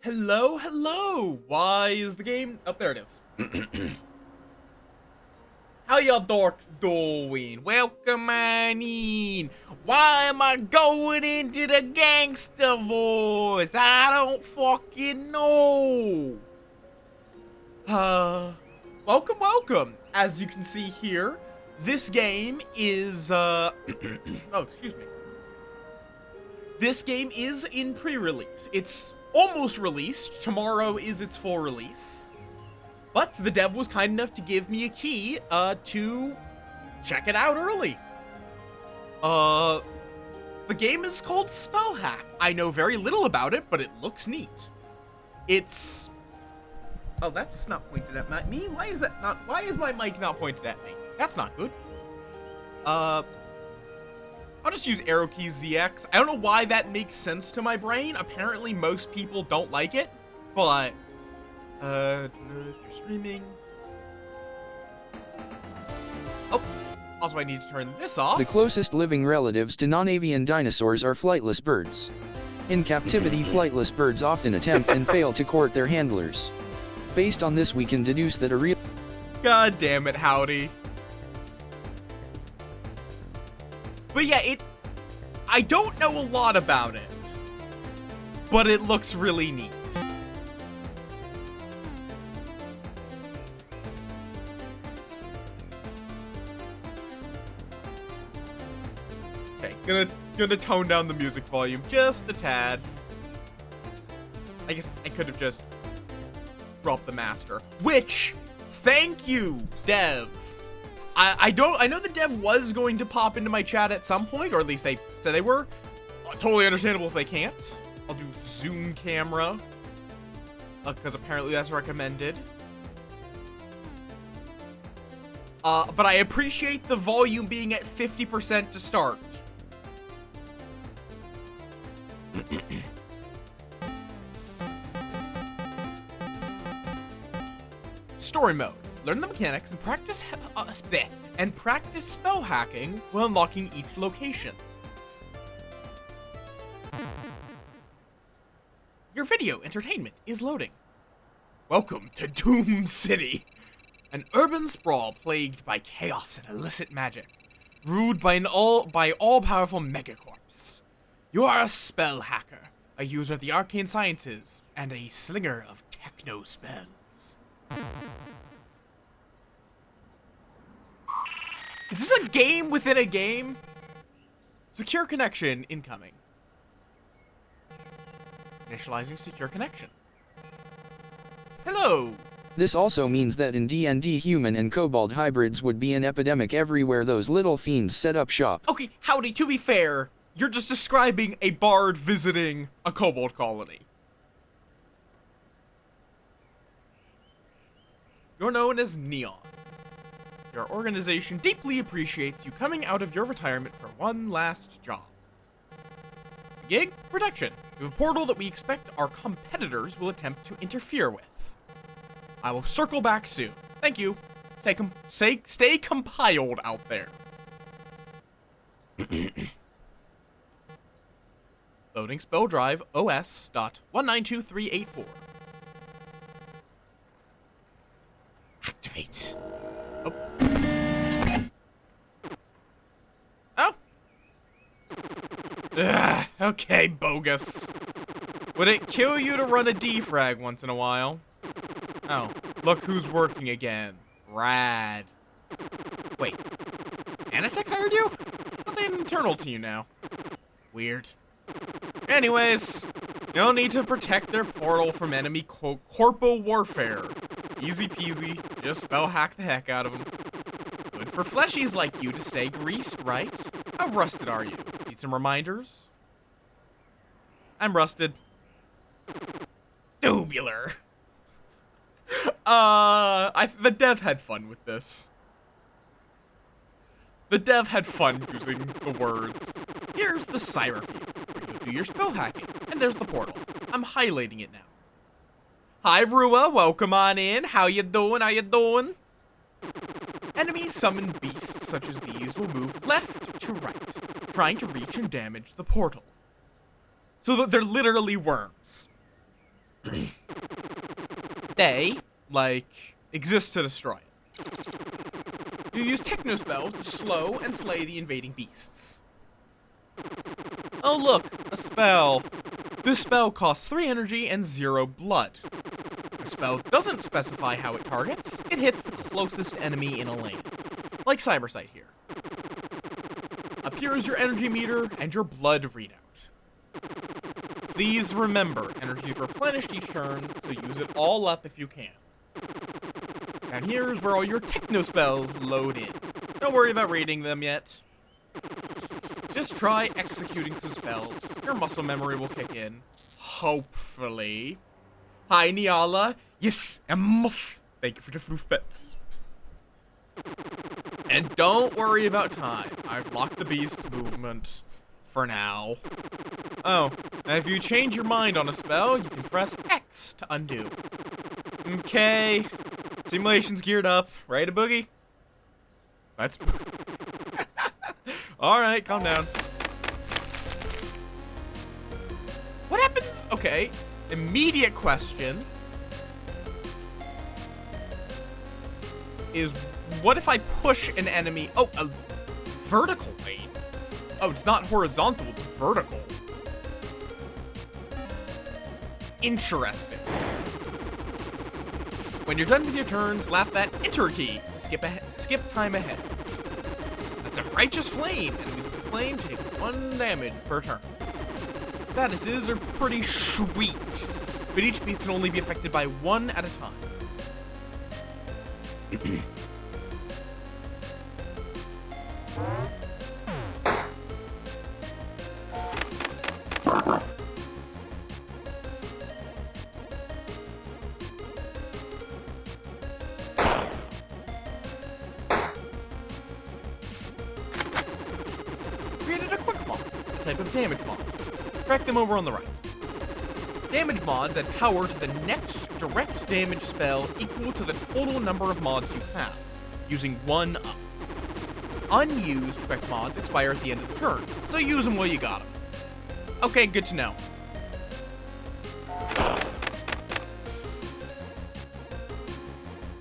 Hello, hello! Why is the game... Oh, there it is. How y'all dorks doing? Welcome on in. Why am I going into the gangster voice? I don't fucking know. Welcome, welcome. As you can see here, this game is, oh, excuse me. This game is in pre-release. It's almost released. Tomorrow is its full release. But the dev was kind enough to give me a key, to check it out early. The game is called Spellhack. I know very little about it, but it looks neat. It's... Oh, that's not pointed at me. Why is that not... Why is my mic not pointed at me? That's not good. I'll just use arrow keys ZX. I don't know why that makes sense to my brain. Apparently most people don't like it, but... if you're streaming... Oh, also I need to turn this off. The closest living relatives to non-avian dinosaurs are flightless birds. In captivity, flightless birds often attempt and fail to court their handlers. Based on this, we can deduce that a real... God damn it, Howdy. But yeah, I don't know a lot about it, but it looks really neat. Okay, gonna tone down the music volume just a tad. I guess I could have just dropped the master, which, thank you, Dev. I know the dev was going to pop into my chat at some point, or at least they said they were. Totally understandable if they can't. I'll do Zoom camera, because apparently that's recommended. But I appreciate the volume being at 50% to start. Story mode. Learn the mechanics and practice spell hacking while unlocking each location. Your video entertainment is loading. Welcome to Doom City, an urban sprawl plagued by chaos and illicit magic, ruled by all-powerful megacorps. You are a spell hacker, a user of the arcane sciences, and a slinger of techno spells. Is this a game within a game? Secure connection incoming. Initializing secure connection. Hello! This also means that in D&D human and kobold hybrids would be an epidemic everywhere those little fiends set up shop. Okay, Howdy, to be fair, you're just describing a bard visiting a kobold colony. You're known as Neon. Your organization deeply appreciates you coming out of your retirement for one last job. Gig? Protection. We have a portal that we expect our competitors will attempt to interfere with. I will circle back soon. Thank you. Stay compiled out there. Loading spell drive OS.192384. Activate. Oh. Oh. Ugh, okay, bogus. Would it kill you to run a defrag once in a while? Oh, look who's working again. Rad. Wait, Anatech hired you? I thought they're internal to you now. Weird. Anyways, no need to protect their portal from enemy corpo warfare. Easy peasy, just spell hack the heck out of them. Good for fleshies like you to stay greased, right? How rusted are you? Need some reminders? I'm rusted. Tubular. The dev had fun with this. The dev had fun using the words. Here's the Syra field, where you do your spell hacking, and there's the portal. I'm highlighting it now. Hi, Rua, welcome on in. How you doing? How you doing? Enemies summoned beasts such as these will move left to right, trying to reach and damage the portal. So that they're literally worms. They, like, exist to destroy it. You use techno spells to slow and slay the invading beasts. Oh look, a spell. This spell costs 3 energy and 0 blood. The spell doesn't specify how it targets. It hits the closest enemy in a lane. Like Cybersight here. Up here is your energy meter and your blood readout. Please remember, energy is replenished each turn, so use it all up if you can. Down here is where all your techno spells load in. Don't worry about reading them yet. Just try executing some spells. Your muscle memory will kick in. Hopefully. Hi, Niala. Yes, and muff. Thank you for the floof bets. And don't worry about time. I've locked the beast movement for now. Oh, and if you change your mind on a spell, you can press X to undo. Okay. Simulation's geared up. Ready to boogie? Let's Alright, calm down. What happens? Okay. Immediate question is, what if I push an enemy? Oh, a vertical lane. Oh, it's not horizontal, it's vertical. Interesting. When you're done with your turn, slap that enter key to skip time ahead. That's a righteous flame, and with the flame, take 1 damage per turn. Statuses are pretty sweet, but each beast can only be affected by 1 at a time. Created a quick mod, a type of damage mod. Track them over on the right. Damage mods add power to the next direct damage spell equal to the total number of mods you have, using 1 up. Unused quick mods expire at the end of the turn, so use them while you got them. Okay, good to know.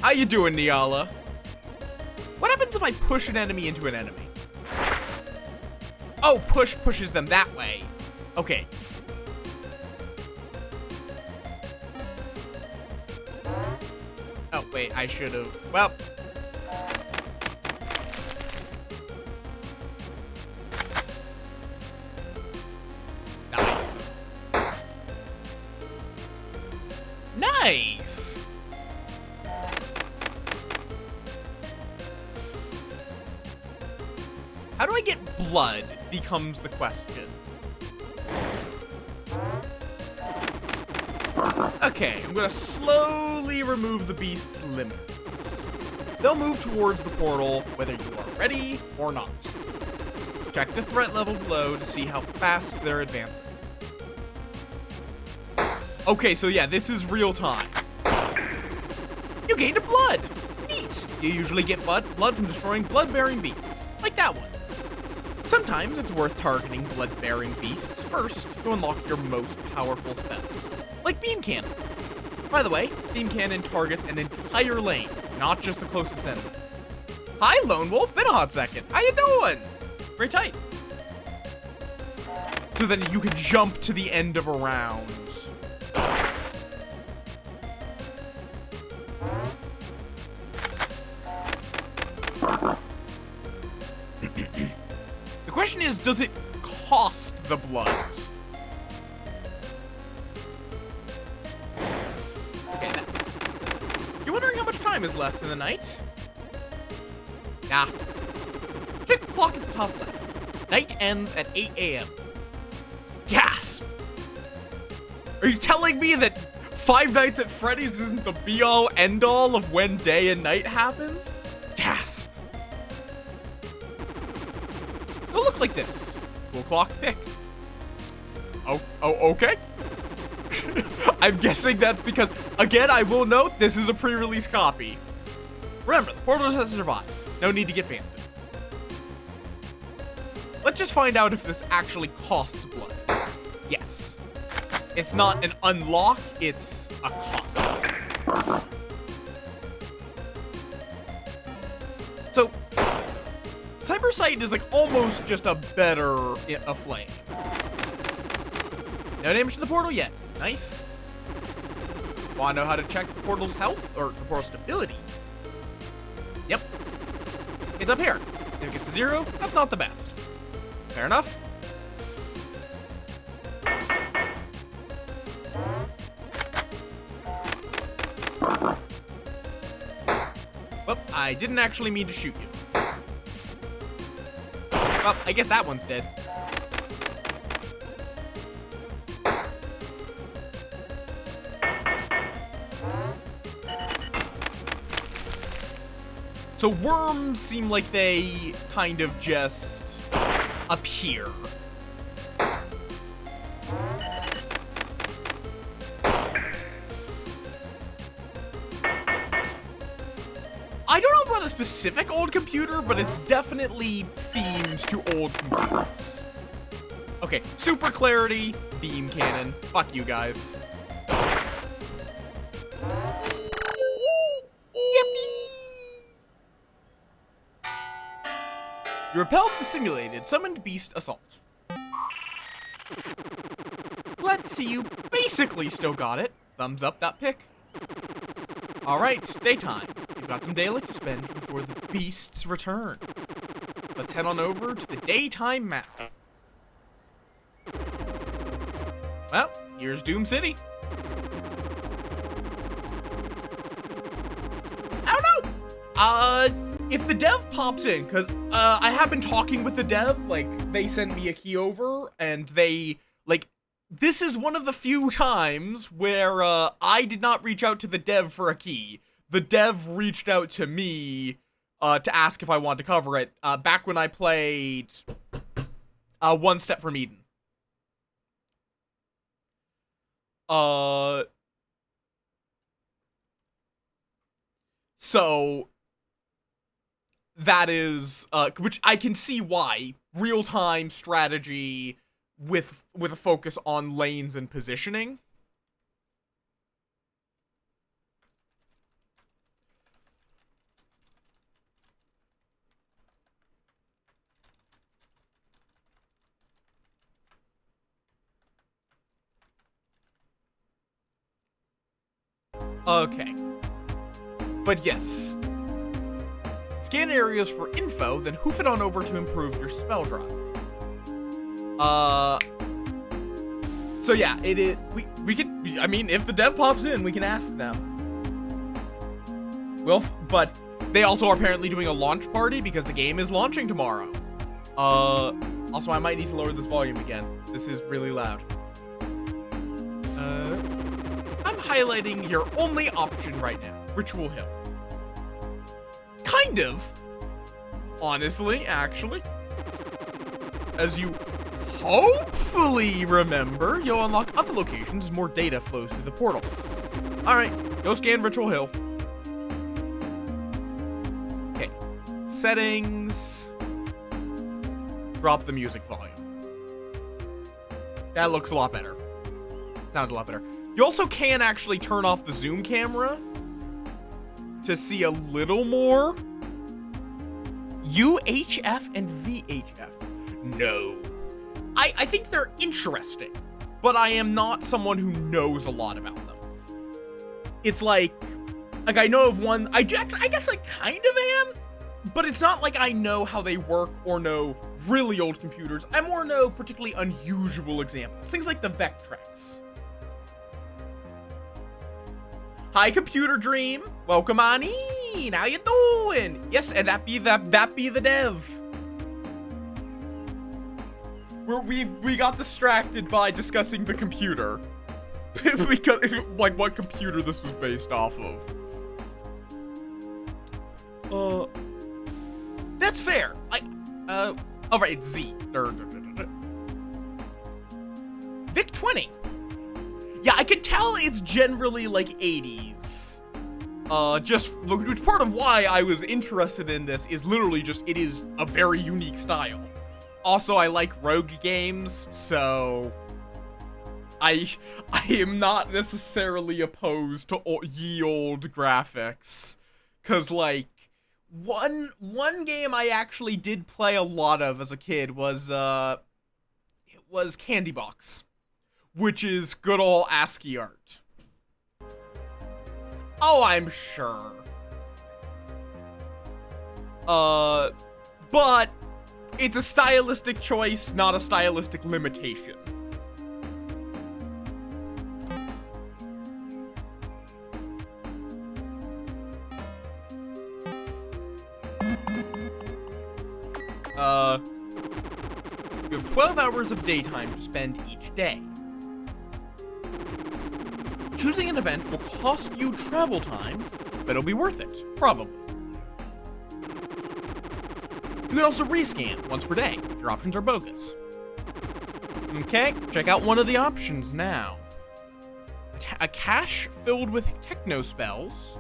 How you doing, Niala? What happens if I push an enemy into an enemy? Oh, push pushes them that way. Okay. Oh, wait, I should have. Well. Nice. How do I get blood becomes the question. Okay, I'm gonna slowly remove the beast's limits. They'll move towards the portal whether you are ready or not. Check the threat level below to see how fast they're advancing. Okay, so yeah, this is real time. You gained a blood! Neat! You usually get blood from destroying blood-bearing beasts, like that one. Sometimes it's worth targeting blood-bearing beasts first to unlock your most powerful spells, like Beam Cannon. By the way, Beam Cannon targets an entire lane, not just the closest enemy. Hi, Lone Wolf, been a hot second. How you doing? Very tight. So then you can jump to the end of a round. The question is, does it cost the blood? Okay, you're wondering how much time is left in the night? Nah. Check the clock at the top left. Night ends at 8 a.m. Gasp! Are you telling me that Five Nights at Freddy's isn't the be-all, end-all of when day and night happens? Gasp! It'll look like this. Cool clock pick. Oh, okay. I'm guessing that's because, again, I will note, this is a pre-release copy. Remember, the portal has survived. No need to get fancy. Let's just find out if this actually costs blood. Yes. It's not an unlock, it's a cost. So, Cyber Sight is like almost just a better flame. No damage to the portal yet. Nice. Wanna know how to check the portal's health or the portal's stability? Yep. It's up here. If it gets to 0, that's not the best. Fair enough. Well, I didn't actually mean to shoot you. Well, I guess that one's dead. So worms seem like they kind of just appear. I don't know about a specific old computer, but it's definitely themed to old computers. Okay, super clarity, beam cannon. Fuck you guys. You repelled the simulated summoned beast assault. Let's see, you basically still got it. Thumbs up that pick. Alright, daytime. You've got some daylight to spend before the beasts return. Let's head on over to the daytime map. Well, here's Doom City. I don't know. If the dev pops in, because I have been talking with the dev, like, they sent me a key over, and they, like, this is one of the few times where I did not reach out to the dev for a key. The dev reached out to me to ask if I wanted to cover it, back when I played One Step from Eden. So that is, which I can see why. Real-time strategy with a focus on lanes and positioning. Okay. But yes. Scan areas for info, then hoof it on over to improve your spell drive. So yeah, we could, I mean, if the dev pops in, we can ask them. Well, but they also are apparently doing a launch party because the game is launching tomorrow. Also I might need to lower this volume again. This is really loud. I'm highlighting your only option right now, Ritual Hill. Kind of. Honestly, actually. As you hopefully remember, you'll unlock other locations as more data flows through the portal. Alright, go scan Ritual Hill. Okay. Settings. Drop the music volume. That looks a lot better. Sounds a lot better. You also can actually turn off the zoom camera to see a little more. UHF and VHF. No. I think they're interesting, but I am not someone who knows a lot about them. It's like I know of one, I guess I kind of am, but it's not like I know how they work or know really old computers. I more know particularly unusual examples. Things like the Vectrex. Hi, Computer Dream. Welcome on in. How you doing? Yes, and that be the dev. We got distracted by discussing the computer. Because, like, what computer this was based off of. That's fair. Oh right, it's Z. Vic 20. Yeah, I can tell it's generally like 80s. Which part of why I was interested in this is literally just, it is a very unique style. Also, I like rogue games, so I am not necessarily opposed to ye old graphics, cause like one game I actually did play a lot of as a kid was it was Candy Box, which is good old ASCII art. Oh, I'm sure. But it's a stylistic choice, not a stylistic limitation. You have 12 hours of daytime to spend each day. Choosing an event will cost you travel time, but it'll be worth it, probably. You can also rescan once per day if your options are bogus. Okay, check out one of the options now. A cache filled with techno spells.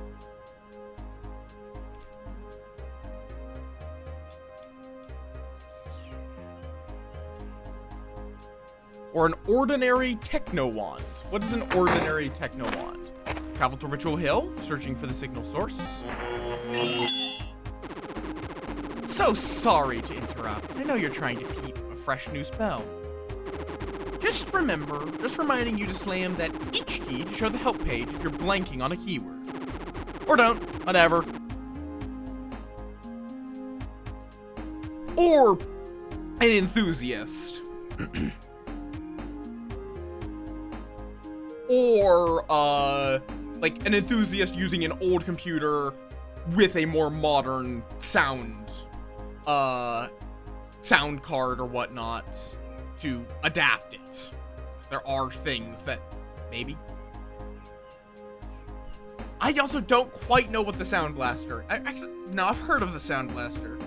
Or an ordinary techno wand. What is an ordinary techno wand? Travel to Ritual Hill, searching for the signal source. So sorry to interrupt. I know you're trying to peep a fresh new spell. Just reminding you to slam that each key to show the help page if you're blanking on a keyword. Or don't, whatever. Or an enthusiast. Or, like an enthusiast using an old computer with a more modern sound card or whatnot to adapt it. There are things that maybe. I also don't quite know what the Sound Blaster. No, I've heard of the Sound Blaster.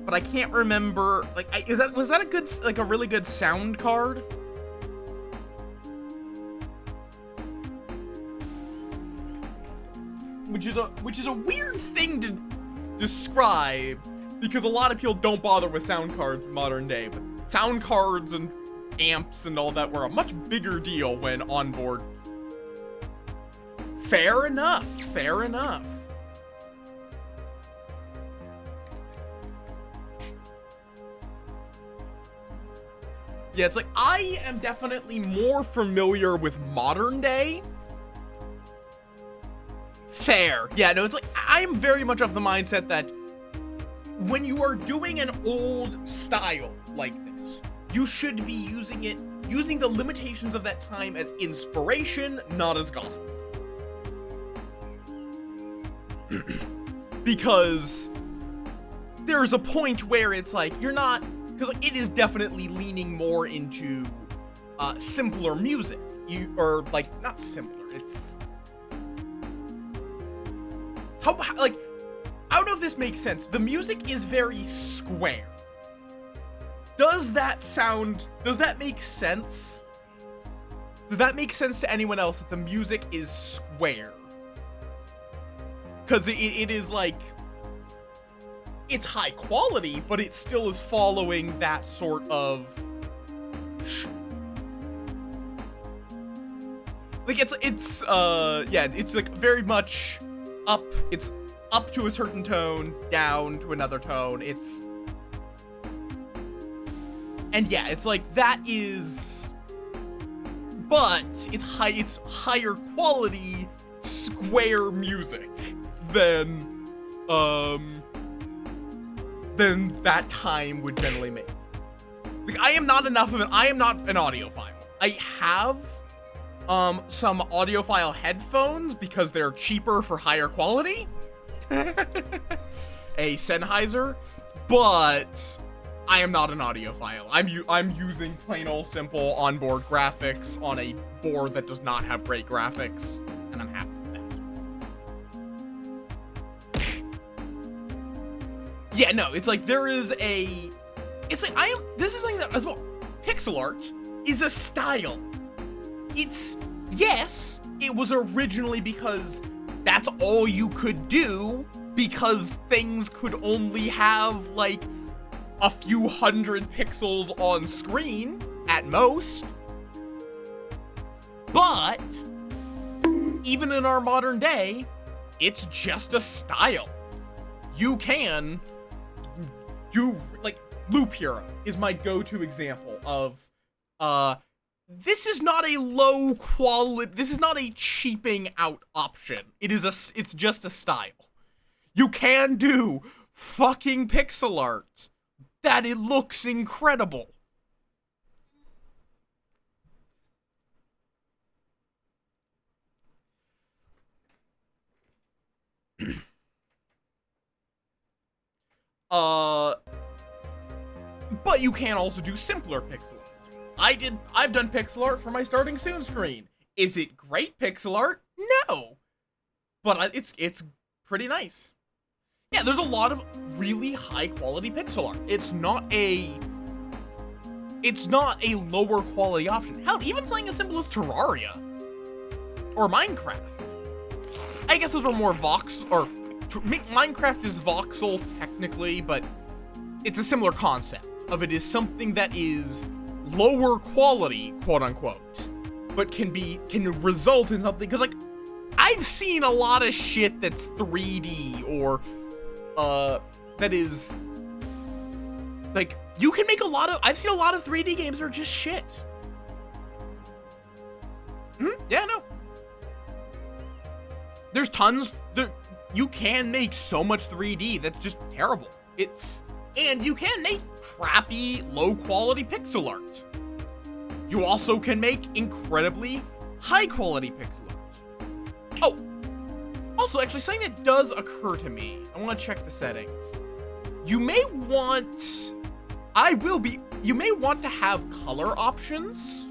But I can't remember, like, was that a good, like, a really good sound card? Which is a weird thing to describe, because a lot of people don't bother with sound cards modern day, but sound cards and amps and all that were a much bigger deal when on board. Fair enough, fair enough. Yeah, it's like, I am definitely more familiar with modern day. Fair. Yeah, no, it's like, I'm very much of the mindset that when you are doing an old style like this, you should be using the limitations of that time as inspiration, not as gospel. Because there's a point where it's like, you're not, because like, it is definitely leaning more into simpler music. Or like, not simpler, it's how like, I don't know if this makes sense. The music is very square. Does that make sense? Does that make sense to anyone else that the music is square? Because it is like, it's high quality, but it still is following that sort of like, it's like very much up, it's up to a certain tone, down to another tone. And yeah, it's like, that is, but it's higher quality square music than that time would generally make. Like, I am not an audiophile. I have some audiophile headphones because they're cheaper for higher quality. A Sennheiser, but I am not an audiophile. I'm using plain old simple onboard graphics on a board that does not have great graphics, and I'm happy with that. Yeah, no, it's like this is something that as well, pixel art is a style. Yes, it was originally because that's all you could do, because things could only have like a few hundred pixels on screen at most. But even in our modern day, it's just a style. You can do, like, Loop Hero is my go-to example of, this is not a low quality, this is not a cheaping out option. It's just a style. You can do fucking pixel art that it looks incredible. But you can also do simpler pixel art. I've done pixel art for my starting soon screen. Is it great pixel art? No. But it's pretty nice. Yeah, there's a lot of really high quality pixel art. It's not a lower quality option. Hell, even something as simple as Terraria or Minecraft. I guess those are more Minecraft is voxel technically, but it's a similar concept of it is something that is lower quality, quote unquote, but can result in something, because, like, I've seen a lot of shit that's 3D or that is, like, you can make I've seen a lot of 3D games that are just shit. Yeah, no. There's tons, you can make so much 3D that's just terrible. And you can make crappy, low-quality pixel art. You also can make incredibly high-quality pixel art. Oh, also, actually, something that does occur to me, I want to check the settings. You may want to have color options.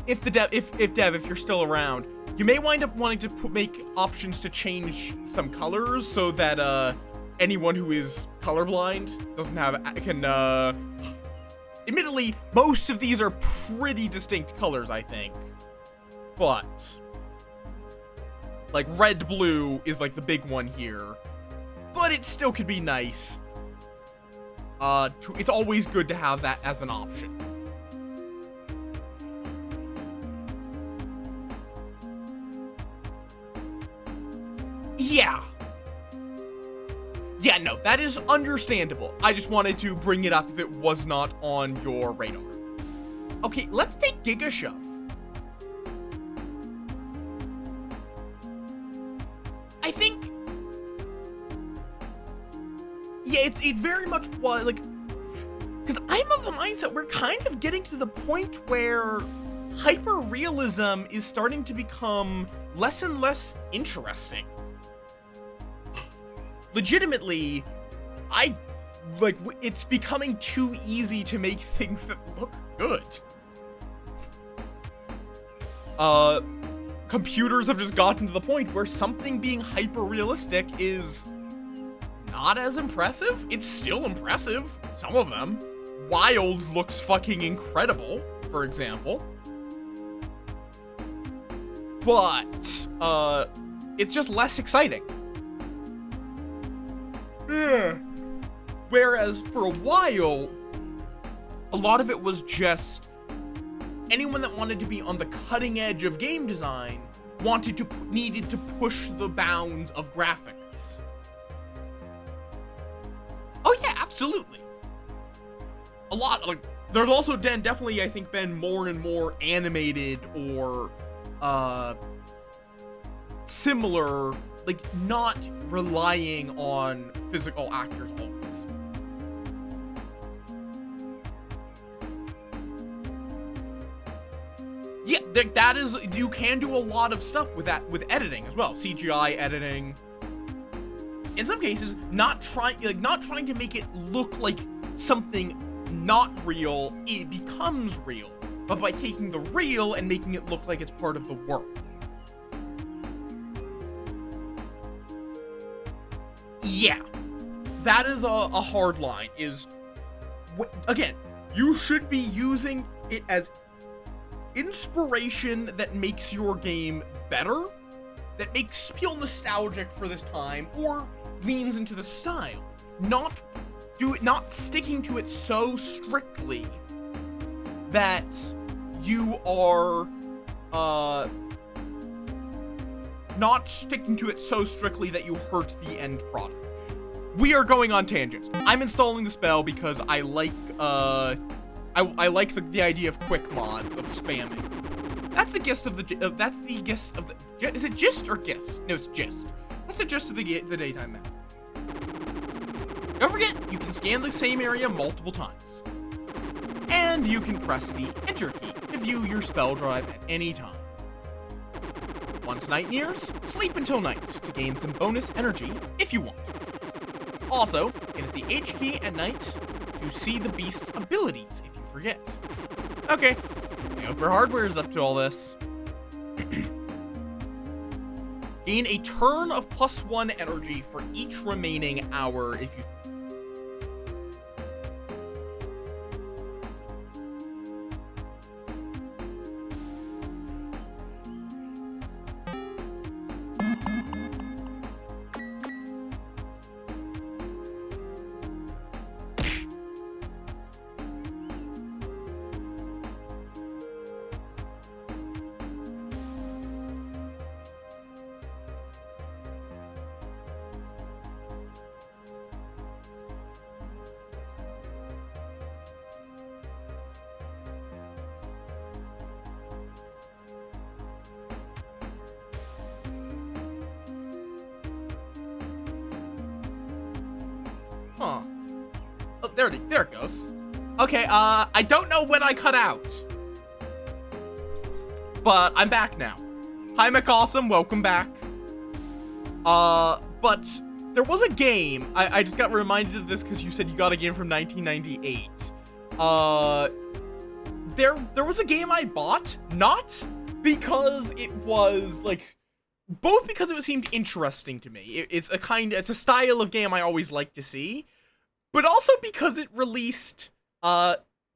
If you're still around, you may wind up wanting to make options to change some colors so that anyone who is colorblind can. Admittedly, most of these are pretty distinct colors, I think, but like red blue is like the big one here, but it still could be nice. It's always good to have that as an option. Yeah, no, that is understandable. I just wanted to bring it up if it was not on your radar. Okay, let's take Giga Shove. I think, yeah, it very much was, like, because I'm of the mindset we're kind of getting to the point where hyper-realism is starting to become less and less interesting. Legitimately, it's becoming too easy to make things that look good. Computers have just gotten to the point where something being hyper-realistic is not as impressive. It's still impressive, some of them. Wilds looks fucking incredible, for example. But, it's just less exciting. Whereas for a while, a lot of it was just anyone that wanted to be on the cutting edge of game design needed to push the bounds of graphics. Oh yeah, absolutely. A lot, like, there's also definitely, I think, been more and more animated or similar, like, not relying on physical actors always. Yeah, that is, you can do a lot of stuff with that, with editing as well. CGI editing. In some cases, not trying to make it look like something not real, it becomes real. But by taking the real and making it look like it's part of the work. Yeah, that is a hard line, again, you should be using it as inspiration that makes your game better, that makes you feel nostalgic for this time, or leans into the style, not sticking to it so strictly that you are not sticking to it so strictly that you hurt the end product. We are going on tangents. I'm installing the spell because I like I like the idea of quick mod, of spamming. That's the gist of the is it gist or gist? No, it's gist. That's the gist of the daytime map. Don't forget, you can scan the same area multiple times. And you can press the enter key to view your spell drive at any time. Once night nears, sleep until night to gain some bonus energy if you want. Also, hit the H key at night to see the beast's abilities if you forget. Okay, I hope your hardware is up to all this. Gain a turn of +1 energy for each remaining hour if you... Huh. Oh, there it goes. Okay, I don't know when I cut out. But I'm back now. Hi, McAwesome, welcome back. But there was a game, I just got reminded of this because you said you got a game from 1998. There was a game I bought, not because it was, like, both because it seemed interesting to me. It's a style of game I always like to see, but also because it released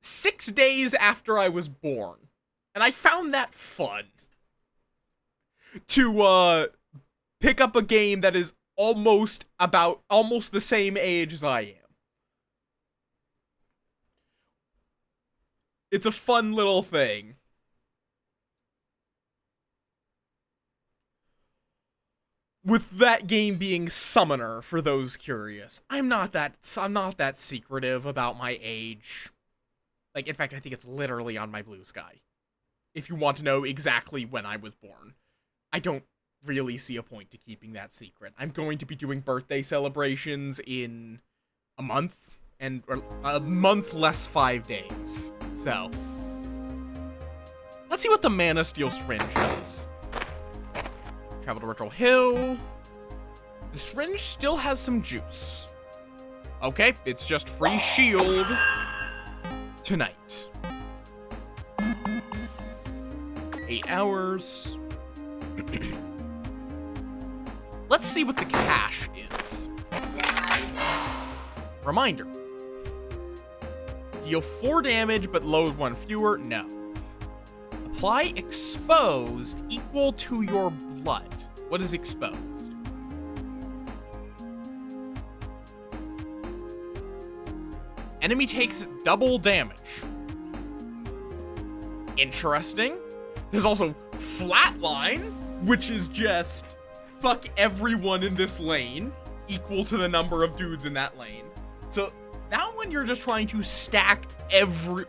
6 days after I was born, and I found that fun to pick up a game that is almost the same age as I am. It's a fun little thing. With that game being Summoner, for those curious. I'm not that secretive about my age. Like, in fact, I think it's literally on my Blue Sky. If you want to know exactly when I was born. I don't really see a point to keeping that secret. I'm going to be doing birthday celebrations in a month, and a month less 5 days. So, let's see what the Mana Steel Syringe does. Travel to Ritual Hill. The syringe still has some juice. Okay, it's just free shield tonight. 8 hours. Let's see what the cache is. Reminder. Deal 4 damage, but load 1 fewer? No. Apply exposed equal to your blood. What is exposed? Enemy takes double damage. Interesting. There's also Flatline, which is just fuck everyone in this lane, equal to the number of dudes in that lane. So that one, you're just trying to stack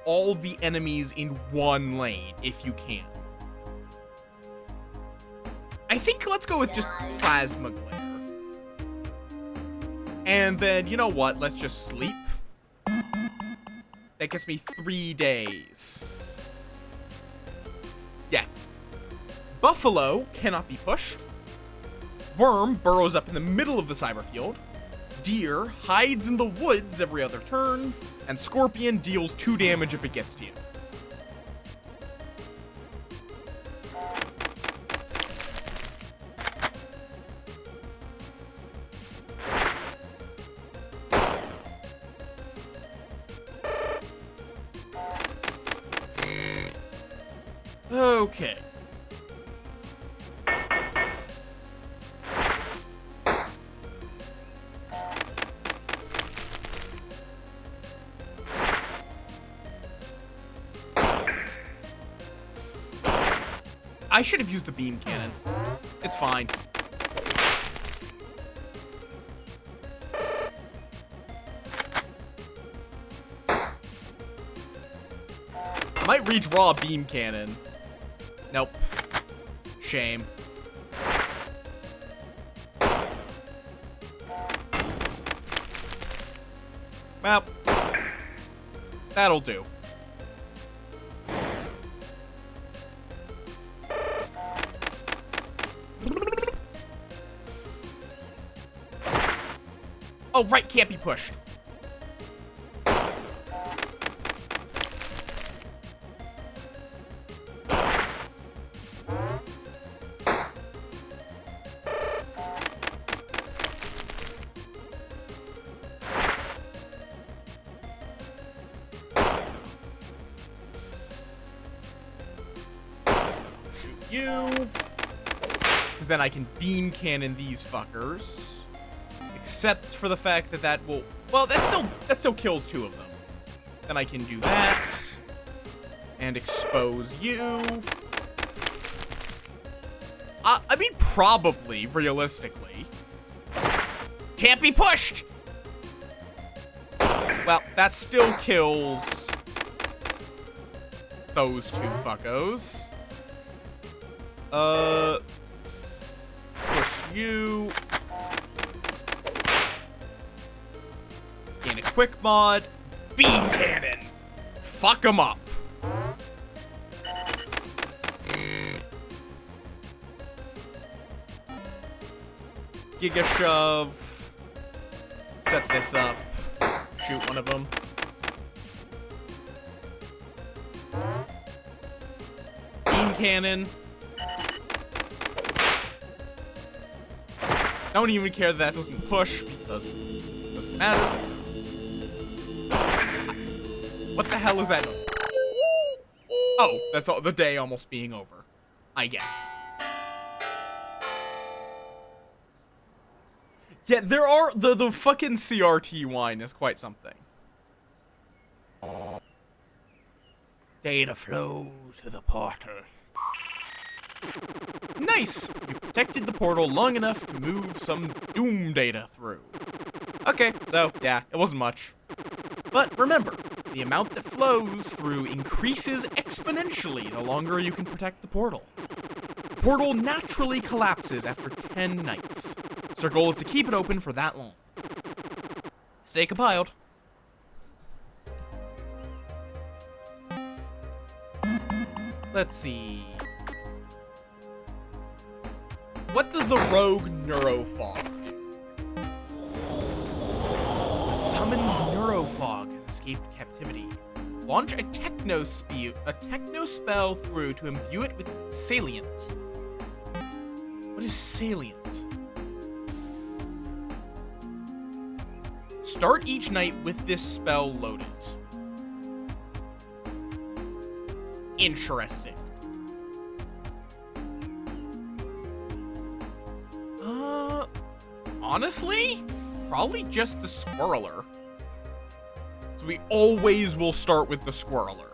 all the enemies in one lane if you can. I think let's go with just Plasma Glare. And then, you know what? Let's just sleep. That gets me 3 days. Yeah. Buffalo cannot be pushed. Worm burrows up in the middle of the cyber field. Deer hides in the woods every other turn. And Scorpion deals 2 damage if it gets to you. Okay. I should have used the beam cannon. It's fine. I might redraw a beam cannon. Nope. Shame. Well, that'll do. Oh, right, can't be pushed. You, because then I can beam cannon these fuckers. Except for the fact that that will, well, that still kills two of them. Then I can do that and expose you. I mean, probably, realistically. Can't be pushed. Well, that still kills those two fuckos. Push you. Gain a quick mod. Beam cannon. Fuck them up. Giga shove. Set this up. Shoot one of them. Beam cannon. Don't even care that doesn't push because it doesn't matter. What the hell is that? Oh, that's all, the day almost being over, I guess. Yeah, there are the fucking CRT wine is quite something. Data flows to the portal. Nice! You protected the portal long enough to move some Doom data through. Okay, so, yeah, it wasn't much. But remember, the amount that flows through increases exponentially the longer you can protect the portal. The portal naturally collapses after 10 nights, so our goal is to keep it open for that long. Stay compiled. Let's see. What does the rogue neurofog do? The summoned neurofog has escaped captivity. Launch a techno spell through to imbue it with salient. What is salient? Start each night with this spell loaded. Interesting. Honestly, probably just the Squirreler. So we always will start with the Squirreler.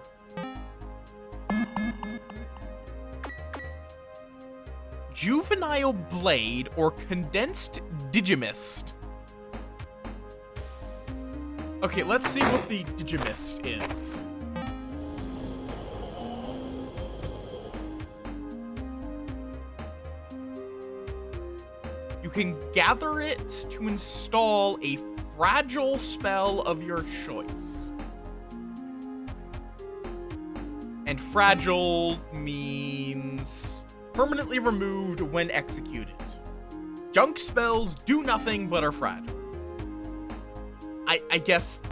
Juvenile Blade or Condensed Digimist. Okay, let's see what the Digimist is. You can gather it to install a fragile spell of your choice. And fragile means permanently removed when executed. Junk spells do nothing but are fragile. I guess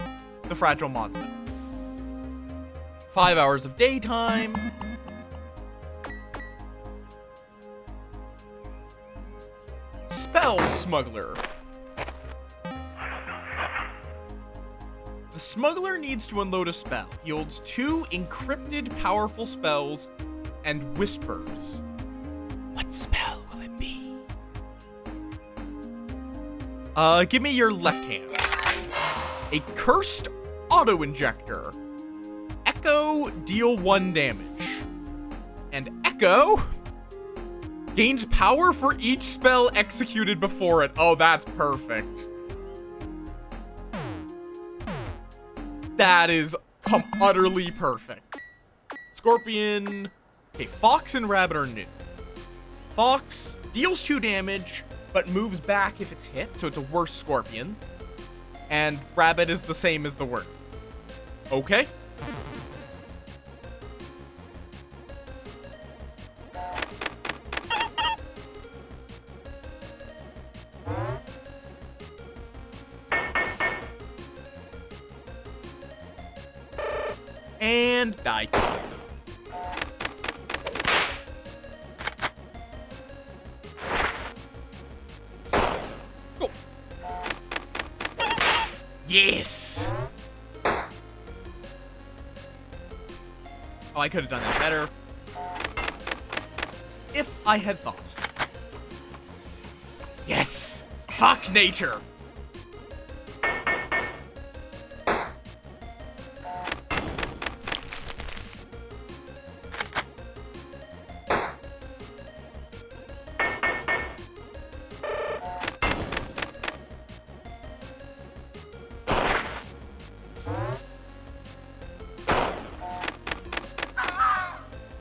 the fragile monster. 5 hours of daytime. Spell Smuggler. The Smuggler needs to unload a spell. He holds 2 encrypted powerful spells and whispers. What spell will it be? Give me your left hand. A Cursed Auto-Injector. Echo, deal 1 damage. And Echo Gains power for each spell executed before it. Oh, that's perfect. That is utterly perfect. Scorpion. Okay, Fox and Rabbit are new. Fox deals 2 damage, but moves back if it's hit, so it's a worse Scorpion. And Rabbit is the same as the Worm. Okay. And die. Cool. Yes! Oh, I could have done that better. If I had thought. Yes! Fuck nature!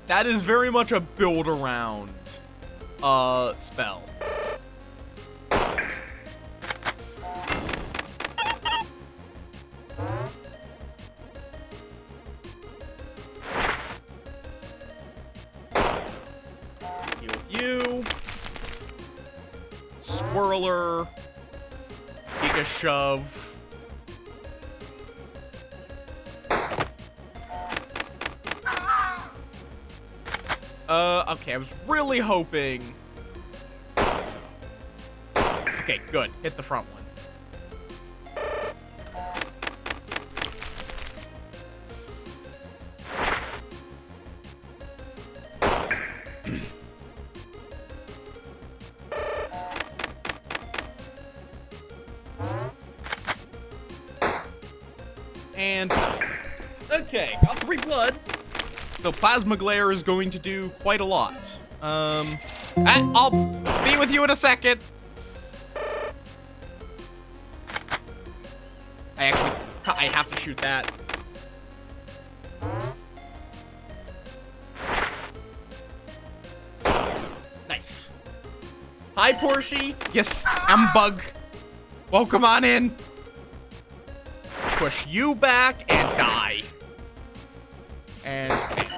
That is very much a build around spell. Heal you. Swirler. Giga Shove. Okay, I was really hoping. Okay, good. Hit the front one. And okay, got 3 blood. So Plasma Glare is going to do quite a lot. I'll be with you in a second. I have to shoot that. Nice. Hi, Portia. Yes, I'm Bug. Welcome on in. Push you back and die. And okay.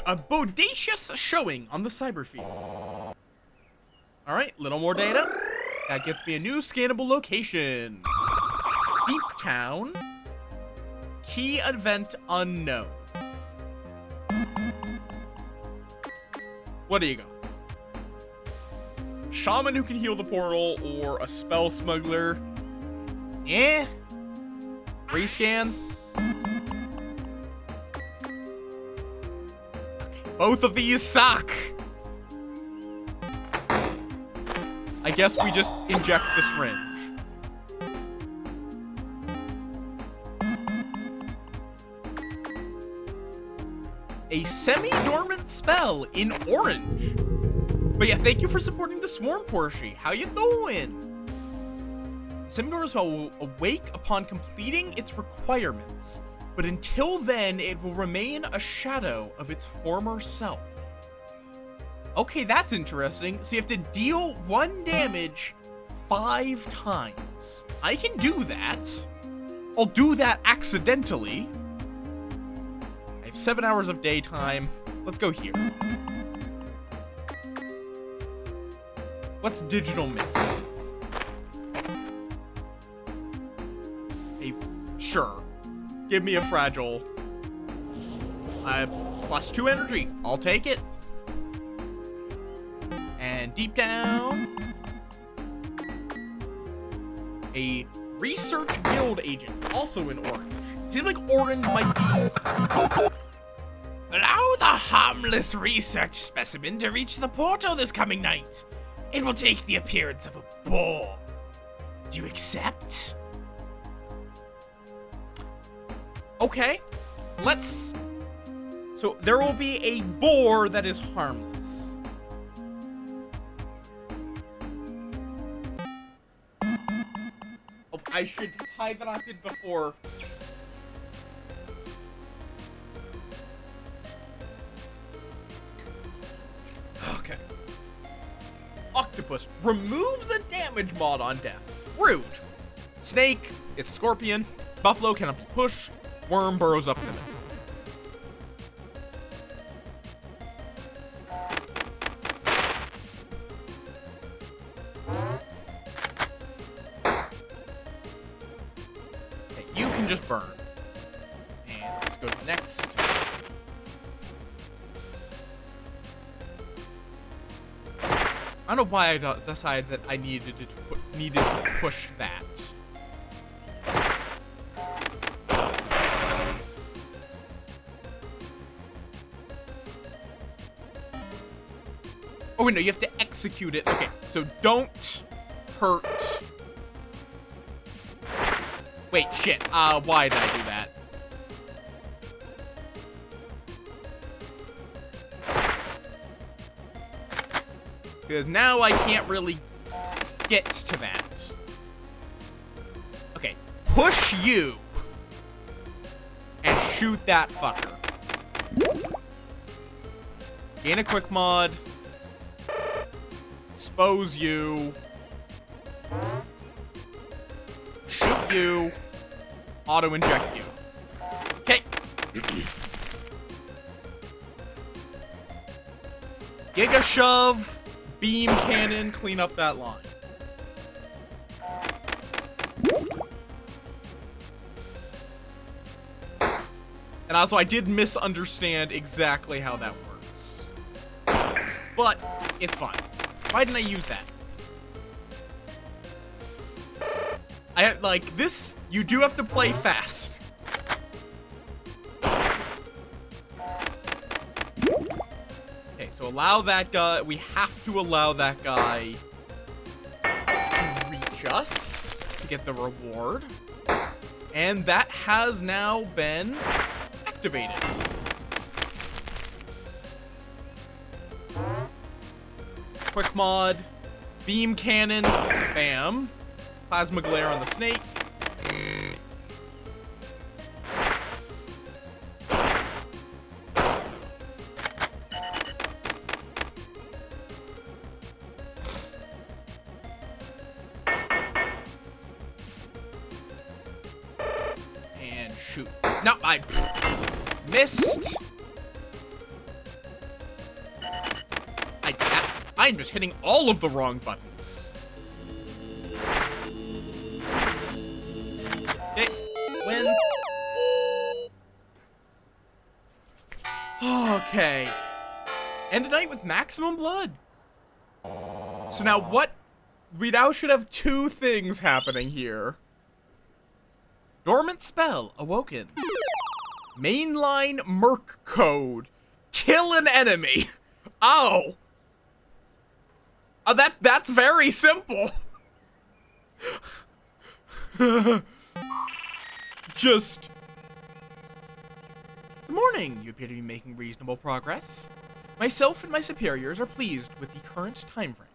A bodacious showing on the cyber feed. Alright, little more data. That gets me a new scannable location. Deep Town. Key event unknown. What do you got? Shaman who can heal the portal or a spell smuggler? Eh? Rescan? Both of these suck. I guess we just inject the syringe. A semi-dormant spell in orange. But yeah, thank you for supporting the Swarm, Portia. How you doing? Semi-dormant spell will awake upon completing its requirements. But until then, it will remain a shadow of its former self. Okay, that's interesting. So you have to deal 1 damage 5 times. I can do that. I'll do that accidentally. I have 7 hours of daytime. Let's go here. What's Digital Mist? Sure. Give me a fragile. +2 energy. I'll take it. And deep down. A research guild agent, also in orange. Seems like orange might be. Allow the harmless research specimen to reach the portal this coming night. It will take the appearance of a boar. Do you accept? Okay, let's... So there will be a boar that is harmless. Oh, I should have hydrated before. Okay. Octopus removes a damage mod on death. Rude. Snake, it's scorpion. Buffalo cannot be pushed. Worm burrows up in the middle. Okay, you can just burn. And let's go to the next. I don't know why I decided that I needed to push that. Oh wait, no, you have to execute it. Okay, so don't hurt. Wait, shit. Why did I do that? Because now I can't really get to that. Okay, push you. And shoot that fucker. Gain a quick mod. Expose you. Shoot you. Auto-inject you. Okay. Giga Shove. Beam cannon, clean up that line. And also, I did misunderstand exactly how that works. But, it's fine. Why didn't I use that? Like, this, you do have to play fast. Okay, so allow that guy, we have to allow that guy to reach us to get the reward. And that has now been activated. Quick mod, beam cannon, bam. Plasma glare on the snake. And shoot. No, I missed. I'm just hitting all of the wrong buttons. Okay, win. Okay. End a night with maximum blood. So now what? We now should have two things happening here. Dormant spell awoken. Mainline merc code. Kill an enemy. Oh. Oh, that's very simple. Just. Good morning. You appear to be making reasonable progress. Myself and my superiors are pleased with the current time frame.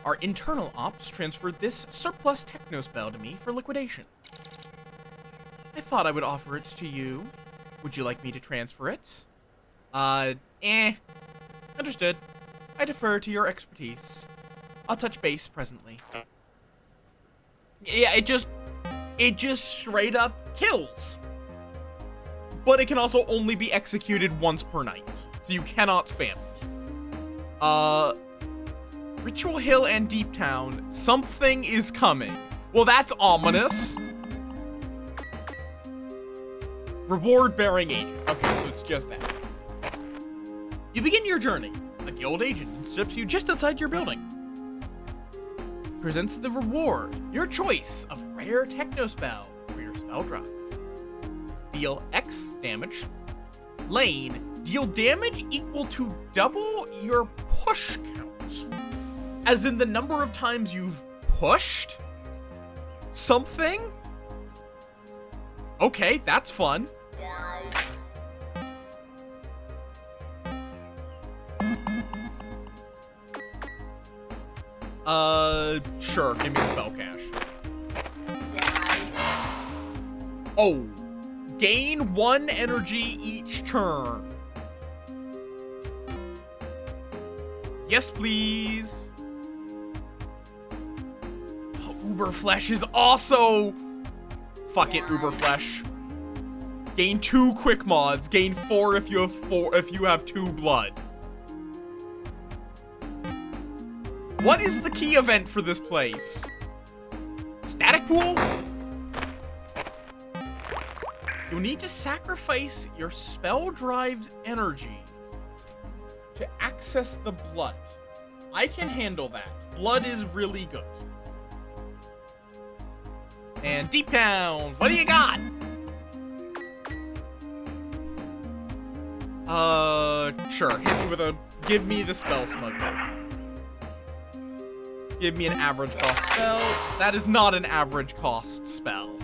Our internal ops transferred this surplus techno spell to me for liquidation. I thought I would offer it to you. Would you like me to transfer it? Understood. I defer to your expertise. I'll touch base presently. Yeah, it just straight up kills. But it can also only be executed once per night. So you cannot spam it. Ritual Hill and Deep Town, something is coming. Well, that's ominous. Reward-bearing agent. Okay, so it's just that. You begin your journey. A guild agent intercepts you just outside your building. Presents the reward, your choice of rare techno spell for your spell drive. Deal X damage. Lane Deal damage equal to double your push count. As in the number of times you've pushed something? Okay, that's fun. Sure, give me a spell cache. Oh, gain 1 energy each turn. Yes, please. Oh, Uberflesh is also... Fuck it, Uberflesh. Gain 2 quick mods. Gain 4 if you have 2 blood. What is the key event for this place? Static pool? You'll need to sacrifice your spell drive's energy to access the blood. I can handle that. Blood is really good. And deep down, what do you got? Sure. Hit me with a... Give me the spell smuggler. Give me an average cost spell. That is not an average cost spell.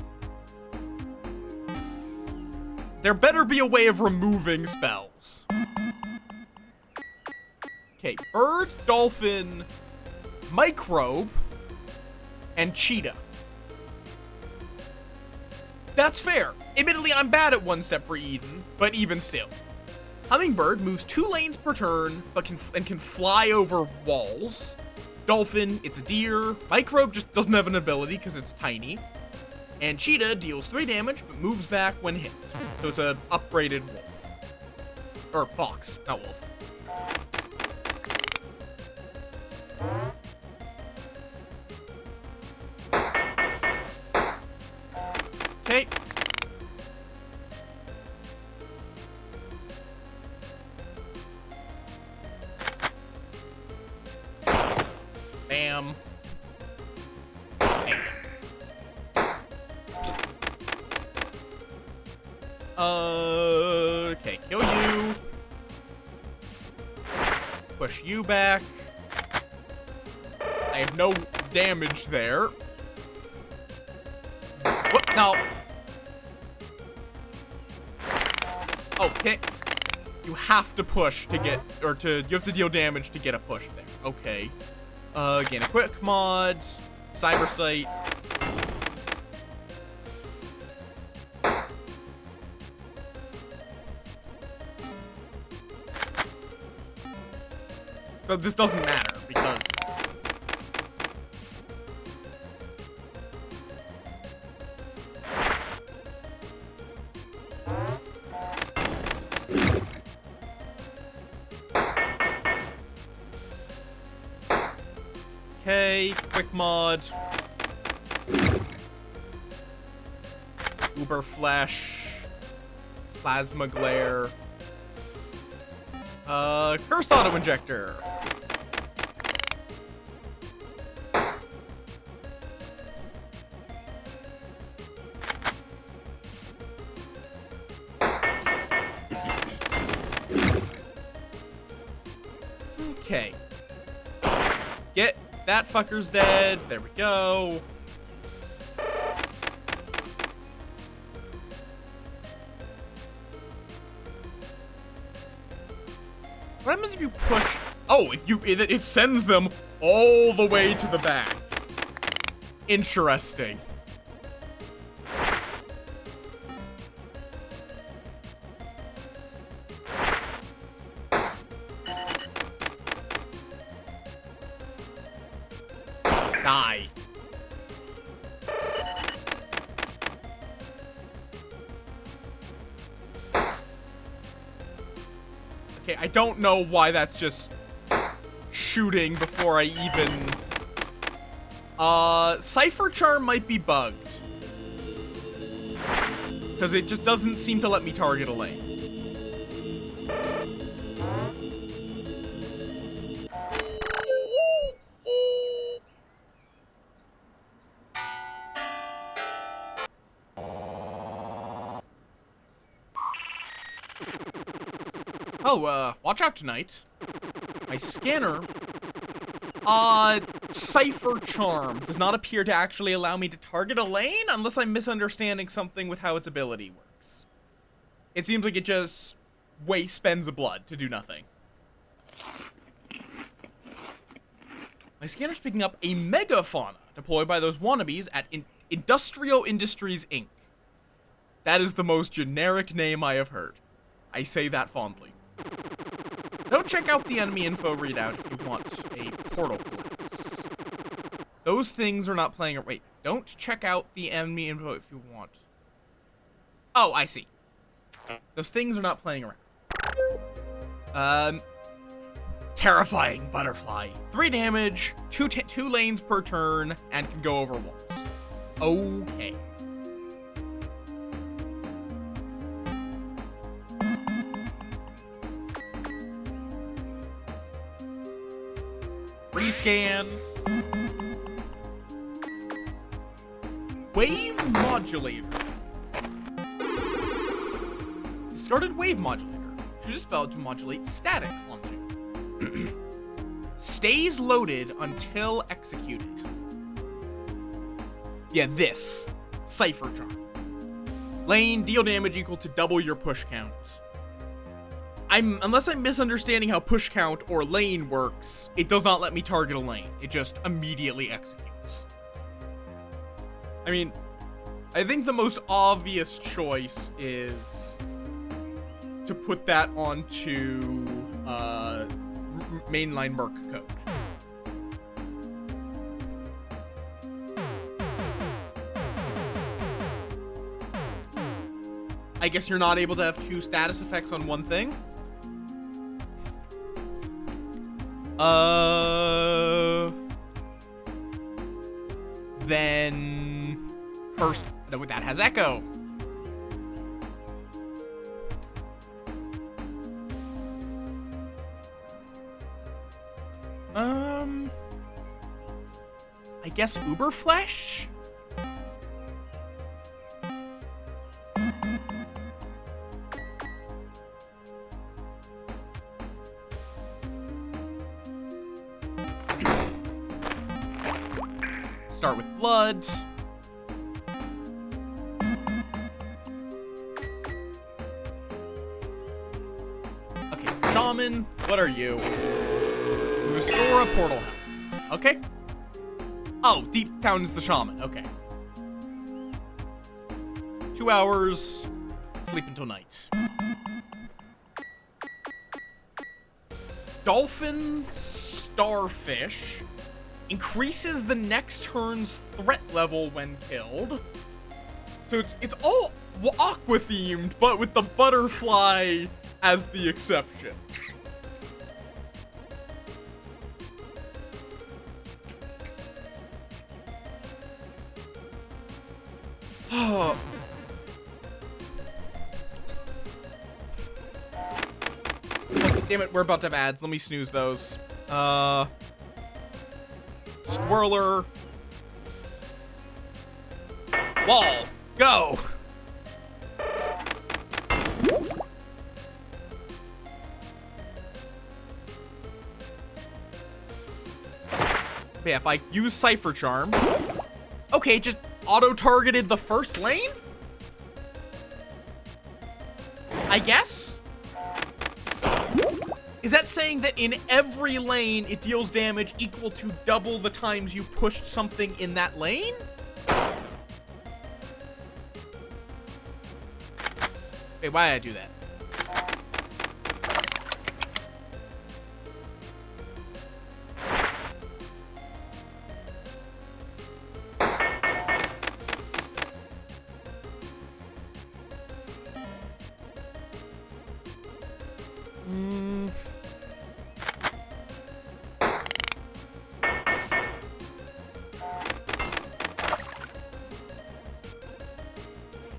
There better be a way of removing spells. Okay, bird, dolphin, microbe, and cheetah. That's fair. Admittedly, I'm bad at one step for Eden, but even still. Hummingbird moves 2 lanes per turn, but can fly over walls. Dolphin, it's a deer. Microbe just doesn't have an ability because it's tiny. And cheetah deals 3 damage, but moves back when hit. So it's an upgraded wolf. Or fox, not wolf. Okay. Bam. Bam. Okay, kill you. Push you back. I have no damage there. What? No. Okay. You have to push to get, you have to deal damage to get a push there. Okay. Gain a quick mod. Cyber Sight. But this doesn't matter because okay, quick mod. Uber Flash. Plasma Glare. Cursed Auto Injector. Okay. Get that fucker's dead. There we go. What happens if you push? Oh, if it sends them all the way to the back. Interesting. Die. Okay, I don't know why that's just shooting before I even... Cypher Charm might be bugged. Because it just doesn't seem to let me target a lane. Oh, watch out tonight. My scanner, Cipher Charm does not appear to actually allow me to target a lane unless I'm misunderstanding something with how its ability works. It seems like it just spends a blood to do nothing. My scanner's picking up a megafauna deployed by those wannabes at Industrial Industries, Inc. That is the most generic name I have heard. I say that fondly. Don't check out the enemy info readout if you want a portal glimpse. Those things are not playing... Wait, don't check out the enemy info if you want... Oh, I see. Those things are not playing around. Terrifying butterfly. 3 damage, 2 lanes per turn, and can go over walls. Okay. Rescan. Wave Modulator. Discarded Wave Modulator. Choose a spell to modulate static launching. Stays loaded until executed. Yeah, this. Cipher Charm. Lane, deal damage equal to double your push count. Unless I'm misunderstanding how push count or lane works, it does not let me target a lane. It just immediately executes. I mean, I think the most obvious choice is to put that onto mainline Merc code. I guess you're not able to have 2 status effects on one thing. Then first that has echo. I guess Uberflesh? Start with blood. Okay, Shaman, what are you? Restore a portal health. Okay. Oh, Deep Town is the Shaman. Okay. 2 hours. Sleep until night. Dolphin Starfish increases the next turn's threat level when killed. So it's all aqua themed, but with the butterfly as the exception. Oh. Damn it, we're about to have ads. Let me snooze those. Swirler. Wall. Go. Yeah, if I use Cipher Charm. Okay, just auto-targeted the first lane? I guess? Is that saying that in every lane, it deals damage equal to double the times you pushed something in that lane? Wait, why did I do that?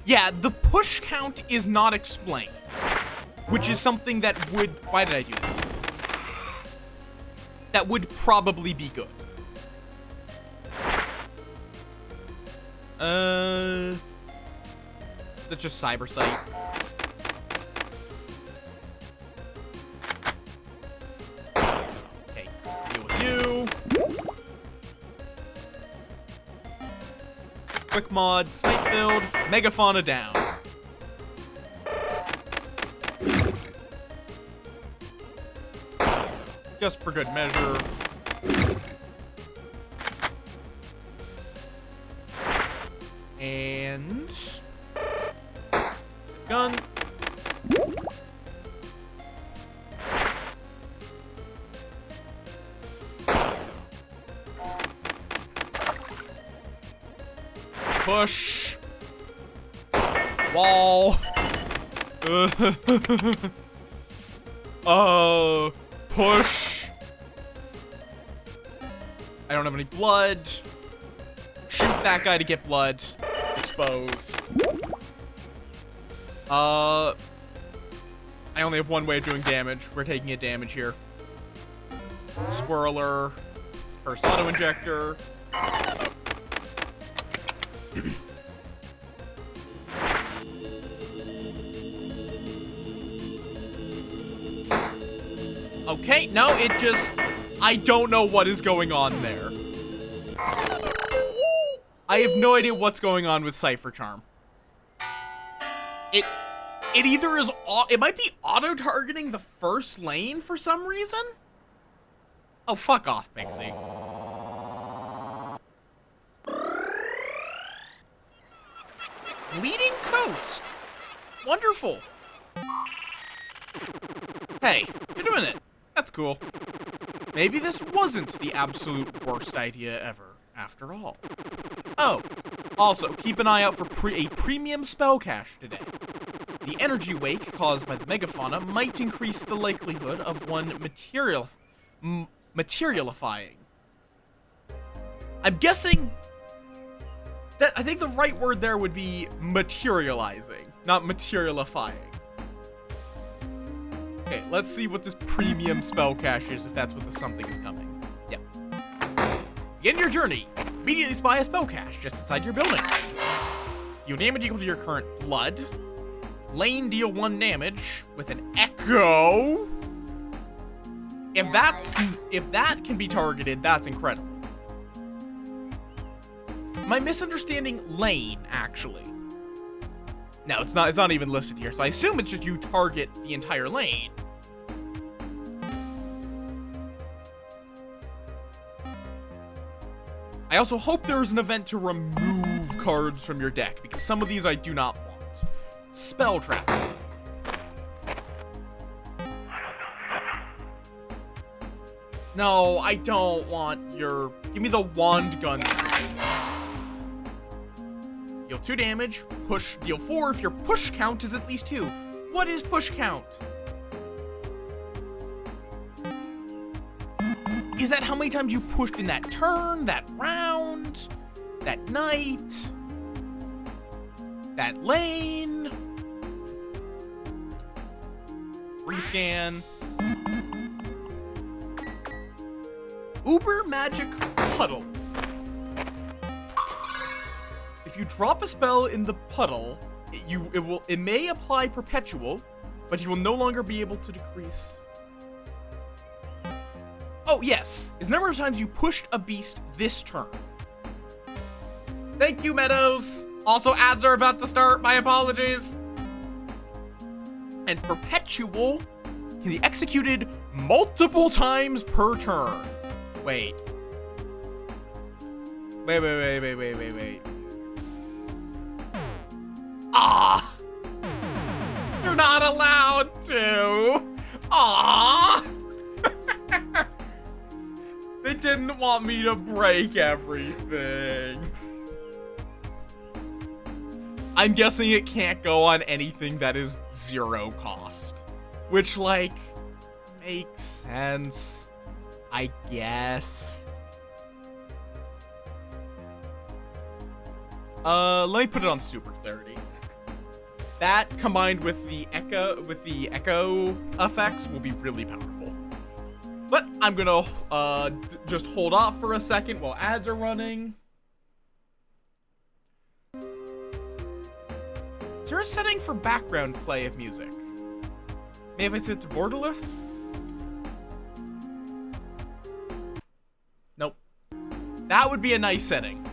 Yeah, the push count is not explained, which is something that would... Why did I do that? That would probably be good. That's just Cyber Sight. quick mod, snipe build, Megafauna down. Just for good measure. And gun. Push. Wall. Push. I don't have any blood. Shoot that guy to get blood. Exposed. I only have one way of doing damage. We're taking a damage here. Swirler. First auto injector. Okay, no, it just... I don't know what is going on there. I have no idea what's going on with Cypher Charm. It either is... It might be auto-targeting the first lane for some reason? Oh, fuck off, Pixie. Leading Coast. Wonderful. Hey, you're doing it. That's cool. Maybe this wasn't the absolute worst idea ever, after all. Oh, also, keep an eye out for a premium spell cache today. The energy wake caused by the Megafauna might increase the likelihood of one materialifying. I'm guessing that I think the right word there would be materializing, not materialifying. Okay, let's see what this premium spell cache is, if that's what the something is coming. Yep. Begin your journey. Immediately spy a spell cache just inside your building. Deal damage equal to your current blood. Lane deal 1 damage with an echo. If that can be targeted, that's incredible. Am I misunderstanding lane, actually? No, it's not even listed here, so I assume it's just you target the entire lane. I also hope there's an event to remove cards from your deck, because some of these I do not want. Spell traffic. No, I don't want your... Give me the wand guns. Deal 2 damage, push, deal 4 if your push count is at least 2. What is push count? Is that how many times you pushed in that turn, that round, that night, that lane? Rescan. Uber Magic Puddle. If you drop a spell in the puddle, it may apply perpetual, but you will no longer be able to decrease. Oh yes, is the number of times you pushed a beast this turn. Thank you, Meadows. Also, ads are about to start. My apologies. And perpetual can be executed multiple times per turn. Wait. Wait. Ah! You're not allowed to! Ah! They didn't want me to break everything. I'm guessing it can't go on anything that is 0 cost. Which, like, makes sense, I guess. Let me put it on super clarity. That combined with the echo effects will be really powerful. But I'm gonna just hold off for a second while ads are running. Is there a setting for background play of music? Maybe I set it to borderless? Nope. That would be a nice setting.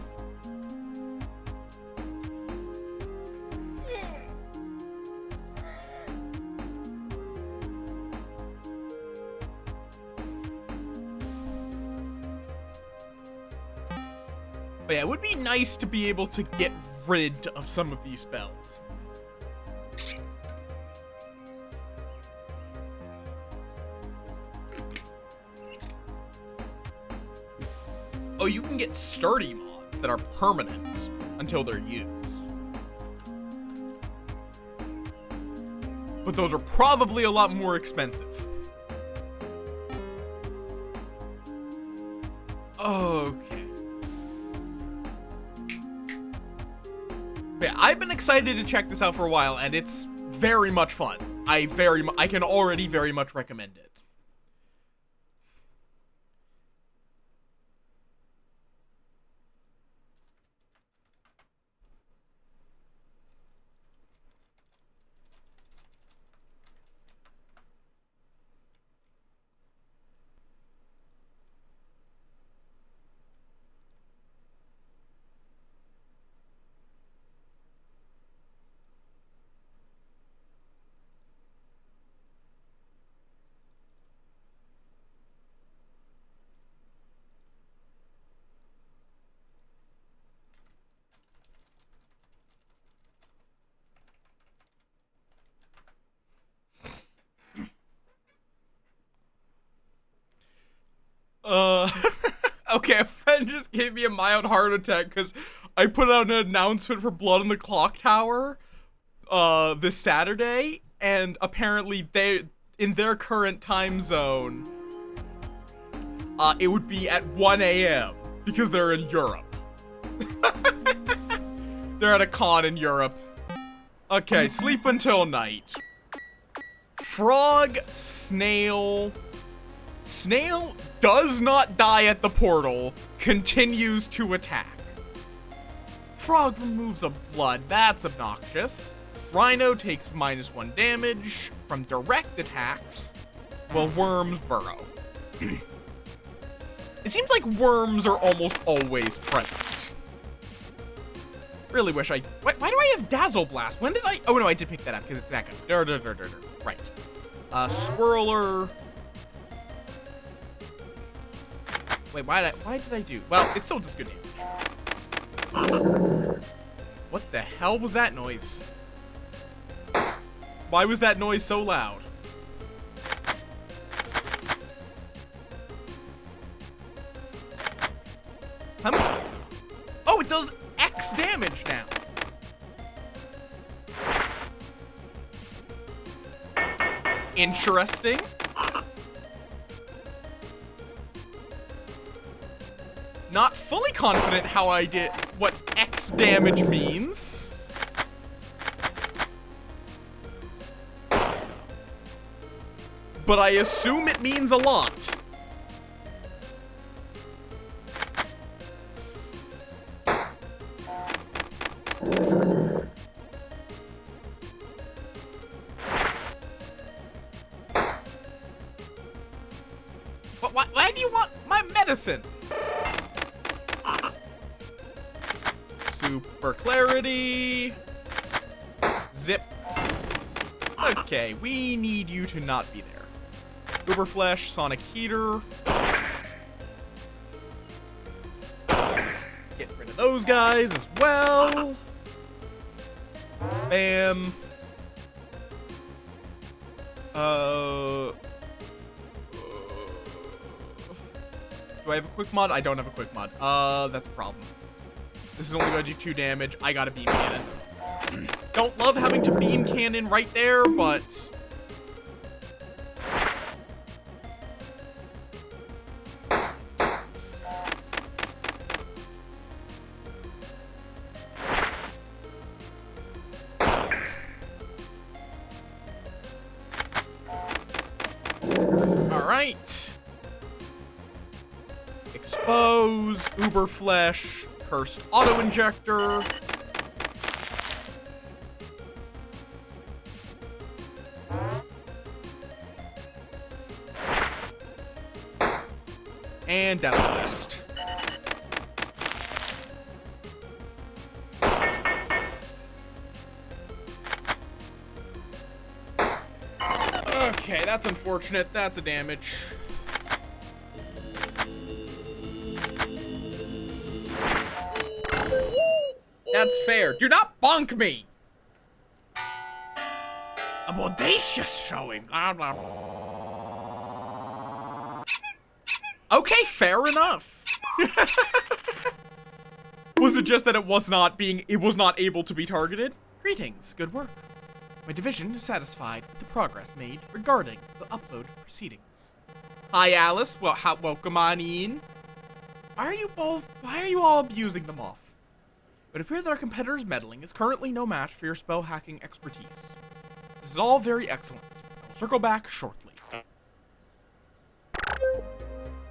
But yeah, it would be nice to be able to get rid of some of these spells. Oh, you can get sturdy mods that are permanent until they're used. But those are probably a lot more expensive. Okay. Yeah, I've been excited to check this out for a while, and it's very much fun. I can already very much recommend it. Okay, a friend just gave me a mild heart attack because I put out an announcement for Blood on the Clock Tower, this Saturday, and apparently in their current time zone, it would be at 1 a.m. because they're in Europe. They're at a con in Europe. Okay, sleep until night. Frog, snail... Snail does not die at the portal, continues to attack. Frog removes a blood, that's obnoxious. Rhino takes -1 damage from direct attacks, while worms burrow. It seems like worms are almost always present. Really wish I... Why do I have Dazzle Blast? When did I... Oh no, I did pick that up because it's that good. Right. Swirler... Wait, why did I do? Well, it still does good damage. What the hell was that noise? Why was that noise so loud? Oh, it does X damage now. Interesting. Not fully confident how I did what X damage means. But I assume it means a lot. But why do you want my medicine? Super clarity. Zip. Okay, we need you to not be there. Uber Flash, Sonic Heater. Get rid of those guys as well. Bam. Do I have a quick mod? I don't have a quick mod. That's a problem. This is only going to do 2 damage. I got a beam cannon. Don't love having to beam cannon right there, but... Alright. Expose, Uber Flesh, Cursed Auto Injector. And Death Blast. Okay, that's unfortunate. That's a damage. that's fair. Do not bonk me! A bodacious showing. Blah, blah, blah. Okay, fair enough. Was it just that it was not able to be targeted? Greetings, good work. My division is satisfied with the progress made regarding the upload proceedings. Hi, Alice. Well, welcome on in. Why are you all abusing them off? It would appear that our competitor's meddling is currently no match for your spell hacking expertise. This is all very excellent. I will circle back shortly.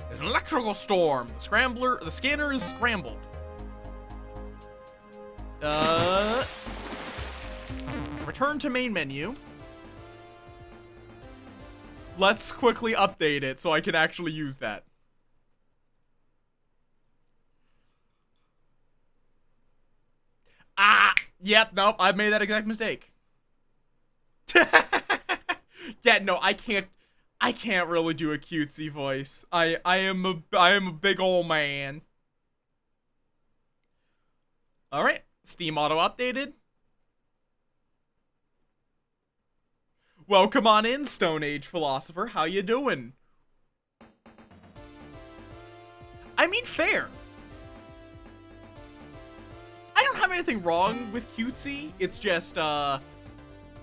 There's an electrical storm. The scanner is scrambled. Return to main menu. Let's quickly update it so I can actually use that. Yep, nope, I've made that exact mistake. Yeah, no, I can't really do a cutesy voice. I am a big old man. Alright, Steam auto updated. Welcome on in, Stone Age philosopher. How you doing? I mean, fair. I don't have anything wrong with cutesy. It's just,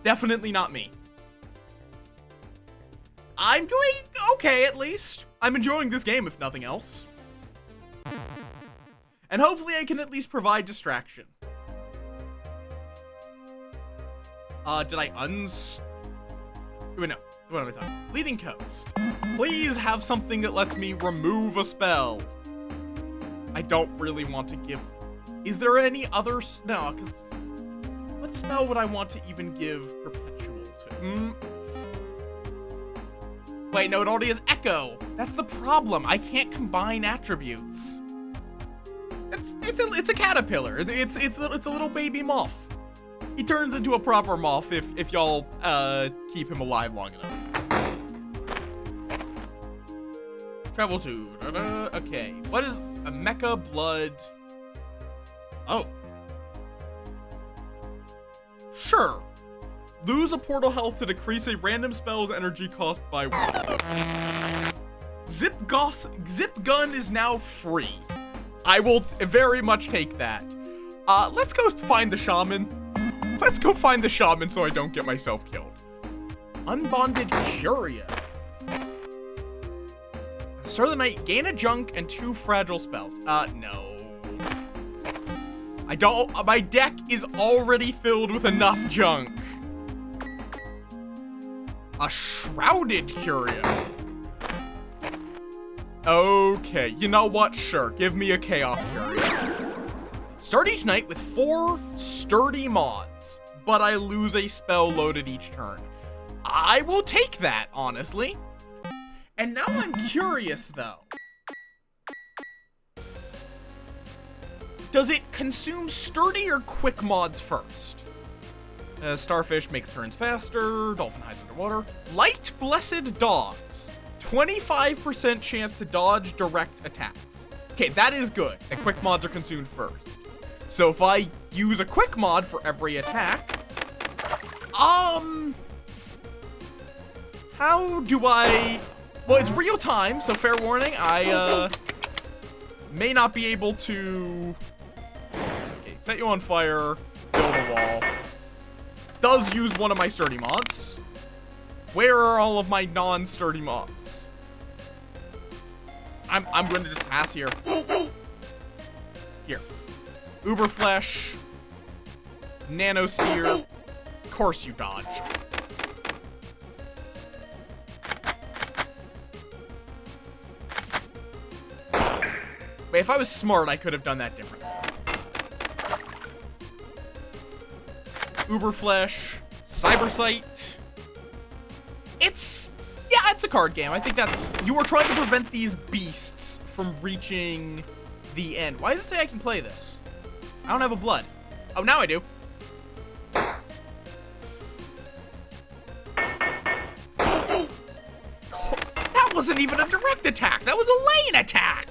definitely not me. I'm doing okay, at least. I'm enjoying this game, if nothing else. And hopefully I can at least provide distraction. Did I Wait, no. What am I talking about? Bleeding Coast. Please have something that lets me remove a spell. I don't really want to give... Is there any other... No, because... What spell would I want to even give Perpetual to? Wait, no, it already has Echo. That's the problem. I can't combine attributes. It's a caterpillar. It's a little baby moth. He turns into a proper moth if y'all keep him alive long enough. Travel to okay. What is a mecha blood? Oh. Sure. Lose a portal health to decrease a random spell's energy cost by 1. Zip gun is now free. I will very much take that. Let's go find the shaman. Let's go find the shaman so I don't get myself killed. Unbonded Curia. Start of the night, gain a junk and 2 fragile spells. No. I don't, my deck is already filled with enough junk. A Shrouded Curia. Okay, you know what? Sure, give me a Chaos Curia. Start each night with 4 sturdy mods, but I lose a spell loaded each turn. I will take that, honestly. And now I'm curious, though. Does it consume sturdy or quick mods first? Starfish makes turns faster, dolphin hides underwater. Light Blessed Dogs. 25% chance to dodge direct attacks. Okay, that is good. And quick mods are consumed first. So if I use a quick mod for every attack, how do I... Well, it's real time, so fair warning, I, may not be able to... Okay, set you on fire, build a wall. Does use one of my sturdy mods. Where are all of my non-sturdy mods? I'm going to just pass here. Here. Uberflesh. Nanosteer. Of course you dodge. Wait, if I was smart, I could have done that differently. Uberflesh. Cybersight. It's a card game. I think that's... You are trying to prevent these beasts from reaching the end. Why does it say I can play this? I don't have a blood. Oh, now I do. That wasn't even a direct attack. That was a lane attack.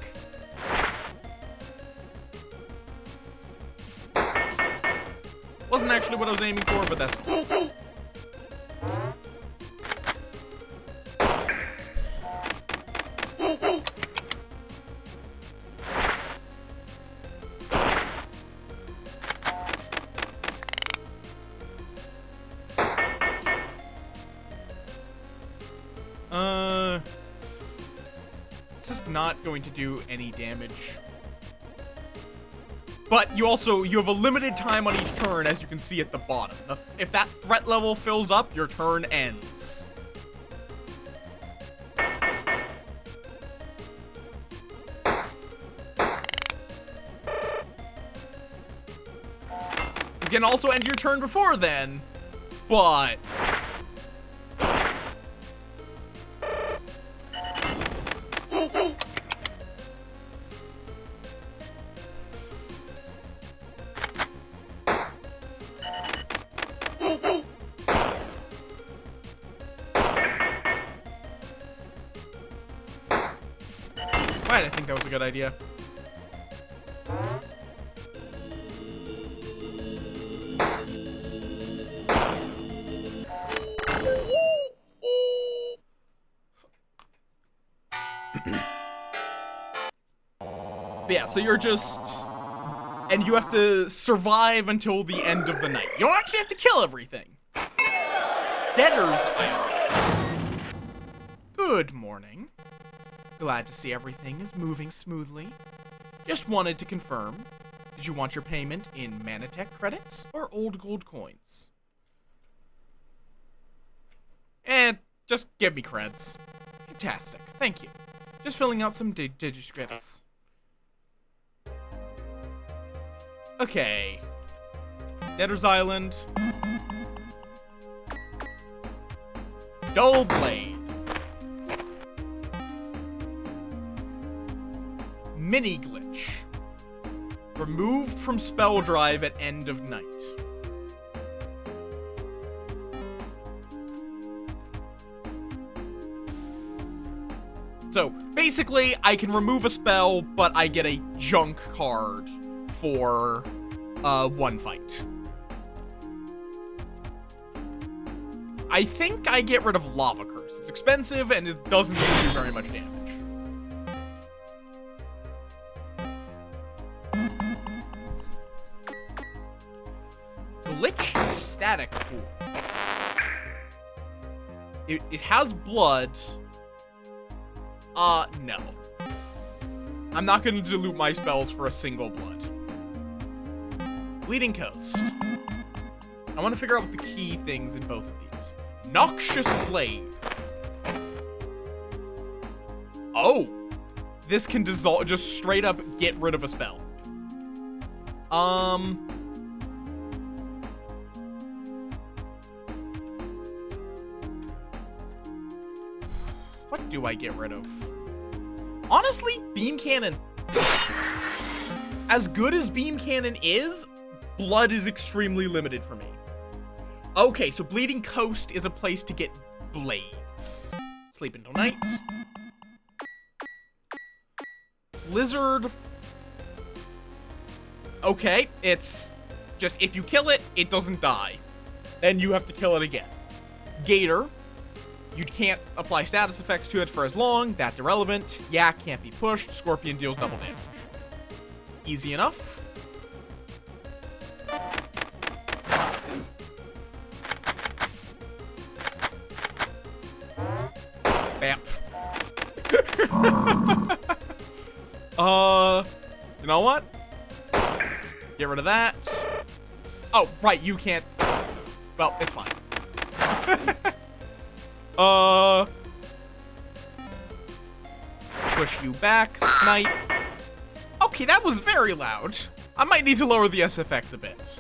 Wasn't actually what I was aiming for, but that's fine. It's just not going to do any damage. But you have a limited time on each turn, as you can see at the bottom. If that threat level fills up, your turn ends. You can also end your turn before then, but... Right, I think that was a good idea. But yeah, so you're just... And you have to survive until the end of the night. You don't actually have to kill everything. Debtor's Island. Good morning. Glad to see everything is moving smoothly. Just wanted to confirm, did you want your payment in Manatech credits or old gold coins? Just give me creds. Fantastic, thank you. Just filling out some digiscripts. Okay. Debtor's Island. Dull Blade. Mini glitch. Removed from spell drive at end of night. So, basically, I can remove a spell, but I get a junk card for one fight. I think I get rid of Lava Curse. It's expensive and it doesn't do very much damage. Glitch Static Pool. It has blood. No. I'm not gonna dilute my spells for a single blood. Bleeding Coast. I want to figure out what the key things in both of these. Noxious Blade. Oh! This can dissolve, just straight up get rid of a spell. What do I get rid of? Honestly, Beam Cannon. As good as Beam Cannon is, blood is extremely limited for me. Okay, so Bleeding Coast is a place to get blades. Sleep until night. Lizard. Okay, it's just if you kill it, it doesn't die. Then you have to kill it again. Gator. You can't apply status effects to it for as long. That's irrelevant. Yak can't be pushed. Scorpion deals double damage. Easy enough. Bam. You know what? Get rid of that. Oh, right, you can't. Well, it's fine. Push you back, snipe. Okay, that was very loud. I might need to lower the SFX a bit.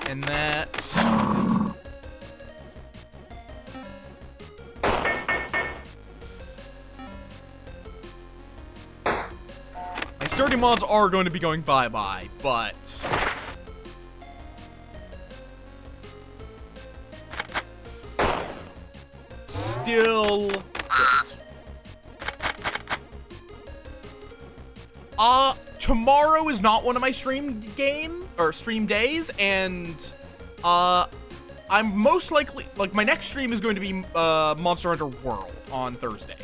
And that... My sturdy mods are going to be going bye-bye, but... still good. Tomorrow is not one of my stream days, and I'm most likely, like, my next stream is going to be Monster Hunter World on Thursday.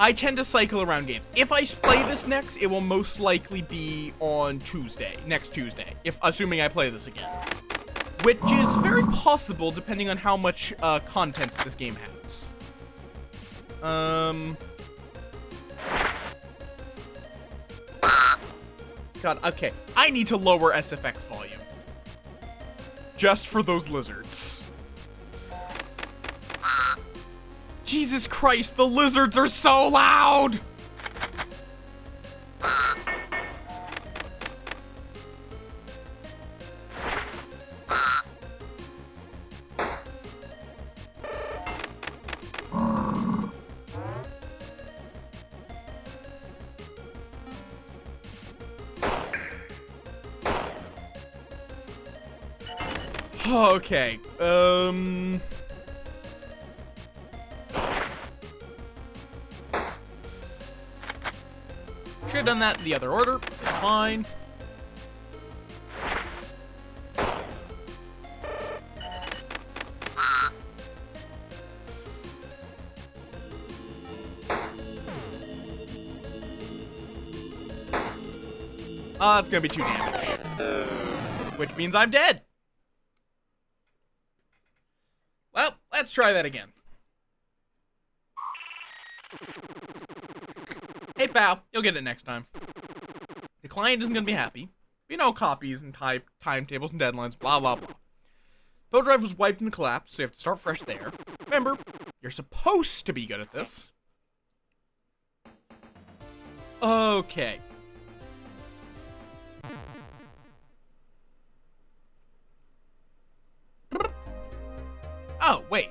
I tend to cycle around games. If I play this next, it will most likely be on next Tuesday, assuming I play this again. Which is very possible, depending on how much content this game has. God, okay. I need to lower SFX volume. Just for those lizards. Jesus Christ, the lizards are so loud! Okay, should've done that in the other order. It's fine. It's gonna be 2 damage. Which means I'm dead. Well, let's try that again. Hey, pal, you'll get it next time. The client isn't gonna be happy. You know, copies and timetables and deadlines, blah, blah, blah. Build drive was wiped and collapsed, so you have to start fresh there. Remember, you're supposed to be good at this. Okay. Oh, wait.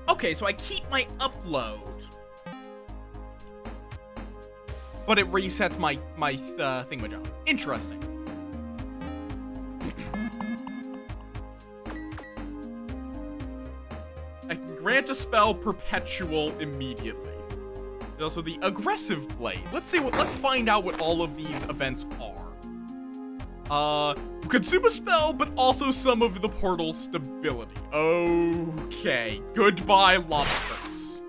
Okay, so I keep my upload. But it resets my thingamajig. Interesting. I can grant a spell perpetual immediately. And also the aggressive blade. Let's find out what all of these events are. Consume a spell, but also some of the portal's stability. Okay. Goodbye, Lava Curse.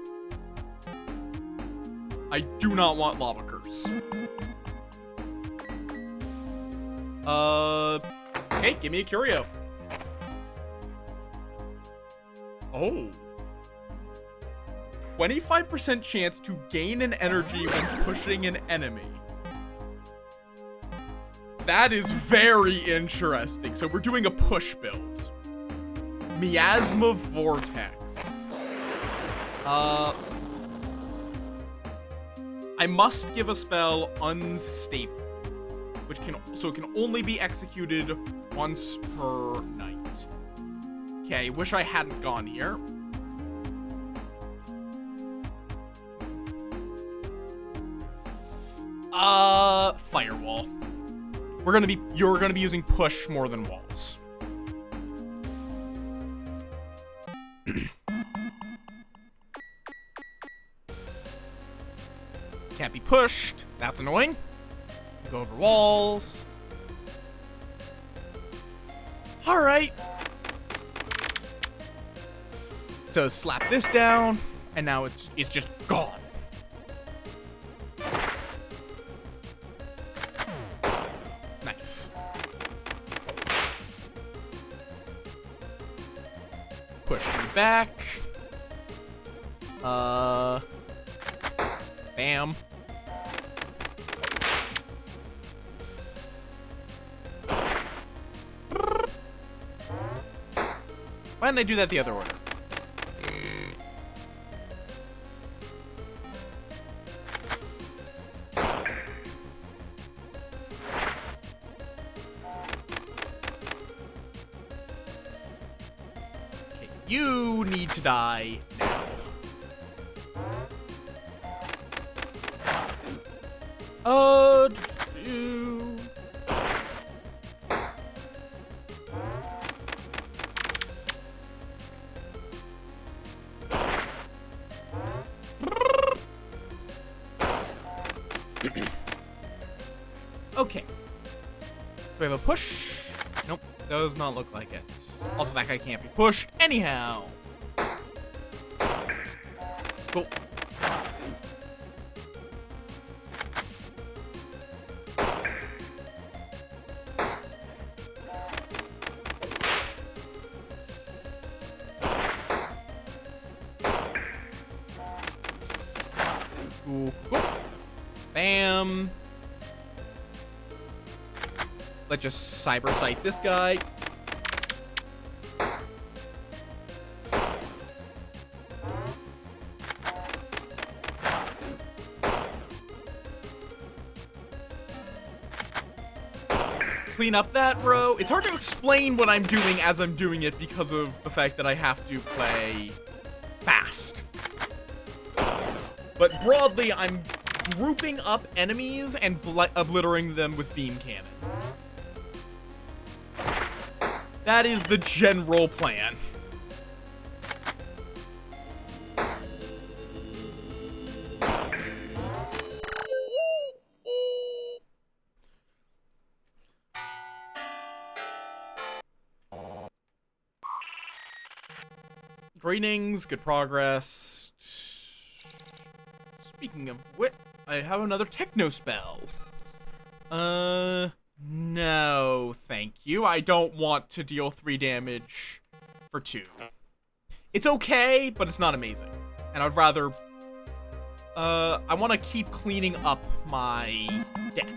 I do not want Lava Curse. Okay, give me a Curio. Oh. 25% chance to gain an energy when pushing an enemy. That is very interesting. So we're doing a push build. Miasma Vortex. I must give a spell unstable, which can only be executed once per night. Okay, wish I hadn't gone here. Firewall. You're gonna be using push more than walls. Can't be pushed. That's annoying. Go over walls. All right. So slap this down, and now it's just gone. Nice. Push you back. Bam. Why didn't I do that the other order? Okay, you need to die now. Uh, do- Okay. Do we have a push? Nope, does not look like it. Also, that guy can't be pushed. Anyhow. Cool. Cool. Bam. Let's just cyber sight this guy. Clean up that row. It's hard to explain what I'm doing as I'm doing it because of the fact that I have to play fast. But broadly, I'm grouping up enemies and obliterating them with beam cannon. That is the general plan. Greetings, good progress. Speaking of which, I have another techno spell. No, thank you. I don't want to deal 3 damage for 2. It's okay, but it's not amazing. And I'd rather, I want to keep cleaning up my deck.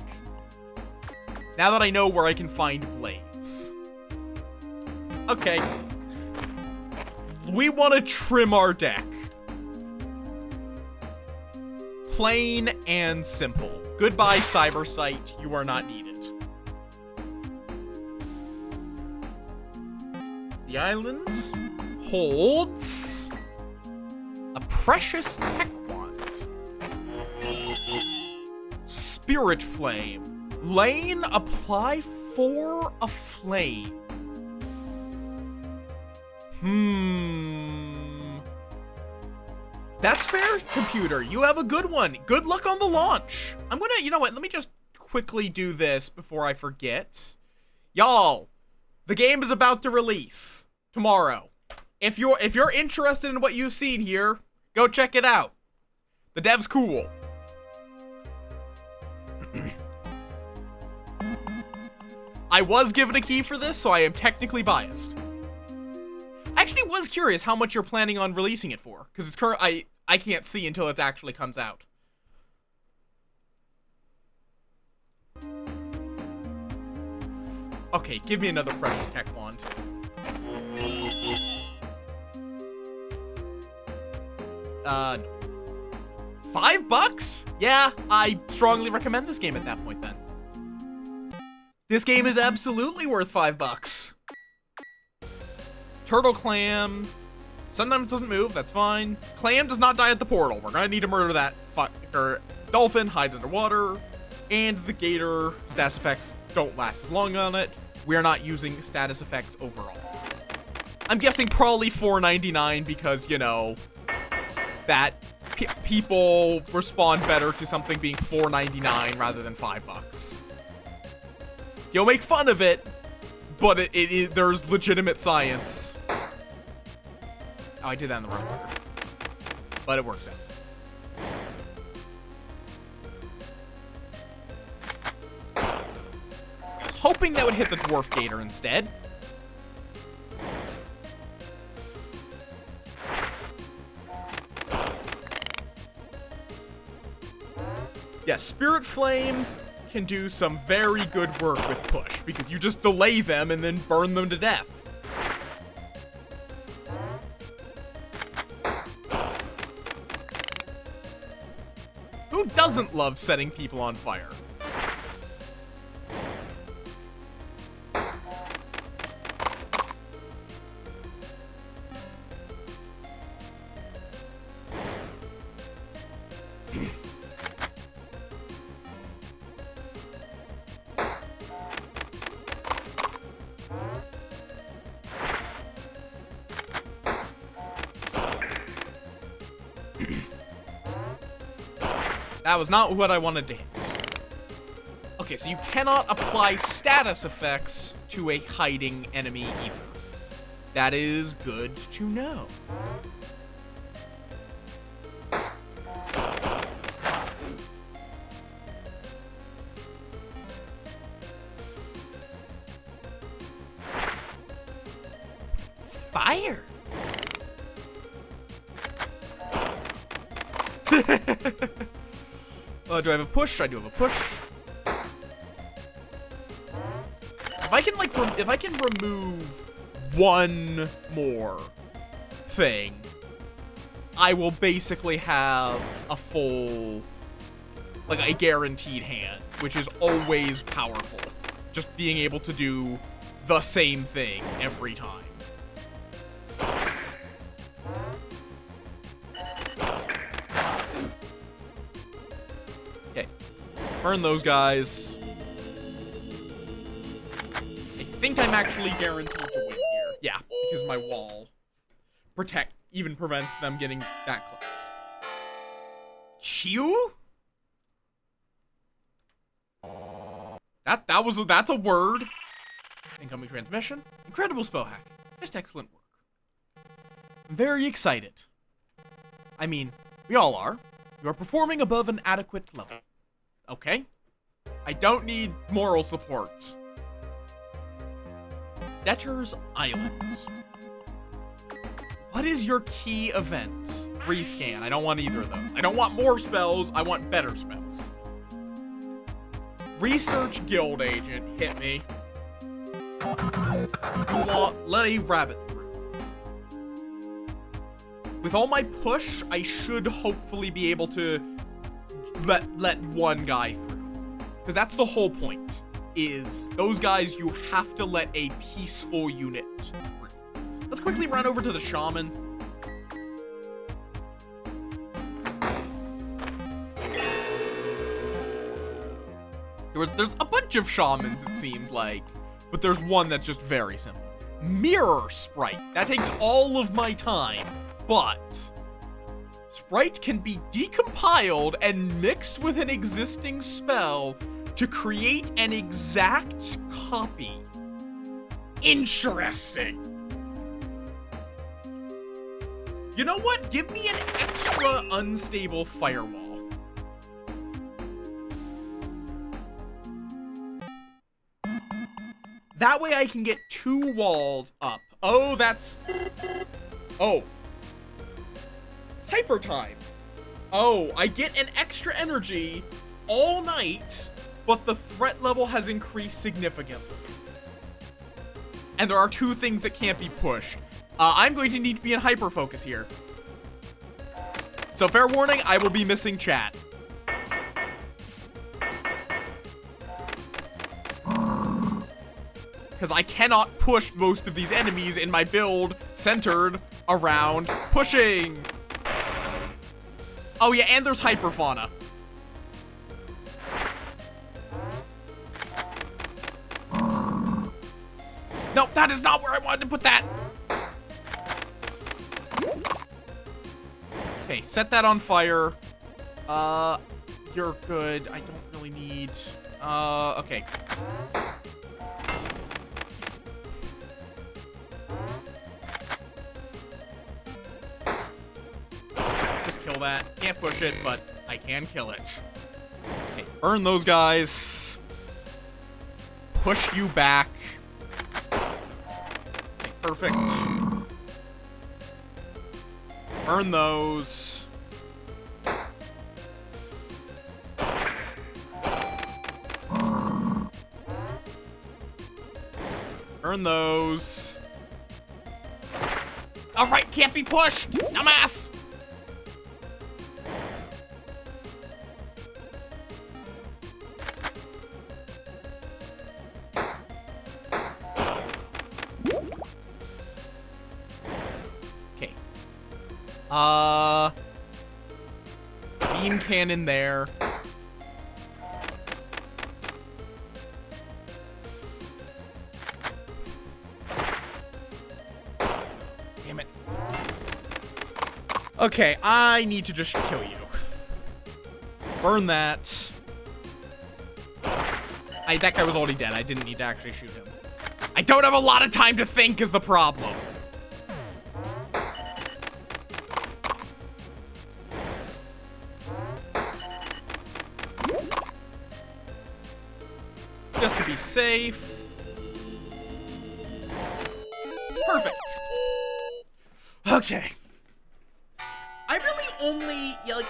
Now that I know where I can find blades. Okay. We want to trim our deck. Plain and simple. Goodbye, Cyber Sight. You are not needed. The island holds a precious tech wand. Spirit Flame. Lane, apply 4 a flame. That's fair, computer. You have a good one. Good luck on the launch. I'm gonna, you know what? Let me just quickly do this before I forget. Y'all, the game is about to release tomorrow. If you're interested in what you've seen here, go check it out. The dev's cool. I was given a key for this, so I am technically biased. I actually was curious how much you're planning on releasing it for, because it's I can't see until it actually comes out. Okay, give me another precious tech wand. No. $5? Yeah, I strongly recommend this game at that point then. This game is absolutely worth $5. Turtle Clam. Sometimes it doesn't move, that's fine. Clam does not die at the portal. We're gonna need to murder that fucker. Dolphin hides underwater. And the Gator status effects don't last as long on it. We're not using status effects overall. I'm guessing probably $4.99 because, you know, that people respond better to something being $4.99 rather than $5. You'll make fun of it, but there's legitimate science. Oh, I did that in the wrong order. But it works out. I was hoping that would hit the Dwarf Gator instead. Yeah, Spirit Flame can do some very good work with push, because you just delay them and then burn them to death. Who doesn't love setting people on fire? That was not what I wanted to hit. Okay, so you cannot apply status effects to a hiding enemy either. That is good to know. Fire! Do I have a push? I do have a push. If I can remove one more thing, I will basically have a full, like a guaranteed hand, which is always powerful. Just being able to do the same thing every time. Okay, burn those guys. I think I'm actually guaranteed to win here. Yeah, because my wall even prevents them getting that close. Chew? That's a word. Incoming transmission. Incredible spell hack. Just excellent work. I'm very excited. I mean, we all are. You are performing above an adequate level. Okay? I don't need moral support. Debtor's Islands. What is your key event? Rescan. I don't want either of those. I don't want more spells. I want better spells. Research Guild Agent. Hit me. Let a rabbit through. With all my push, I should hopefully be able to let one guy through. Because that's the whole point. Is those guys, you have to let a peaceful unit through. Let's quickly run over to the shaman. There's a bunch of shamans, it seems like, but there's one that's just very simple. Mirror Sprite. That takes all of my time, but Sprite can be decompiled and mixed with an existing spell to create an exact copy. Interesting. You know what? Give me an extra unstable firewall. That way I can get 2 walls up. Oh, that's... Oh. Hyper time. Oh, I get an extra energy all night, but the threat level has increased significantly. And there are 2 things that can't be pushed. I'm going to need to be in hyper focus here. So fair warning, I will be missing chat. Because I cannot push most of these enemies in my build centered around pushing. Oh yeah, and there's hyperfauna. Nope, that is not where I wanted to put that. Okay, set that on fire. You're good. I don't really need... okay. Just kill that. Can't push it, but I can kill it. Okay, burn those guys. Push you back. Okay, perfect. Burn those. Burn those. Alright, can't be pushed! Dumbass! Okay. Beam cannon there. Damn it. Okay, I need to just kill you. Burn that. That guy was already dead. I didn't need to actually shoot him. I don't have a lot of time to think is the problem. Just to be safe. Perfect. Okay. I really only, yeah, like,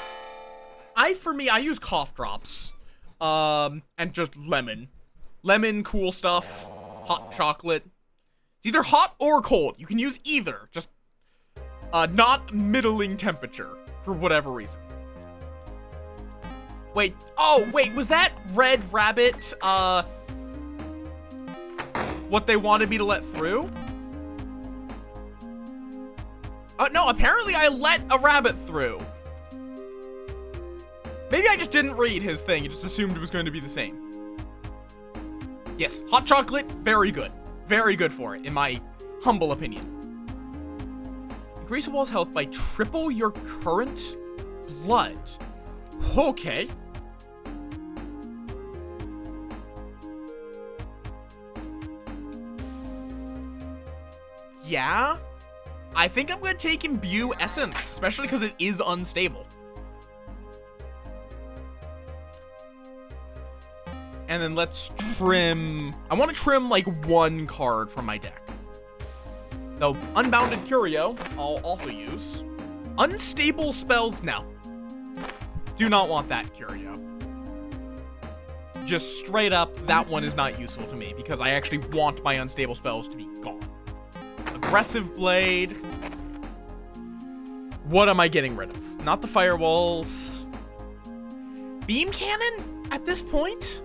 I use cough drops. And just lemon. Lemon, cool stuff. Hot chocolate. It's either hot or cold. You can use either. Just, not middling temperature. For whatever reason. Wait. Oh, wait. Was that Red Rabbit, what they wanted me to let through? No, apparently I let a rabbit through. Maybe I just didn't read his thing. I just assumed it was going to be the same. Yes, hot chocolate, very good. Very good for it, in my humble opinion. Increase a wall's health by triple your current blood. Okay. Yeah. I think I'm going to take Imbue Essence, especially because it is unstable. And then let's trim... I want to trim, like, one card from my deck. Though, Unbounded Curio, I'll also use. Unstable spells, no. Do not want that Curio. Just straight up, that one is not useful to me, because I actually want my unstable spells to be gone. Aggressive Blade. What am I getting rid of? Not the firewalls. Beam Cannon, at this point,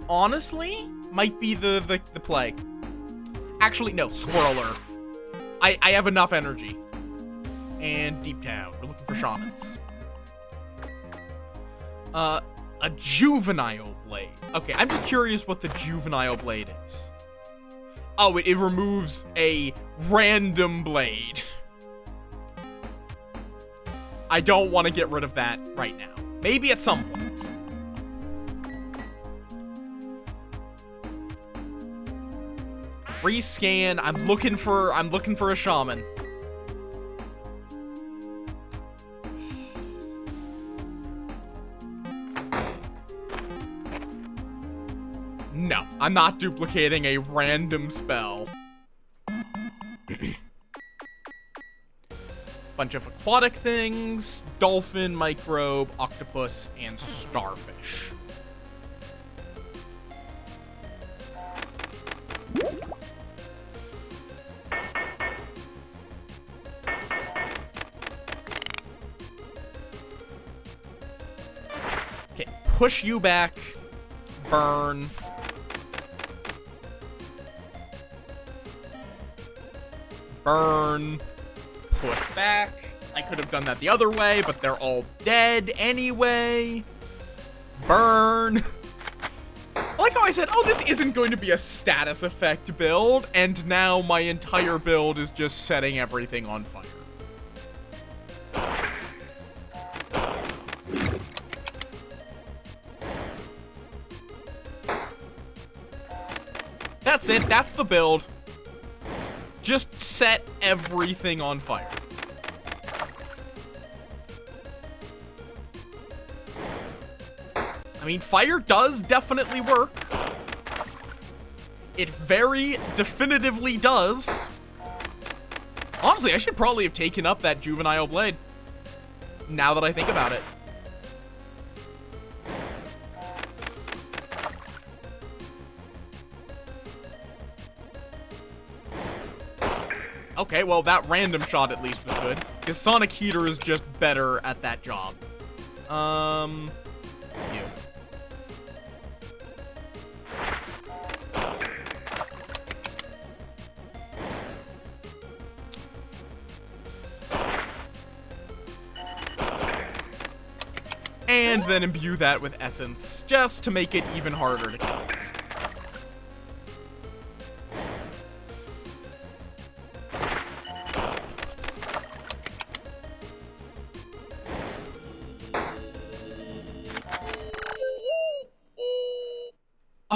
honestly, might be the play. Actually, no, Swirler. I have enough energy. And Deep Town. We're looking for shamans. A Juvenile Blade. Okay, I'm just curious what the Juvenile Blade is. Oh, it removes a random blade. I don't want to get rid of that right now. Maybe at some point. Rescan. I'm looking for a shaman. No, I'm not duplicating a random spell. Bunch of aquatic things, dolphin, microbe, octopus, and starfish. Okay, push you back, burn. Burn. Push back. I could have done that the other way, but they're all dead anyway. Burn. I like how I said, oh, this isn't going to be a status effect build, and now my entire build is just setting everything on fire. That's it. That's the build. Just set everything on fire. I mean, fire does definitely work. It very definitively does. Honestly, I should probably have taken up that Juvenile Blade. Now that I think about it. Okay, well, that random shot at least was good. Because Sonic Heater is just better at that job. You. And then imbue that with Essence, just to make it even harder to kill.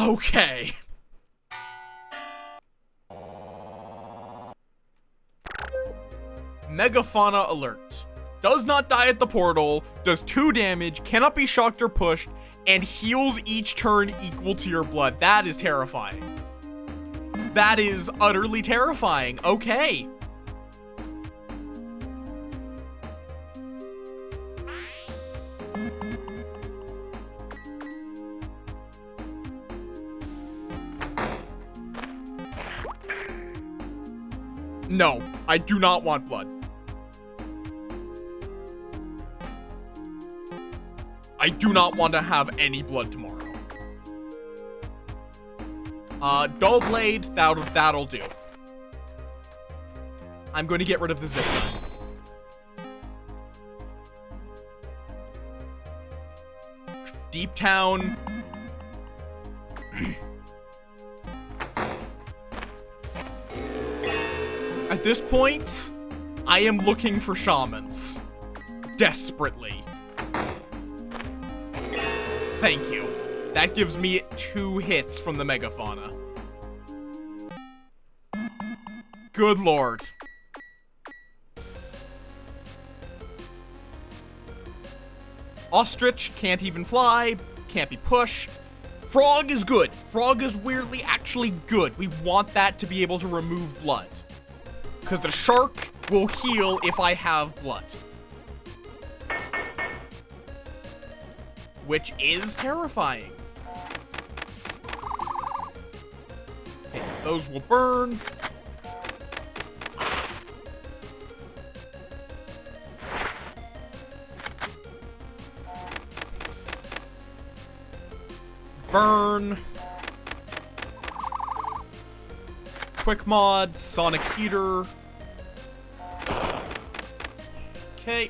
Okay. Megafauna alert. Does not die at the portal, does 2 damage, cannot be shocked or pushed, and heals each turn equal to your blood. That is terrifying. That is utterly terrifying. Okay. No, I do not want blood. I do not want to have any blood tomorrow. Dull blade, that'll do. I'm going to get rid of the zip gun. Deep Town. At this point, I am looking for shamans. Desperately. Thank you. That gives me 2 hits from the Megafauna. Good lord. Ostrich can't even fly, can't be pushed. Frog is good. Frog is weirdly actually good. We want that to be able to remove blood. Because the shark will heal if I have blood. Which is terrifying. Okay, those will burn. Burn. Quick mod, sonic heater. Okay.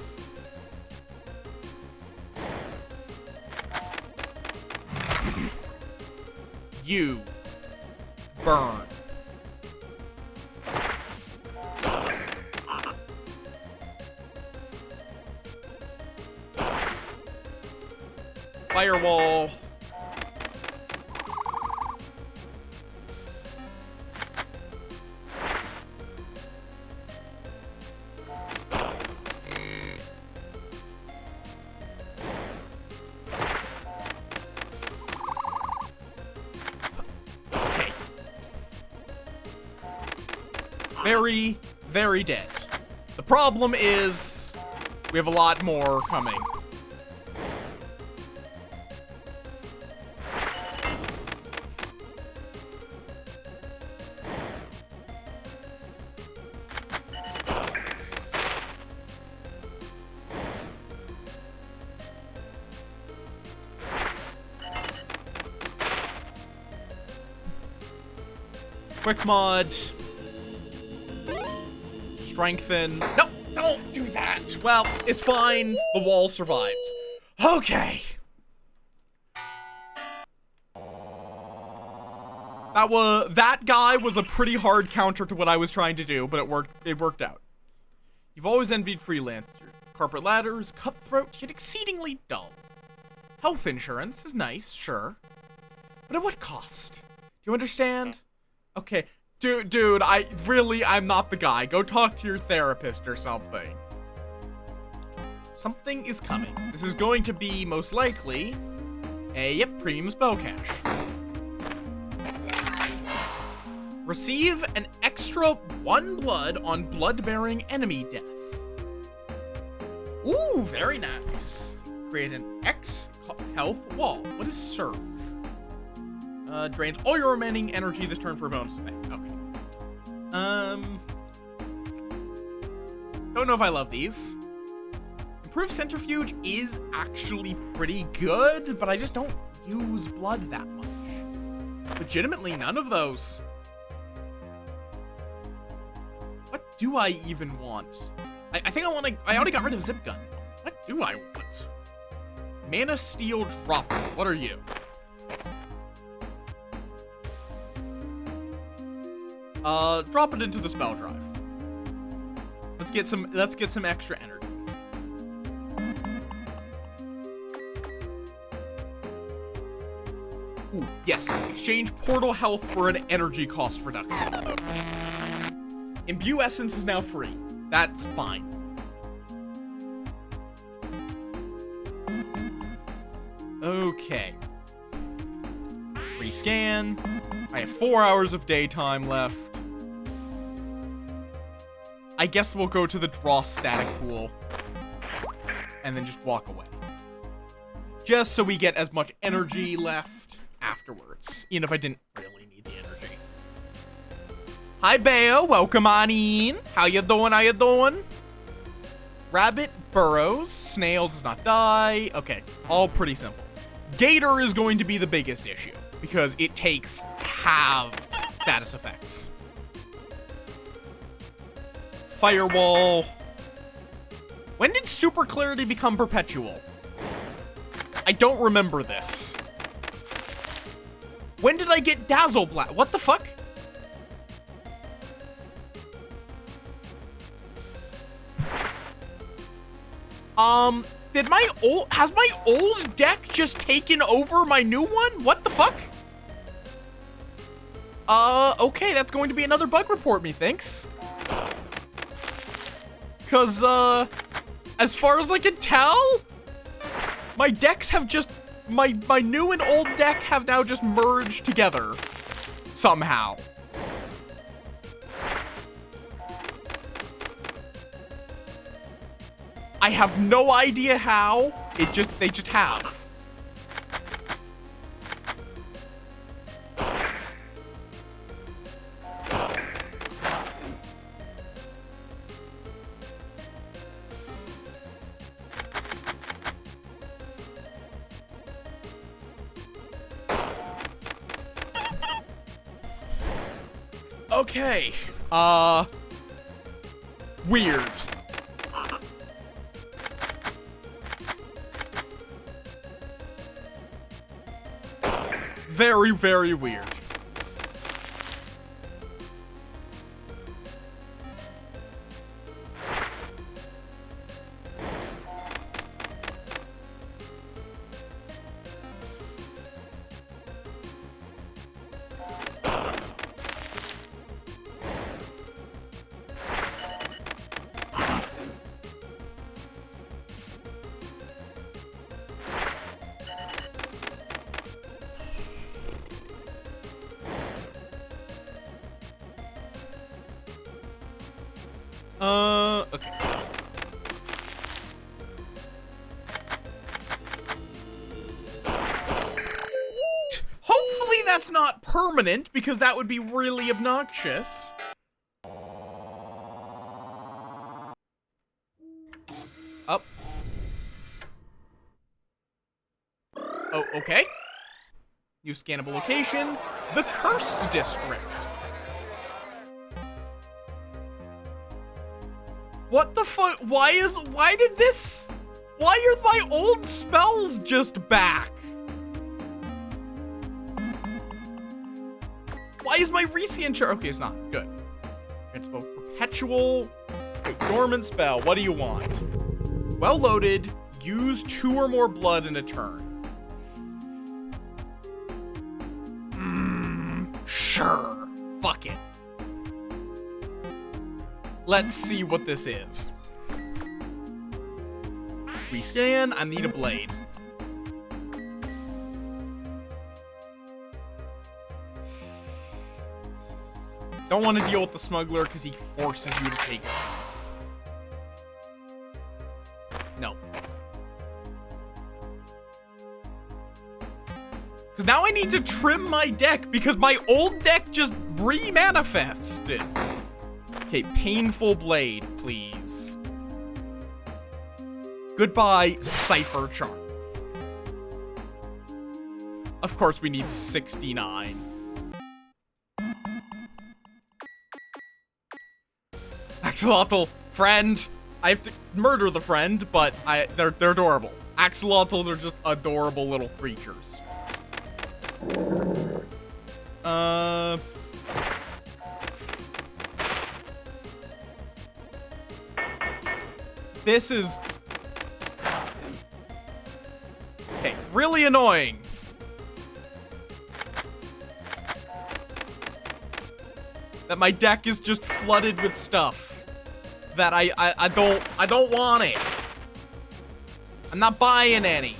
You burn. Firewall. Very, very dead. The problem is we have a lot more coming. Quick mod. Strengthen. No, don't do that. Well, it's fine. The wall survives. Okay. That guy was a pretty hard counter to what I was trying to do, but it worked out. You've always envied freelancers. Corporate ladders, cutthroat, yet exceedingly dull. Health insurance is nice, sure. But at what cost? Do you understand? Okay. Dude, I'm not the guy. Go talk to your therapist or something. Something is coming. This is going to be, most likely, premium spell cache. Receive an extra 1 blood on blood-bearing enemy death. Ooh, very nice. Create an X health wall. What is Surge? Drains all your remaining energy this turn for a bonus effect. Okay. Don't know if I love these. Improved Centrifuge is actually pretty good, but I just don't use blood that much. Legitimately, none of those. What do I even want? I think I already got rid of Zip Gun. What do I want? Mana Steel Drop. What are you? Drop it into the spell drive. Let's get some extra energy. Ooh, yes. Exchange portal health for an energy cost reduction. Imbue essence is now free. That's fine. Okay. Rescan. I have 4 hours of daytime left. I guess we'll go to the draw static pool. And then just walk away. Just so we get as much energy left afterwards. Even if I didn't really need the energy. Hi, Beo. Welcome on in. How you doing? How you doing? Rabbit burrows. Snail does not die. Okay. All pretty simple. Gator is going to be the biggest issue. Because it takes halved status effects. Firewall. When did super clarity become perpetual? I don't remember this. When did I get dazzle blast? What the fuck? Has my old deck just taken over my new one? What the fuck? Okay, that's going to be another bug report, methinks. Cause, as far as I can tell, my decks have just, my new and old deck have now just merged together. Somehow. I have no idea how. They just have. Okay. Weird. Very, very weird. Okay. Hopefully that's not permanent, because that would be really obnoxious. Up. Oh, okay. New scannable location. The Cursed District. What the fuck? Why are my old spells just back? Why is my Rescian chart? Okay, it's not. Good. It's both perpetual. Wait, dormant spell. What do you want? Well loaded. Use 2 or more blood in a turn. Sure. Fuck it. Let's see what this is. Rescan. I need a blade. Don't want to deal with the smuggler because he forces you to take it. No. Because now I need to trim my deck because my old deck just re-manifested. Okay, painful blade, please. Goodbye, Cypher Charm. Of course, we need 69. Axolotl, friend. I have to murder the friend, but they're adorable. Axolotls are just adorable little creatures. This is... Okay, really annoying. that my deck is just flooded with stuff that I don't want it. I'm not buying any.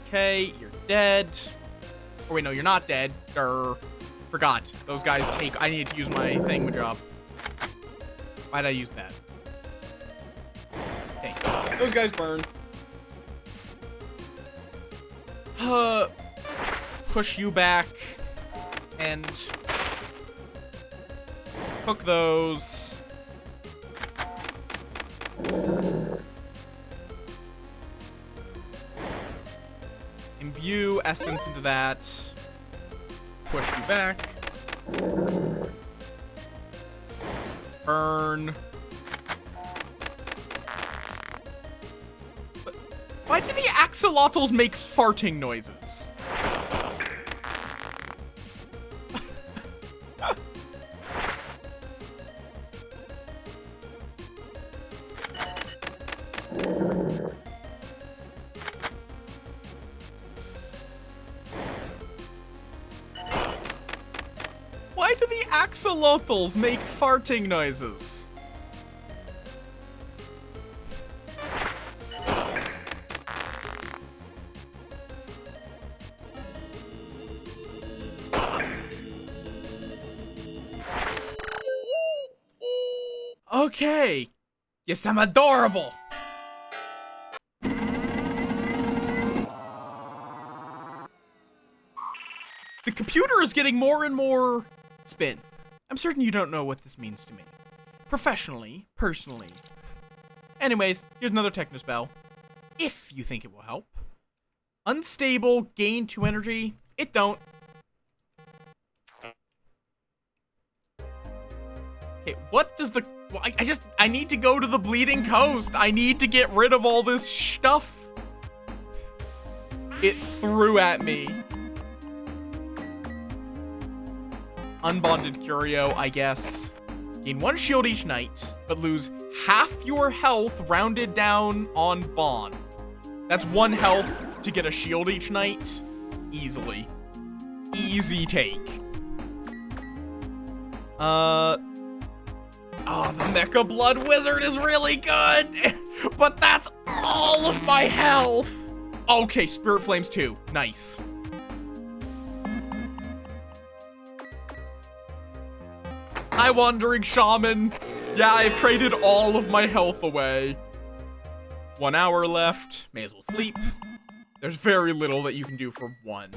Okay, you're dead. Oh wait, no, you're not dead. Grr. Forgot. Those guys take. I need to use my thingamajig. Why'd I use that? Okay, those guys burn. Push you back and cook those. Imbue essence into that. Push you back. Burn. Why do the axolotls make farting noises? Why do the axolotls make farting noises? Okay. Yes, I'm adorable. The computer is getting more and more spin. I'm certain you don't know what this means to me. Professionally, personally. Anyways, here's another Technospell. If you think it will help. Unstable, gain 2 energy. It don't. Okay, what does the... Well, I need to go to the Bleeding Coast. I need to get rid of all this stuff it threw at me. Unbonded Curio, I guess. Gain 1 shield each night, but lose half your health rounded down on bond. That's 1 health to get a shield each night. Easily. Easy take. Oh, the Mecha Blood Wizard is really good, but that's all of my health. Okay, Spirit Flames 2. Nice. Hi, Wandering Shaman. Yeah, I've traded all of my health away. 1 hour left. May as well sleep. There's very little that you can do for 1.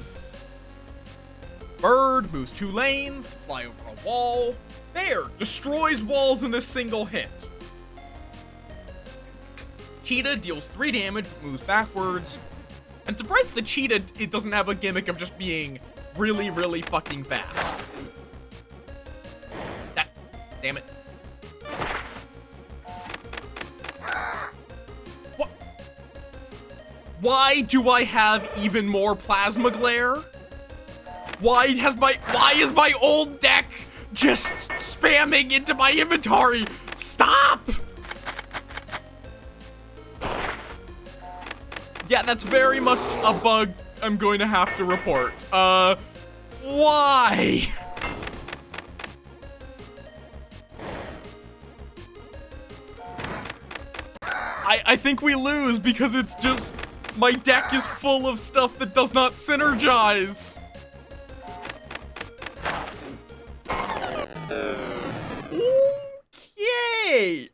Bird moves 2 lanes, can fly over a wall. Bear destroys walls in a single hit. Cheetah deals 3 damage, but moves backwards. I'm surprised the cheetah, it doesn't have a gimmick of just being really, really fucking fast. Damn it. What? Why do I have even more plasma glare? Why is my old deck just spamming into my inventory? Stop! Yeah, that's very much a bug I'm going to have to report. Why? I think we lose because it's just, my deck is full of stuff that does not synergize. Okay.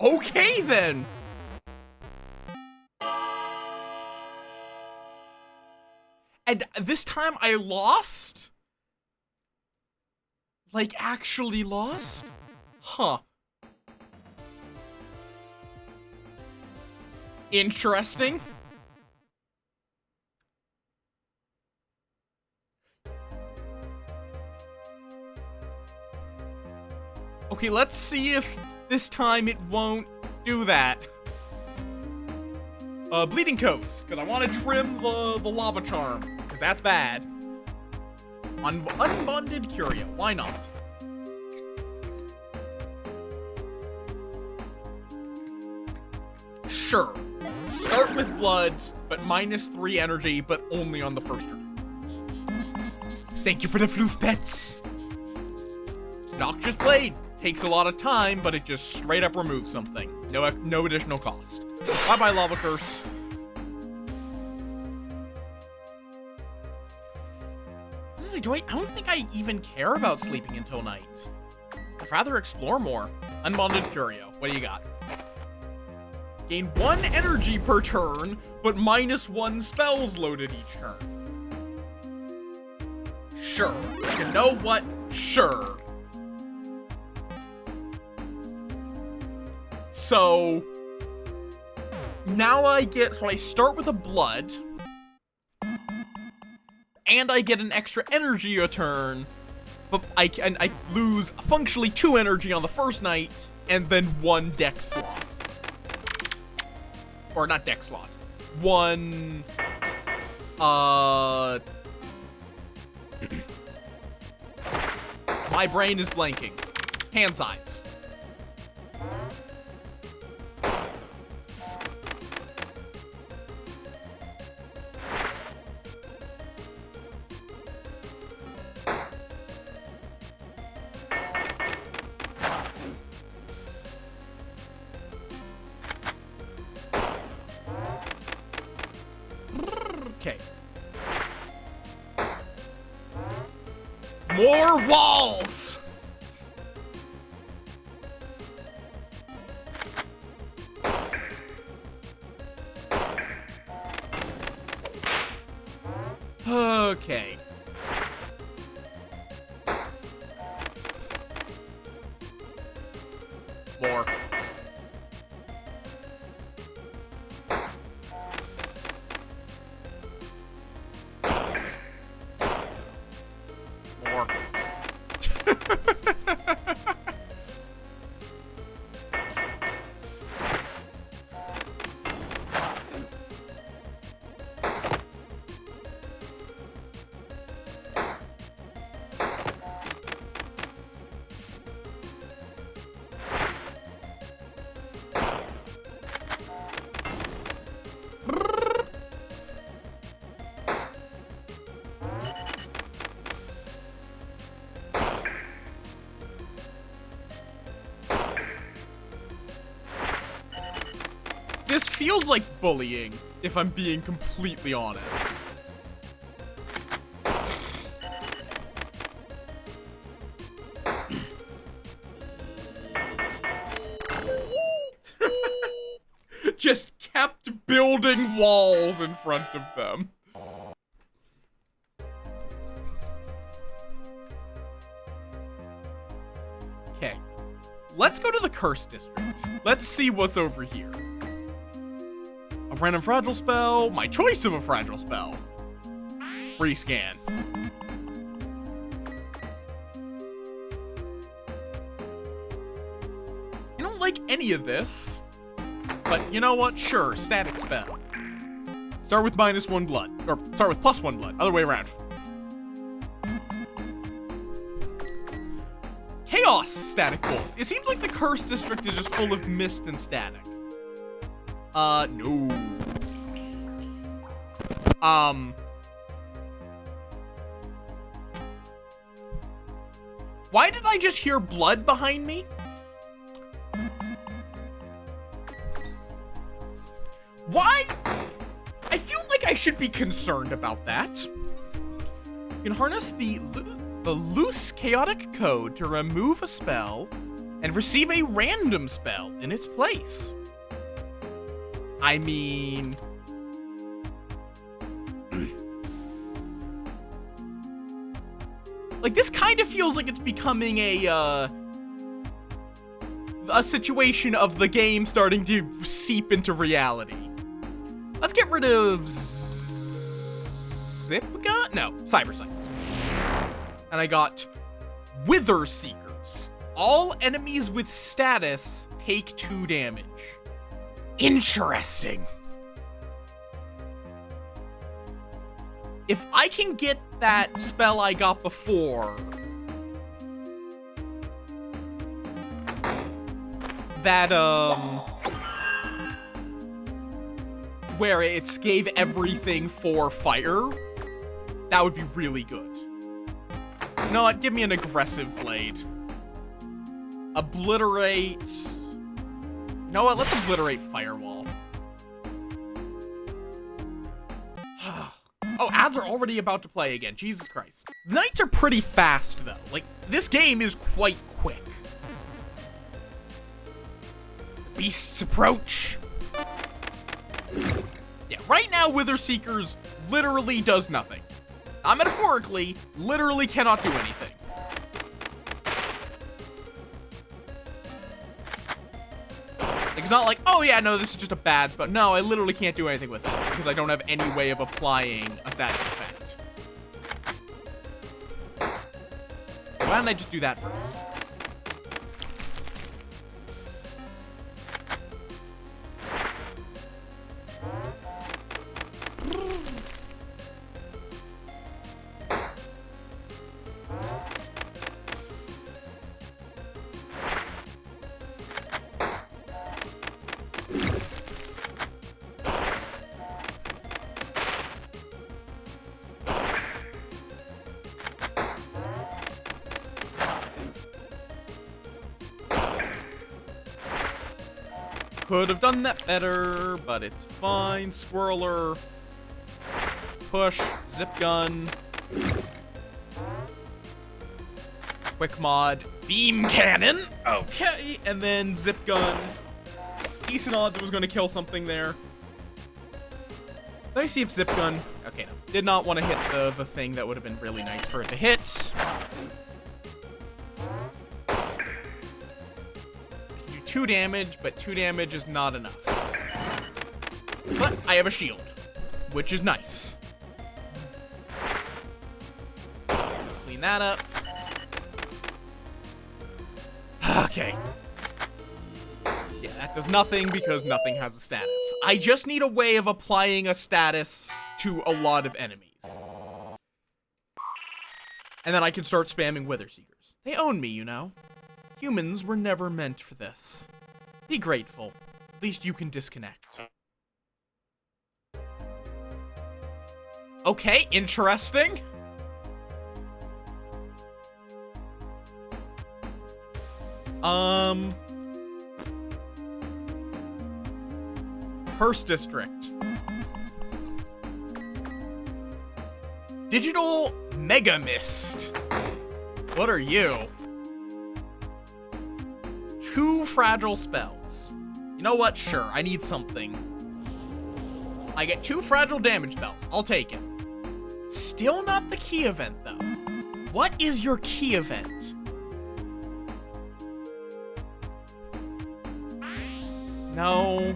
Okay then. And this time I lost? Like, actually lost? Huh. Interesting. Okay, let's see if this time it won't do that. Bleeding Coast, because I want to trim the Lava Charm, because that's bad. Unbonded Curio, why not? Sure. Start with blood, but -3 energy, but only on the first turn. Thank you for the floof pets. Noxious Blade. Takes a lot of time, but it just straight up removes something. No additional cost. Bye-bye, Lava Curse. Honestly, I don't think I even care about sleeping until night. I'd rather explore more. Unbonded Curio. What do you got? Gain 1 energy per turn, but -1 spells loaded each turn. Sure. You know what? Sure. So now I start with a blood, and I get an extra energy a turn, but I lose functionally 2 energy on the first night, and then 1 deck slot. Or not deck slot. 1, my brain is blanking. Hand size. Okay. More walls! Okay. More. More. This feels like bullying, if I'm being completely honest. Just kept building walls in front of them. Okay, let's go to the Curse District. Let's see what's over here. A random fragile spell, my choice of a fragile spell. Free scan. I don't like any of this, but you know what? Sure, static spell. Start with -1 blood, or start with +1 blood, other way around. Chaos static bolts. It seems like the Curse District is just full of mist and static. No. Why did I just hear blood behind me? Why? I feel like I should be concerned about that. You can harness the loose chaotic code to remove a spell and receive a random spell in its place. I mean, like, this kind of feels like it's becoming a situation of the game starting to seep into reality. Let's get rid of Zipgun? No, Cyber Cycles. And I got Wither Seekers. All enemies with status take 2 damage. Interesting. If I can get that spell I got before, that where it's gave everything for fire, that would be really good. You know what? Give me an aggressive blade. Obliterate. You know what? Let's obliterate firewall. Oh, ads are already about to play again. Jesus Christ. Nights are pretty fast, though. Like, this game is quite quick. Beasts approach. Yeah, right now, Wither Seekers literally does nothing. Not metaphorically, literally cannot do anything. It's not like, oh yeah, no, this is just a bad spell. No, I literally can't do anything with it because I don't have any way of applying a status effect. Why don't I just do that first? Could have done that better, but it's fine. Swirler. Push. Zip gun. Quick mod. Beam cannon. Okay. And then zip gun. Decent odds it was going to kill something there. Let me see if zip gun... Okay, no. Did not want to hit the thing that would have been really nice for it to hit. 2 damage, but 2 damage is not enough. But I have a shield, which is nice. Clean that up. Okay. Yeah, that does nothing because nothing has a status. I just need a way of applying a status to a lot of enemies. And then I can start spamming Wither Seekers. They own me, you know. Humans were never meant for this. Be grateful. At least you can disconnect. Okay, interesting. Hearst District. Digital Mega Mist. What are you? 2 fragile spells. You know what? Sure, I need something. I get 2 fragile damage spells. I'll take it. Still not the key event, though. What is your key event? No.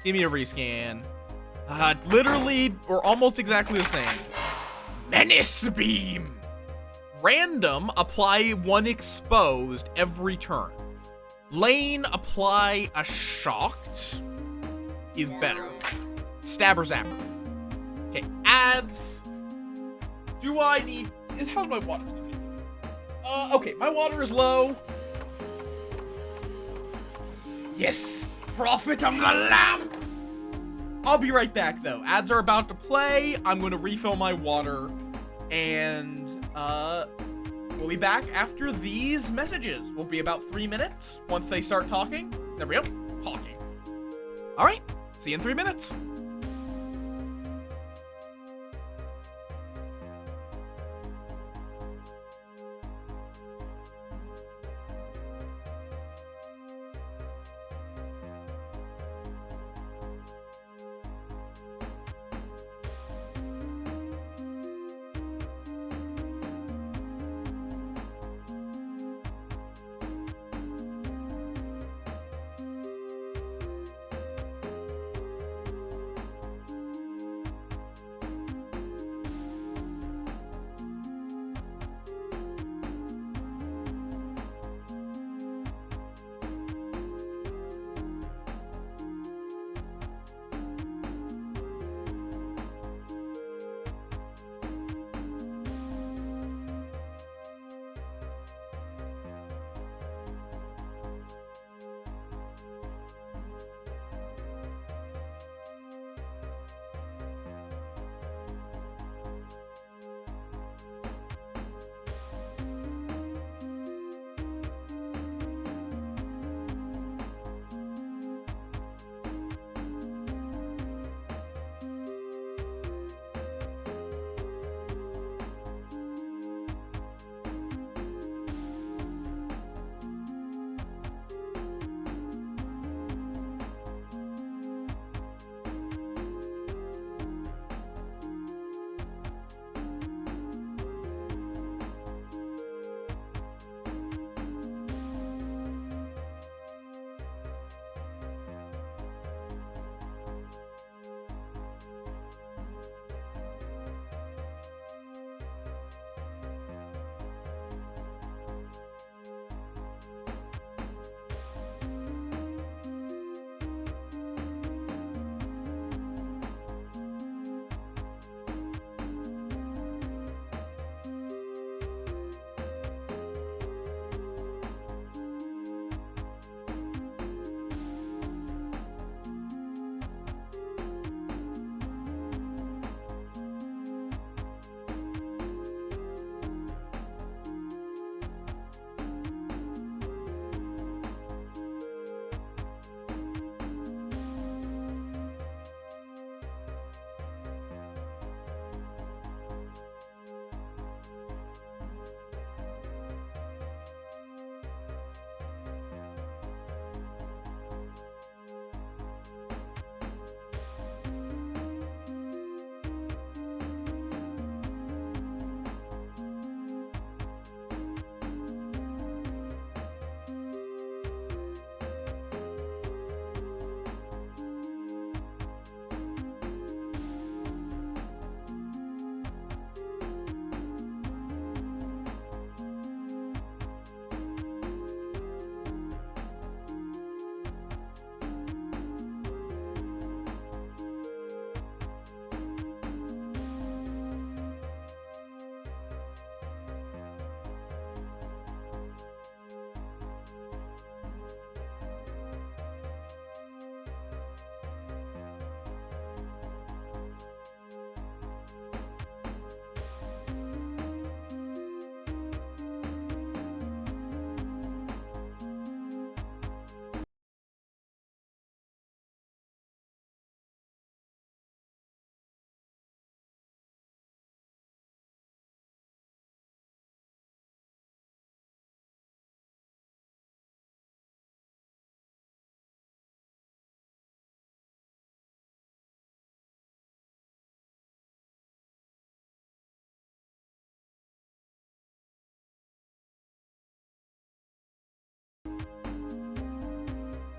Give me a rescan. Literally, or almost exactly the same. Menace Beam. Random, apply 1 exposed every turn. Lane, apply a shocked is better. Stabber Zapper. Okay, ads. Do I need... How's my water? Okay, my water is low. Yes, Prophet of the Lamp. I'll be right back, though. Ads are about to play. I'm going to refill my water. And, we'll be back after these messages. We'll be about 3 minutes once they start talking. There we go. Talking. All right. See you in 3 minutes.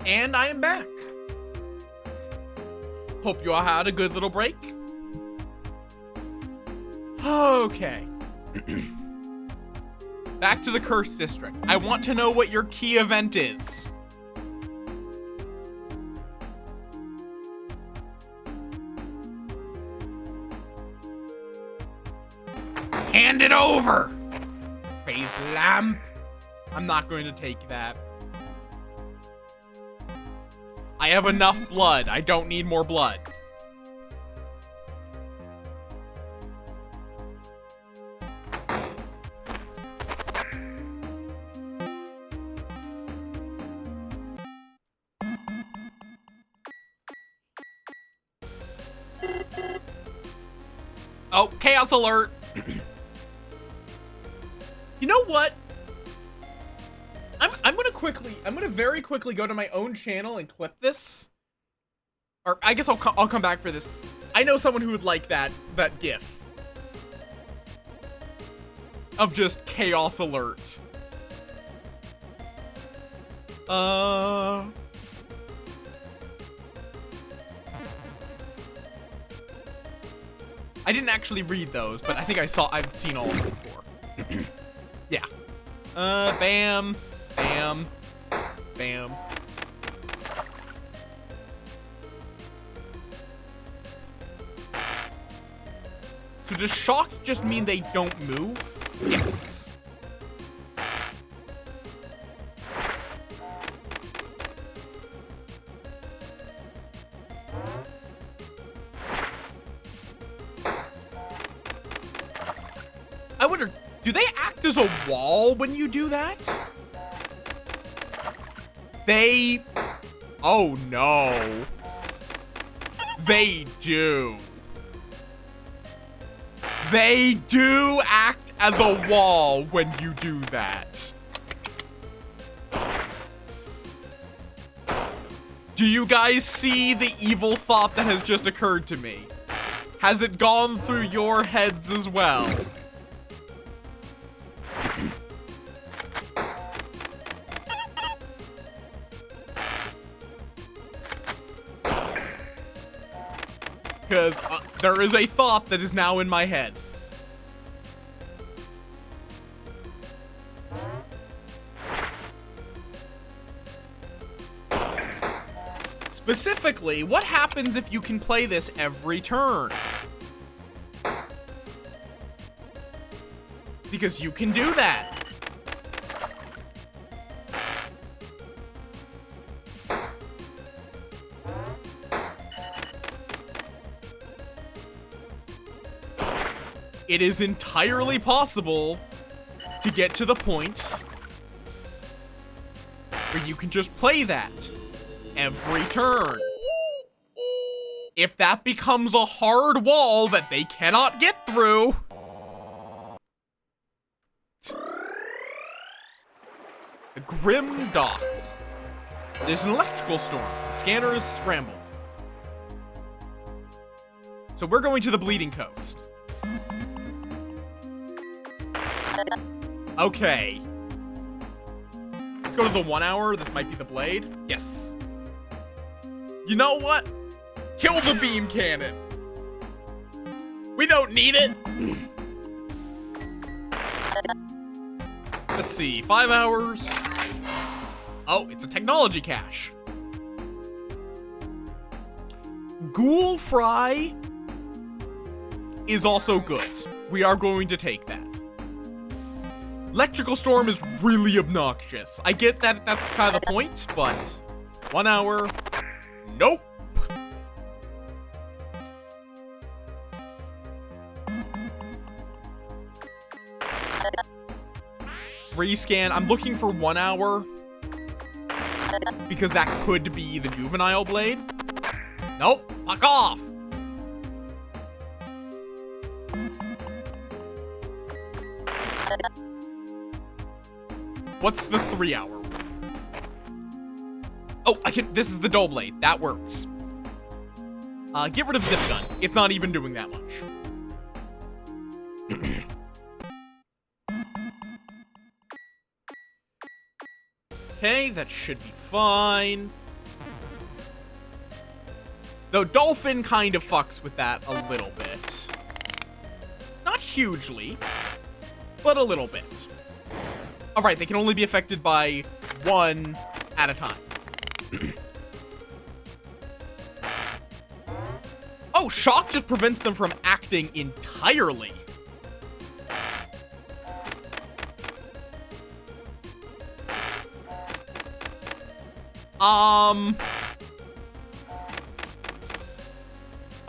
And I am back. Hope you all had a good little break. Okay. Back to the Cursed District. I want to know what your key event is. Hand it over! Phase lamp. I'm not going to take that. I have enough blood. I don't need more blood. Oh, chaos alert. You know what? I'm gonna very quickly go to my own channel and clip this. Or I guess I'll come back for this. I know someone who would like that GIF of just chaos alert. I didn't actually read those, but I think I've seen all of them before. Yeah. Bam. Bam. Bam. So does shocked just mean they don't move? Yes. I wonder, do they act as a wall when you do that? Oh no. They do. They do act as a wall when you do that. Do you guys see the evil thought that has just occurred to me? Has it gone through your heads as well? Because there is a thought that is now in my head. Specifically, what happens if you can play this every turn? Because you can do that. It is entirely possible to get to the point where you can just play that every turn. If that becomes a hard wall that they cannot get through. The Grim Docks. There's an electrical storm. The scanner is scrambled. So we're going to the Bleeding Coast. Okay. Let's go to the 1 hour. This might be the blade. Yes. You know what? Kill the beam cannon. We don't need it. Let's see. 5 hours. Oh, it's a technology cache. Ghoul Fry is also good. We are going to take that. Electrical Storm is really obnoxious. I get that that's kind of the point, but 1 hour, nope. Rescan, I'm looking for 1 hour because that could be the Juvenile Blade. Nope, fuck off. What's the 3 hour one? Oh, this is the Dull Blade. That works. Get rid of Zip Gun. It's not even doing that much. Okay, that should be fine. Though Dolphin kind of fucks with that a little bit. Not hugely, but a little bit. Alright, they can only be affected by one at a time. Oh, shock just prevents them from acting entirely.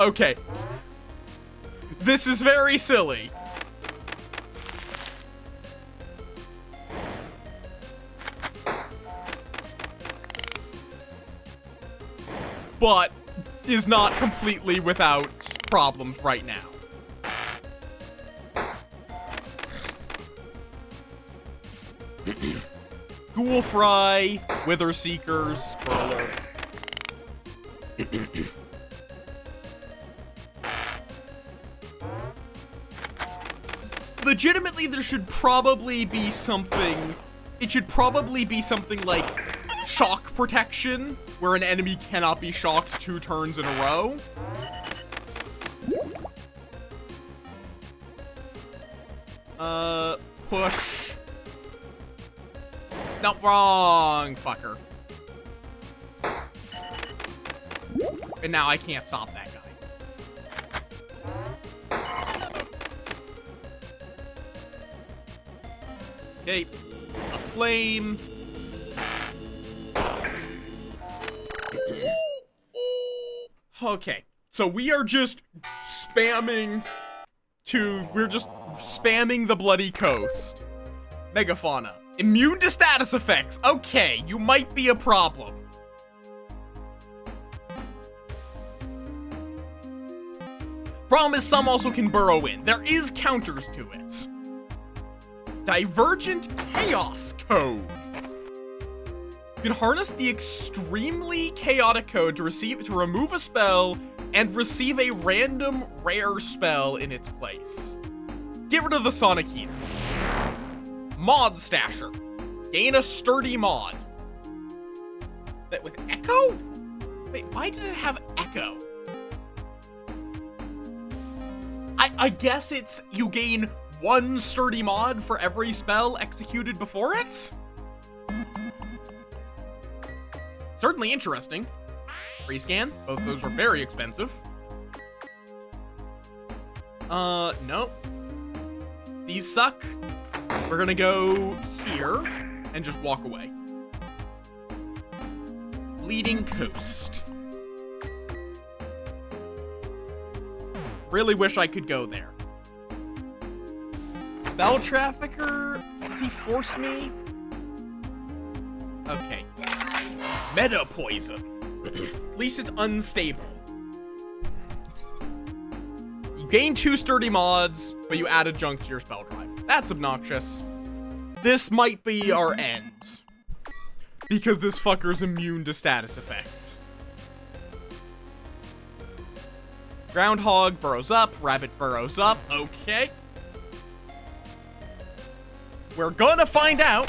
Okay. This is very silly. But is not completely without problems right now. Ghoul Fry, Wither Seekers, Scroller. Legitimately, there should probably be something... It should probably be something like shock protection, where an enemy cannot be shocked 2 turns in a row. Push. No, wrong fucker. And now I can't stop that guy. Okay, a flame. Okay, so we are just spamming we're just spamming the bloody coast. Megafauna. Immune to status effects. Okay, you might be a problem. Problem is some also can burrow in. There is counters to it. Divergent Chaos Code. You can harness the extremely chaotic code to remove a spell and receive a random rare spell in its place. Get rid of the Sonic Heater. Mod Stasher. Gain a sturdy mod. That with Echo? Wait, why did it have Echo? I guess it's you gain 1 sturdy mod for every spell executed before it? Certainly interesting. Free scan. Both those are very expensive. Nope. These suck. We're gonna go here and just walk away. Bleeding Coast. Really wish I could go there. Spell Trafficker? Does he force me? Okay. Meta Poison. At least it's unstable. You gain 2 sturdy mods, but you add adjunct to your spell drive. That's obnoxious. This might be our end. Because this fucker's immune to status effects. Groundhog burrows up, rabbit burrows up, okay. We're gonna find out.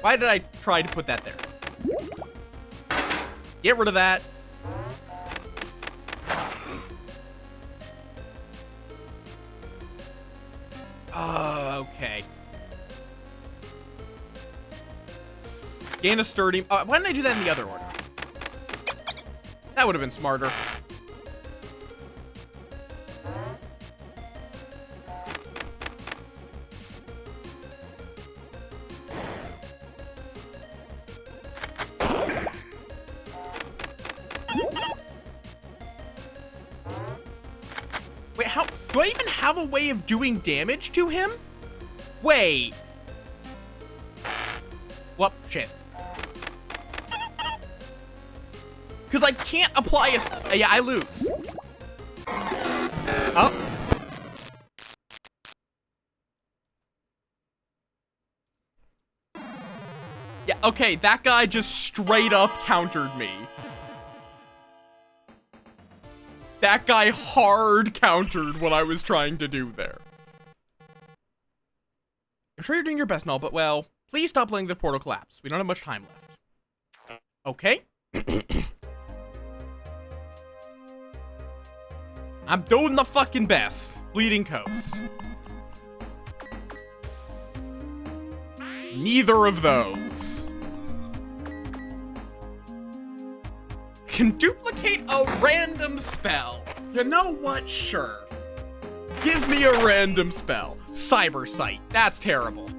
Why did I try to put that there? Get rid of that. Okay. Gain a sturdy... why didn't I do that in the other order? That would have been smarter. Wait, how... Do I even have a way of doing damage to him? Wait. Whoop, shit. Because I can't apply a... Yeah, I lose. Oh. Yeah, Okay, that guy just straight up countered me. That guy hard countered what I was trying to do there. I'm sure you're doing your best and all, but well, please stop letting the portal collapse. We don't have much time left. Okay. I'm doing the fucking best. Bleeding Coast. Neither of those. Can duplicate a random spell. You know what? Sure. Give me a random spell. Cyber Sight. That's terrible.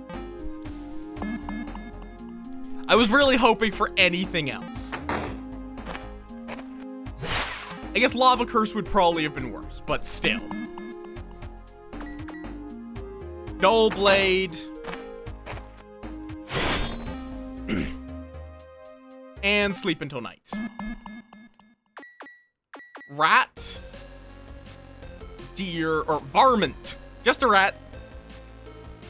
I was really hoping for anything else. I guess Lava Curse would probably have been worse, but still. Dull Blade. And Sleep Until Night. Rat. Deer, or varmint. Just a rat.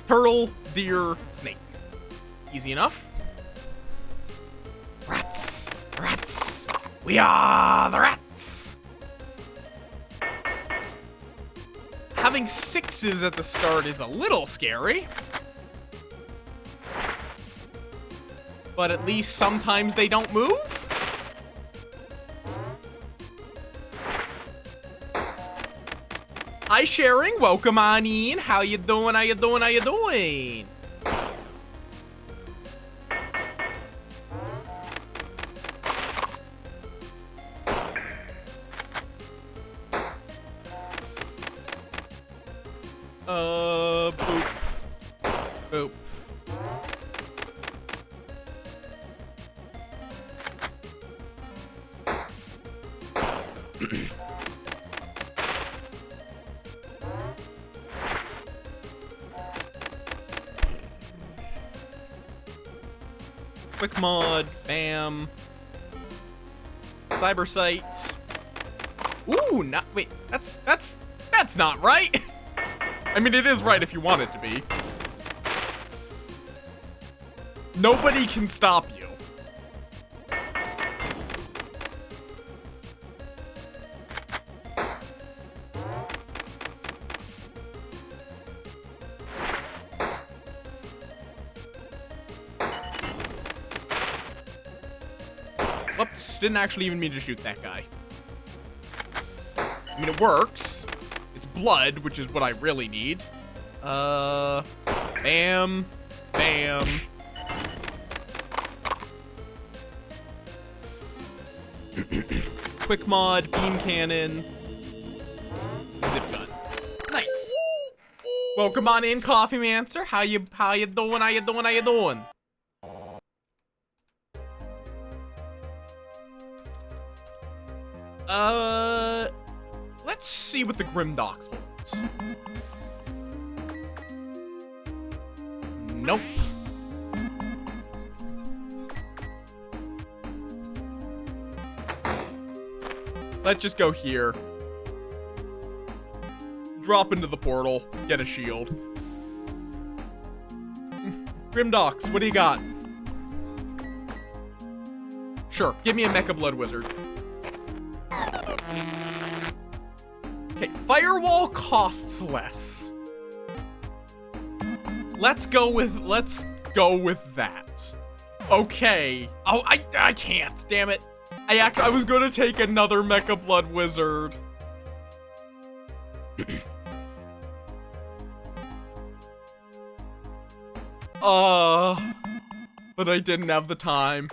Turtle, deer, snake. Easy enough. Rats. Rats. We are the rats. Having 6s at the start is a little scary. But at least sometimes they don't move. Hi, Sharing. Welcome on in. How you doing? How you doing? How you doing? Boop. Boop. Quick mod, bam. Cyber Sight. Ooh, not wait, that's not right. I mean, it is right if you want it to be. Nobody can stop you. Whoops, didn't actually even mean to shoot that guy. I mean, it works. It's blood, which is what I really need. Bam. Bam. Quick mod, beam cannon. Zip gun. Nice. Welcome on in, Coffee Mancer. How you doing? How you doing? How you doing? Let's see what the Grimdox holds. Nope. Let's just go here. Drop into the portal. Get a shield. Grimdox, what do you got? Sure, give me a Mecha Blood Wizard. Okay, Firewall costs less. Let's go with that. Okay. Oh, I can't. Damn it. I was gonna take another Mecha Blood Wizard. But I didn't have the time.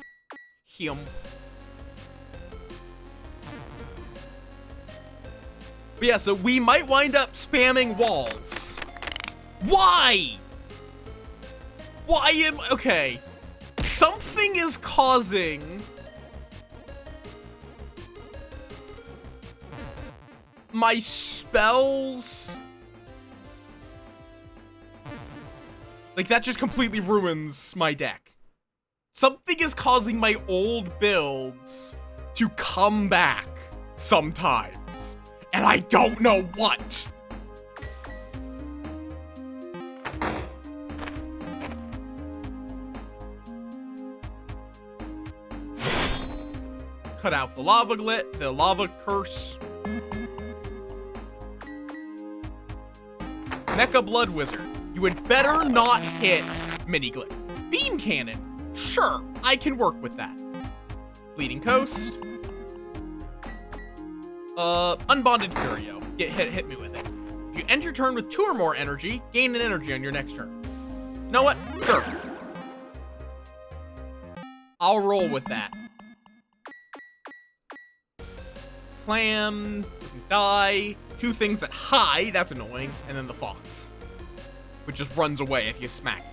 But yeah, so we might wind up spamming walls. Why? Okay. Something is causing my spells. Like, that just completely ruins my deck. Something is causing my old builds to come back sometimes. And I don't know what. cut out the lava glit, the lava curse. Mecha Blood Wizard. You had better not hit Mini Glit. Beam Cannon. Sure, I can work with that. Bleeding Coast. Unbonded Curio. Hit me with it. If you end your turn with 2 or more energy, gain an energy on your next turn. You know what? Sure. I'll roll with that. Clam doesn't die. 2 things that high, that's annoying. And then the Fox, which just runs away if you smack it.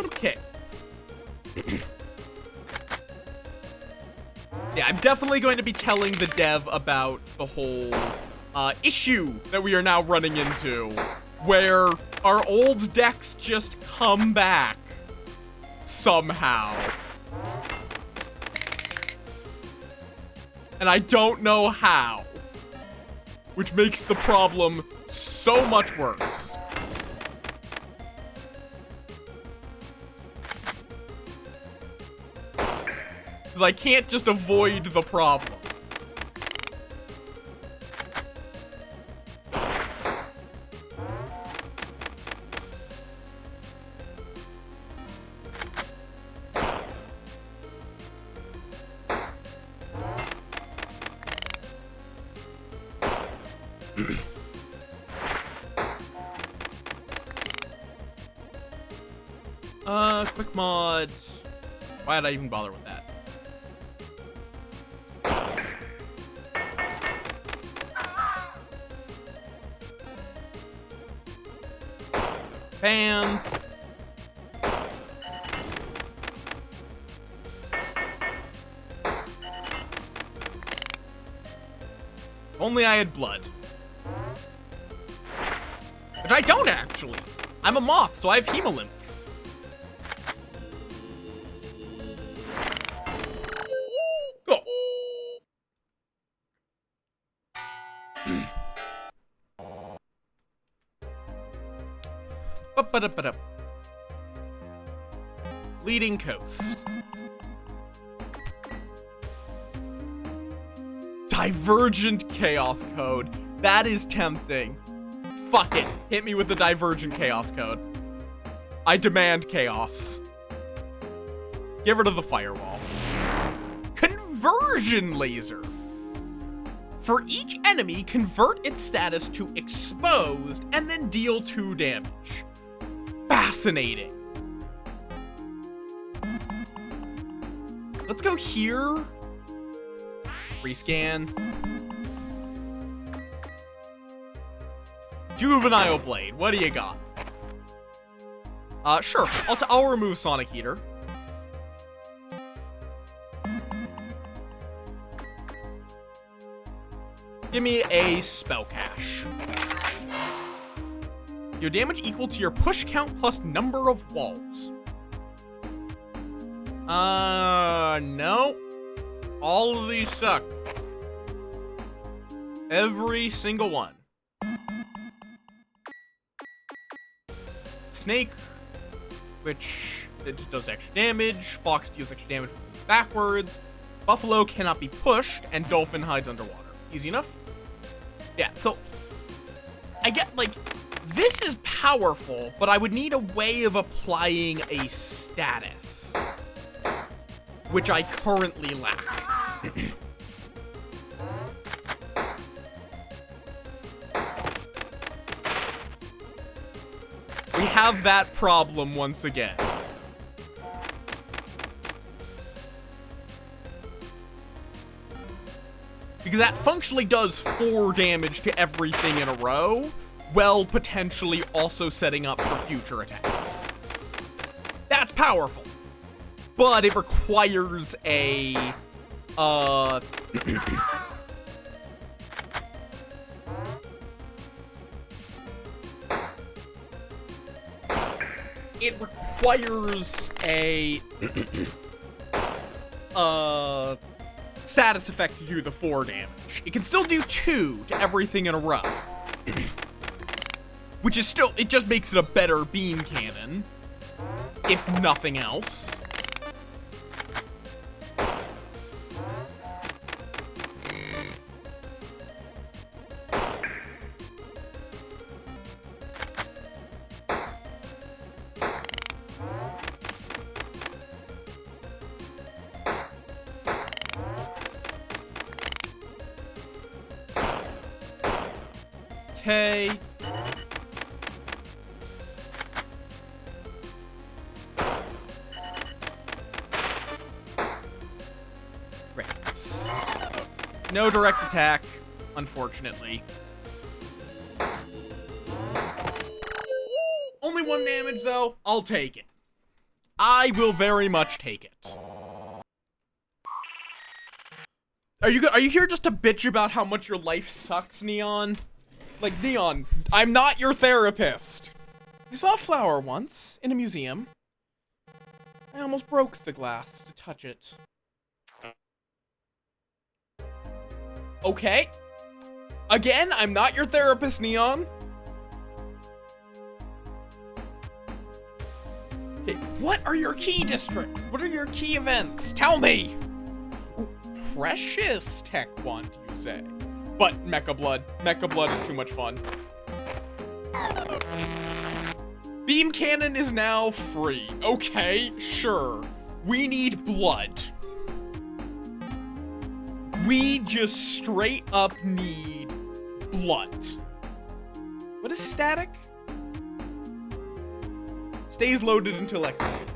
Okay. Yeah, I'm definitely going to be telling the dev about the whole issue that we are now running into, where our old decks just come back somehow. And I don't know how, which makes the problem so much worse. Because I can't just avoid the problem. Quick mod. Why did I even bother with that? Bam. Only I had blood. Which I don't actually. I'm a moth, so I have hemolymph. Go. Ba-ba-da-ba-da. Bleeding Coast. Divergent Chaos Code. That is tempting. Fuck it. Hit me with the Divergent Chaos Code. I demand chaos. Get rid of the firewall. Conversion Laser. For each enemy, convert its status to exposed and then deal 2 damage. Fascinating. Let's go here. Rescan. Juvenile Blade, what do you got? Sure, I'll remove Sonic Heater. Give me a Spell Cache. Your damage equal to your push count plus number of walls. No. All of these suck. Every single one. Snake, which it does extra damage. Fox deals extra damage backwards. Buffalo cannot be pushed, and Dolphin hides underwater. Easy enough? Yeah, so I get, like, this is powerful, but I would need a way of applying a status, which I currently lack. We have that problem once again. Because that functionally does 4 damage to everything in a row, while potentially also setting up for future attacks. That's powerful. But it requires a, it requires a status effect to do the 4 damage. It can still do 2 to everything in a row. Which is still, it just makes it a better beam cannon, if nothing else. Okay. Right. No direct attack, unfortunately. Only 1 damage, though. I'll take it. I will very much take it. Are you here just to bitch about how much your life sucks, Neon? Like, Neon, I'm not your therapist. I saw a flower once in a museum. I almost broke the glass to touch it. Okay. Again, I'm not your therapist, Neon. Okay, what are your key districts? What are your key events? Tell me! Ooh, precious tech wand, you say? But Mecha Blood. Mecha Blood is too much fun. Beam Cannon is now free. Okay, sure. We need blood. We just straight up need blood. What is static? Stays loaded until executed.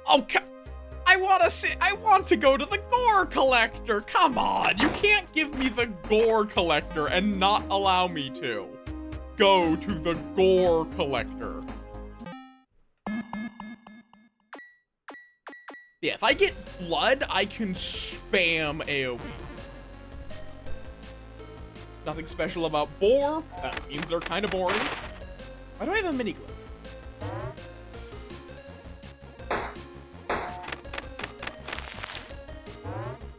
Oh, I want to go to the Gore Collector. Come on, you can't give me the Gore Collector and not allow me to. Go to the Gore Collector. Yeah, if I get blood, I can spam AoE. Nothing special about boar. That means they're kind of boring. Why do I have a mini glitch?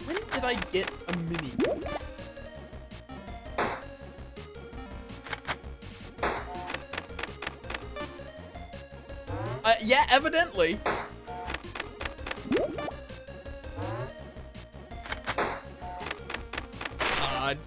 When did I get a mini glitch? Yeah, evidently. God.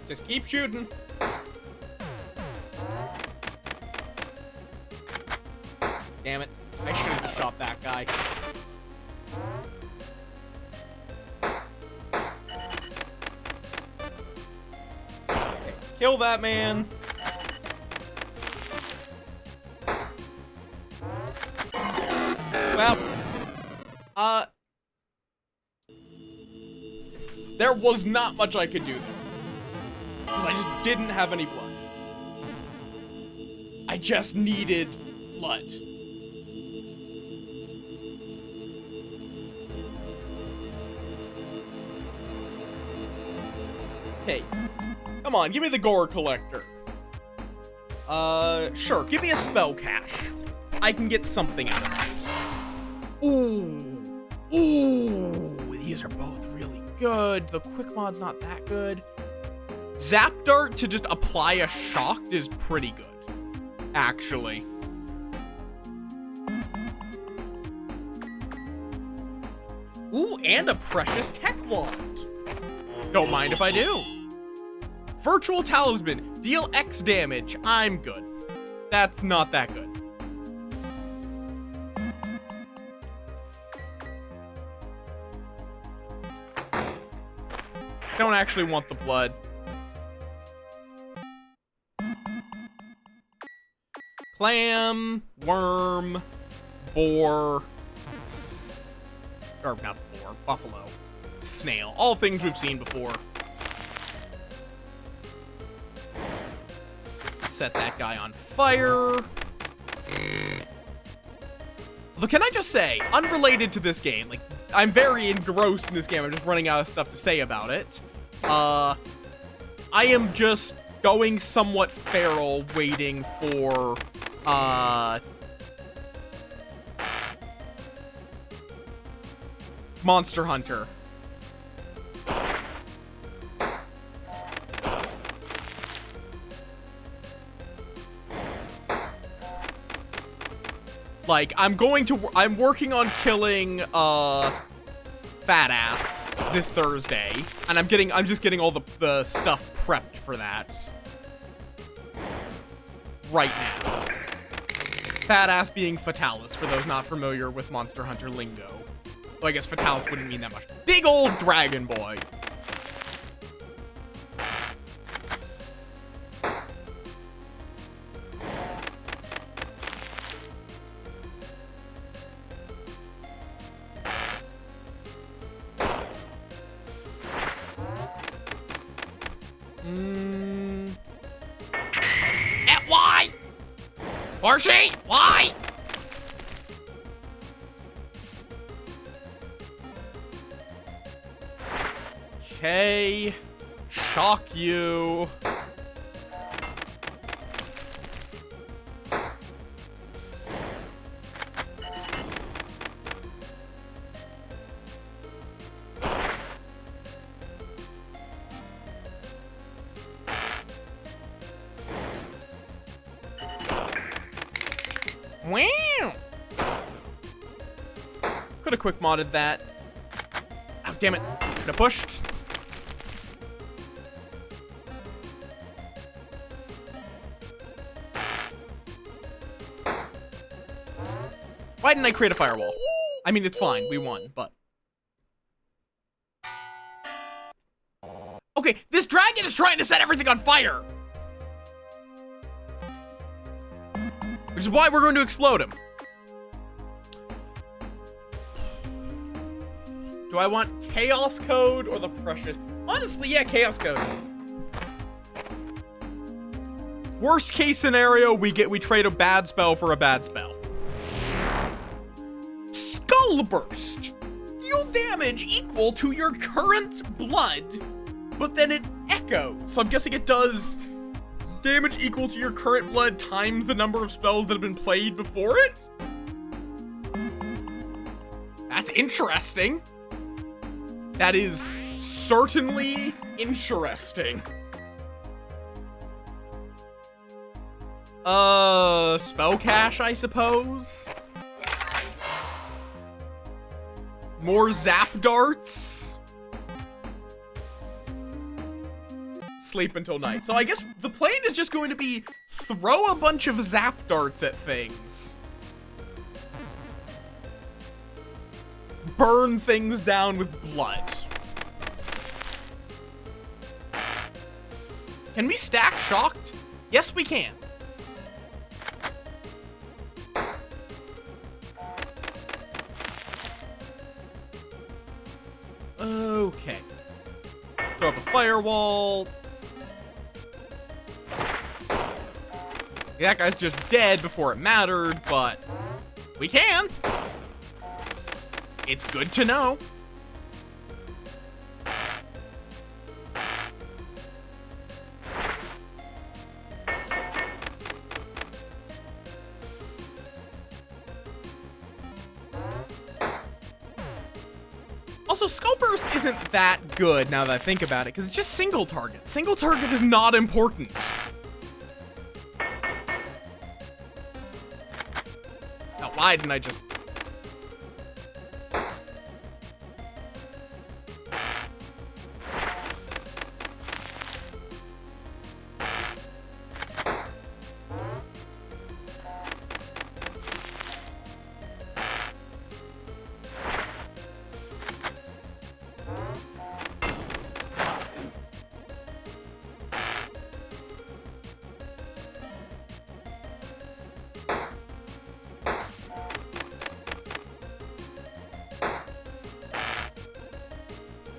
Just keep shooting. Damn it. I should have shot that guy. Okay, kill that man. Well, there was not much I could do there. Because I just didn't have any blood. I just needed blood. Okay. Come on, give me the Gore Collector. Sure, give me a spell cache. I can get something out of that. Ooh. Ooh, these are both really good. The quick mod's not that good. Zap Dart to just apply a shock is pretty good, actually. Ooh, and a precious tech wand. Don't mind if I do. Virtual Talisman, deal X damage. I'm good. That's not that good. Don't actually want the blood. Clam, worm, boar, or not boar, buffalo, snail. All things we've seen before. Set that guy on fire. Look, can I just say, unrelated to this game, like, I'm very engrossed in this game. I'm just running out of stuff to say about it. I am just going somewhat feral, waiting for, Monster Hunter. Like, I'm working on killing, Fat Ass this Thursday, and I'm just getting all the stuff prepped for that. Right now. Fat Ass being Fatalis, for those not familiar with Monster Hunter lingo. Well, I guess Fatalis wouldn't mean that much. Big old dragon boy. Why? Horsey, why? Okay. Shock you. Wow. Could have quick modded that. Oh, damn it. Should have pushed. Why didn't I create a firewall? I mean, it's fine. We won, but... Okay, this dragon is trying to set everything on fire! Which is why we're going to explode him. Do I want Chaos Code or the Precious? Honestly, yeah, Chaos Code. Worst case scenario, we trade a bad spell for a bad spell. Skull Burst. Deal damage equal to your current blood, but then it echoes. So I'm guessing it does damage equal to your current blood times the number of spells that have been played before it? That's interesting. That is certainly interesting. Spell cache, I suppose? More zap darts? Sleep until night. So I guess the plan is just going to be throw a bunch of zap darts at things. Burn things down with blood. Can we stack shocked? Yes, we can. Okay. Throw up a firewall. That guy's just dead before it mattered, but we can. It's good to know. Also, Skull Burst isn't that good now that I think about it, because it's just single target. Single target is not important. Now, why didn't I just...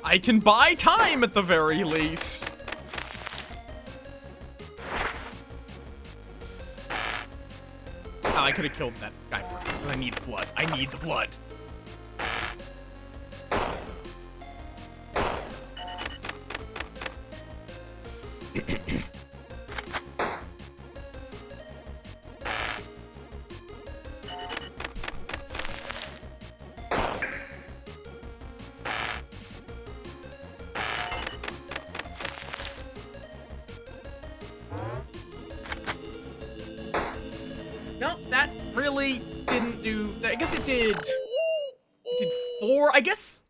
I can buy time at the very least. Oh, I could have killed that guy first, but I need the blood. I need the blood. No, that really didn't do... I guess it did... It did 4... I guess...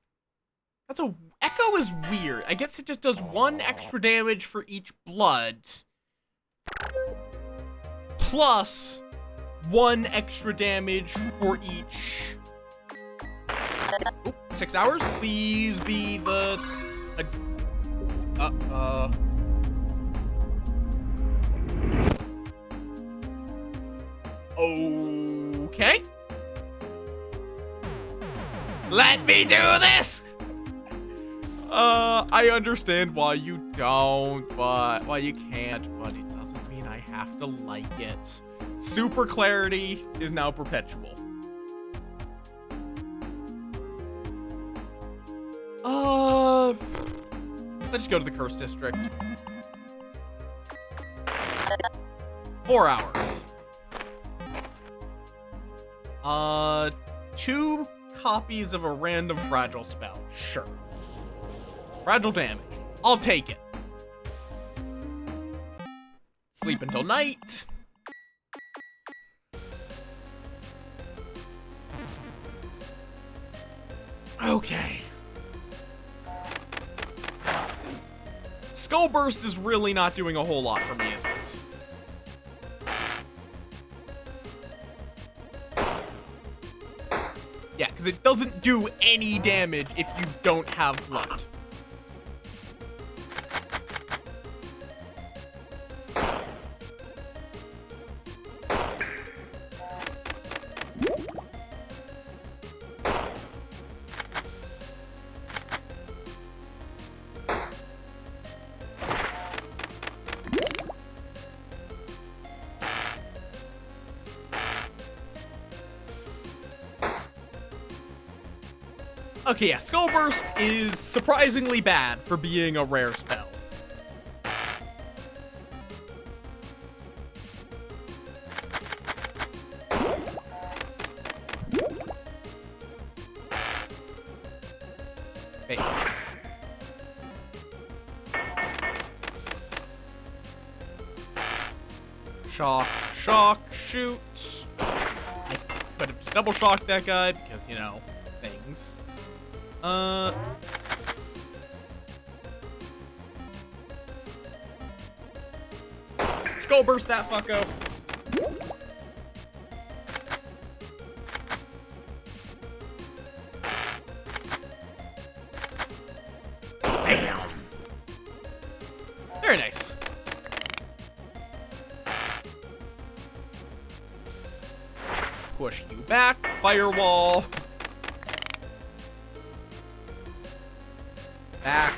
That's a... Echo is weird. I guess it just does 1 extra damage for each blood. Plus 1 extra damage for each... Oop, 6 hours? Please be the... Okay. Let me do this! I understand why you don't, but why you can't, but it doesn't mean I have to like it. Super clarity is now perpetual. Let's go to the Curse District. 4 hours. 2 copies of a random fragile spell. Sure. Fragile damage. I'll take it. Sleep until night. Okay. Skull Burst is really not doing a whole lot for me, is it? Yeah, because it doesn't do any damage if you don't have blood. Okay, yeah, Skull Burst is surprisingly bad for being a rare spell. Hey. Shock, shock, shoot. I could have double shocked that guy because, you know, things. Skull Burst that fucko. Bam. Very nice. Push you back. Firewall. Back.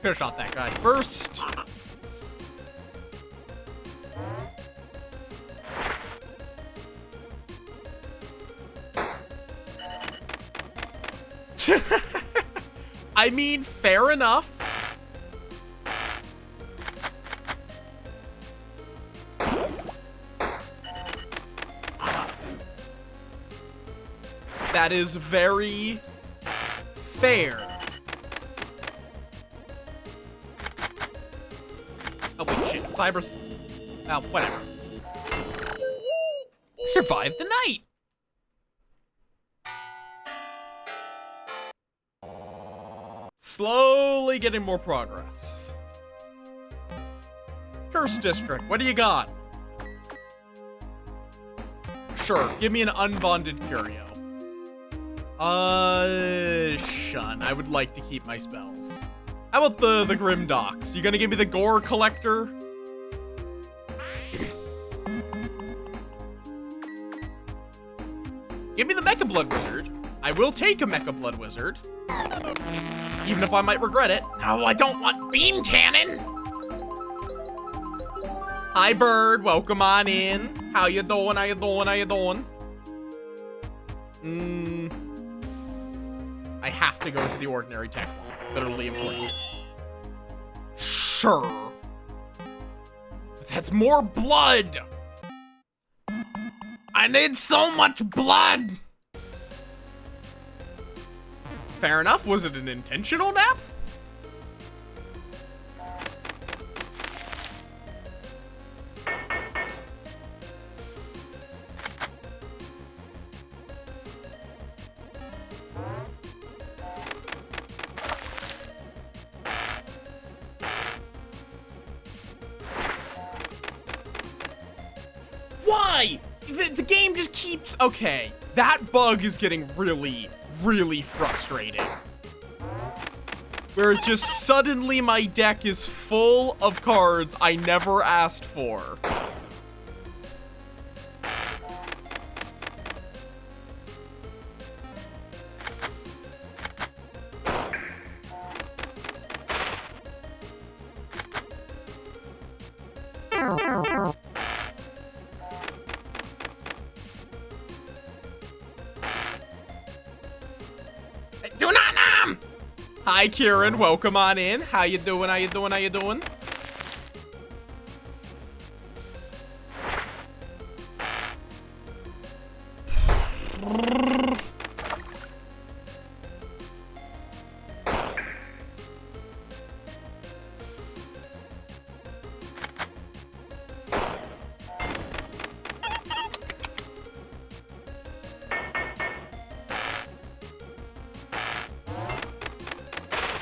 Could have shot that guy first. I mean, fair enough. That is very fair. Oh, wait, shit. Cyber... Oh, whatever. Survive the night! Slowly getting more progress. Curse District, what do you got? Sure, give me an unbonded curio. Shun. I would like to keep my spells. How about the Grim Docs? You gonna give me the Gore Collector? Give me the Mecha Blood Wizard. I will take a Mecha Blood Wizard. Even if I might regret it. No, I don't want Beam Cannon! Hi, Bird. Welcome on in. How you doing? How you doing? How you doing? I have to go to the ordinary tech wall. Literally important. Sure. But that's more blood! I need so much blood! Fair enough. Was it an intentional nap? Why? The game just keeps... Okay, that bug is getting really, really frustrating. Where just suddenly my deck is full of cards I never asked for. Do not nom! Hi, Kieran. Welcome on in. How you doing? How you doing? How you doing?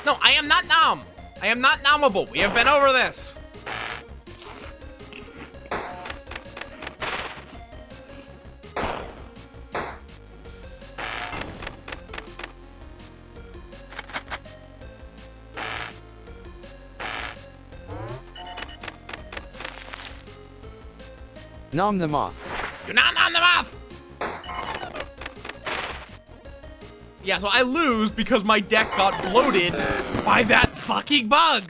No, I am not nom. I am not nommable. We have been over this. Nom the moth. Do not nom the moth. Yeah, so I lose because my deck got bloated by that fucking bug.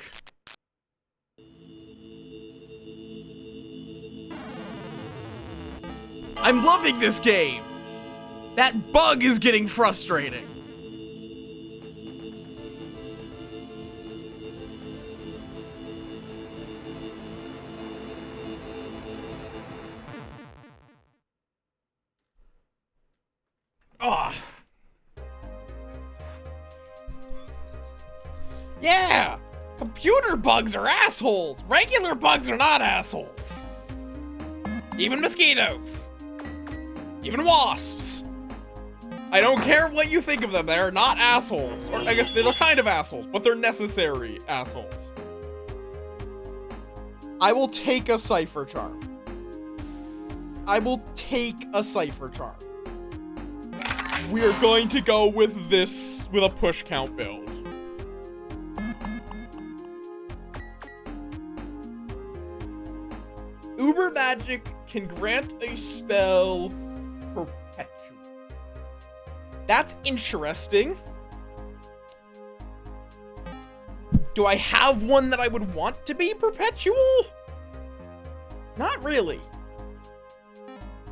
I'm loving this game. That bug is getting frustrating. Ugh. Yeah! Computer bugs are assholes! Regular bugs are not assholes! Even mosquitoes! Even wasps! I don't care what you think of them, they're not assholes. Or I guess they're kind of assholes, but they're necessary assholes. I will take a Cypher Charm. I will take a Cypher Charm. We're going to go with this, with a push count build. Uber Magic can grant a spell perpetually. That's interesting. Do I have one that I would want to be perpetual? Not really.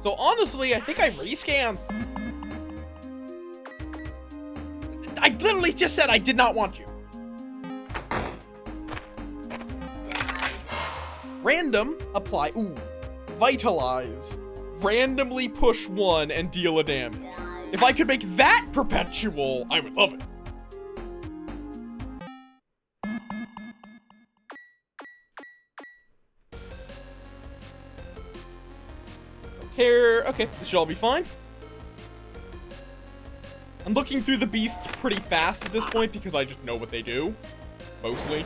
So honestly, I think I rescan. I literally just said I did not want you. Random, apply, ooh, vitalize, randomly push one and deal a damage. If I could make that perpetual, I would love it. Okay, this should all be fine. I'm looking through the beasts pretty fast at this point because I just know what they do, mostly.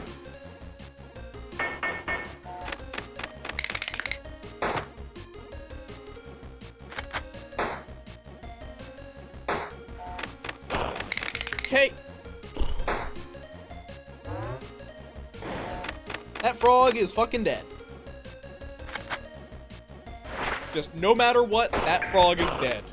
Okay. frog is fucking dead. Just no matter what, that frog is dead.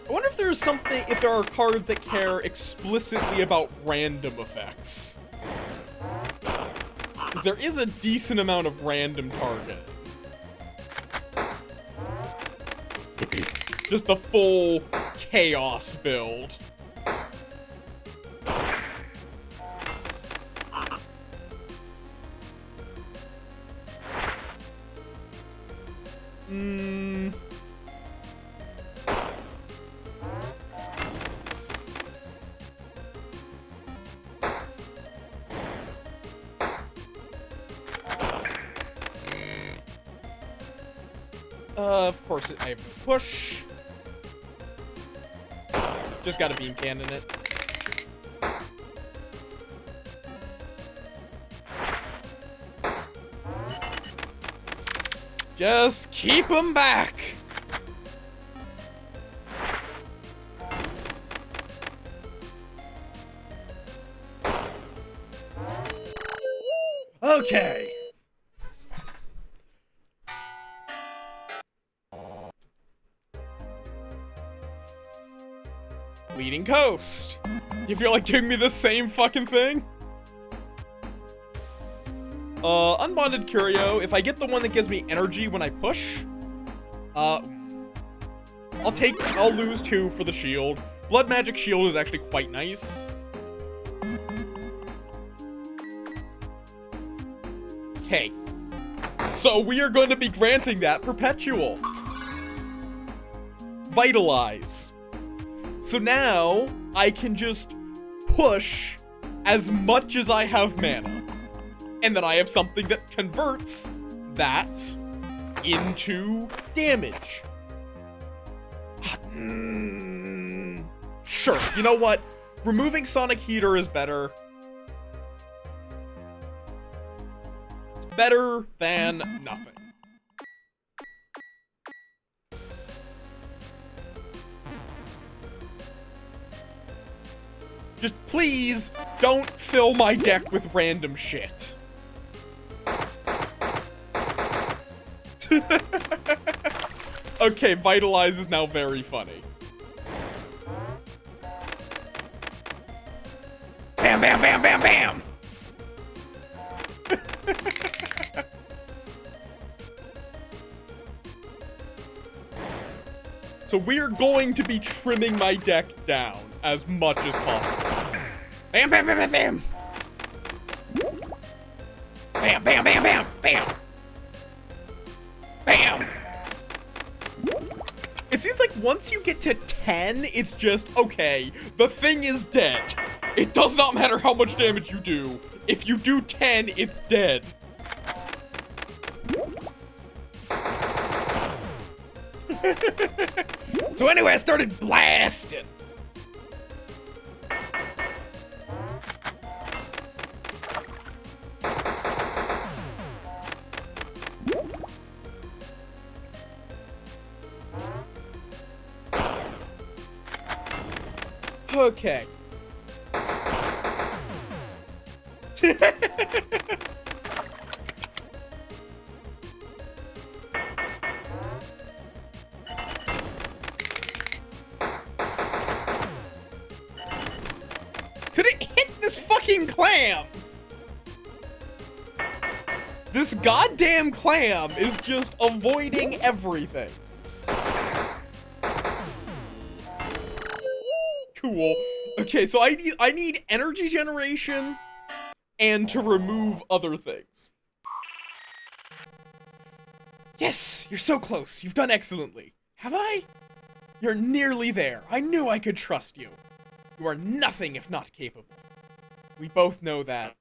I wonder if there's something, if there are cards that care explicitly about random effects. Because there is a decent amount of random target. Just the full chaos build. Of course, I have no push. Just gotta beam cannon it. Just keep him back. Okay. Bleeding Coast. You feel like giving me the same fucking thing? Unbonded Curio. If I get the one that gives me energy when I push, I'll lose 2 for the shield. Blood Magic Shield is actually quite nice. Okay. So we are going to be granting that Perpetual. Vitalize. So now, I can just push as much as I have mana. And then I have something that converts that into damage. Sure, you know what? Removing Sonic Heater is better. It's better than nothing. Just please don't fill my deck with random shit. Okay, Vitalize is now very funny. Bam, bam, bam, bam, bam! So we're going to be trimming my deck down as much as possible. Bam, bam, bam, bam, bam! Bam, bam, bam, bam, bam! Bam! It seems like once you get to 10, it's just, okay, the thing is dead. It does not matter how much damage you do. If you do 10, it's dead. So anyway, I started blasting. Okay. Could it hit this fucking clam? This goddamn clam is just avoiding everything. Cool. Okay, so I need energy generation and to remove other things. Yes, you're so close. You've done excellently. Have I? You're nearly there. I knew I could trust you. You are nothing if not capable. We both know that.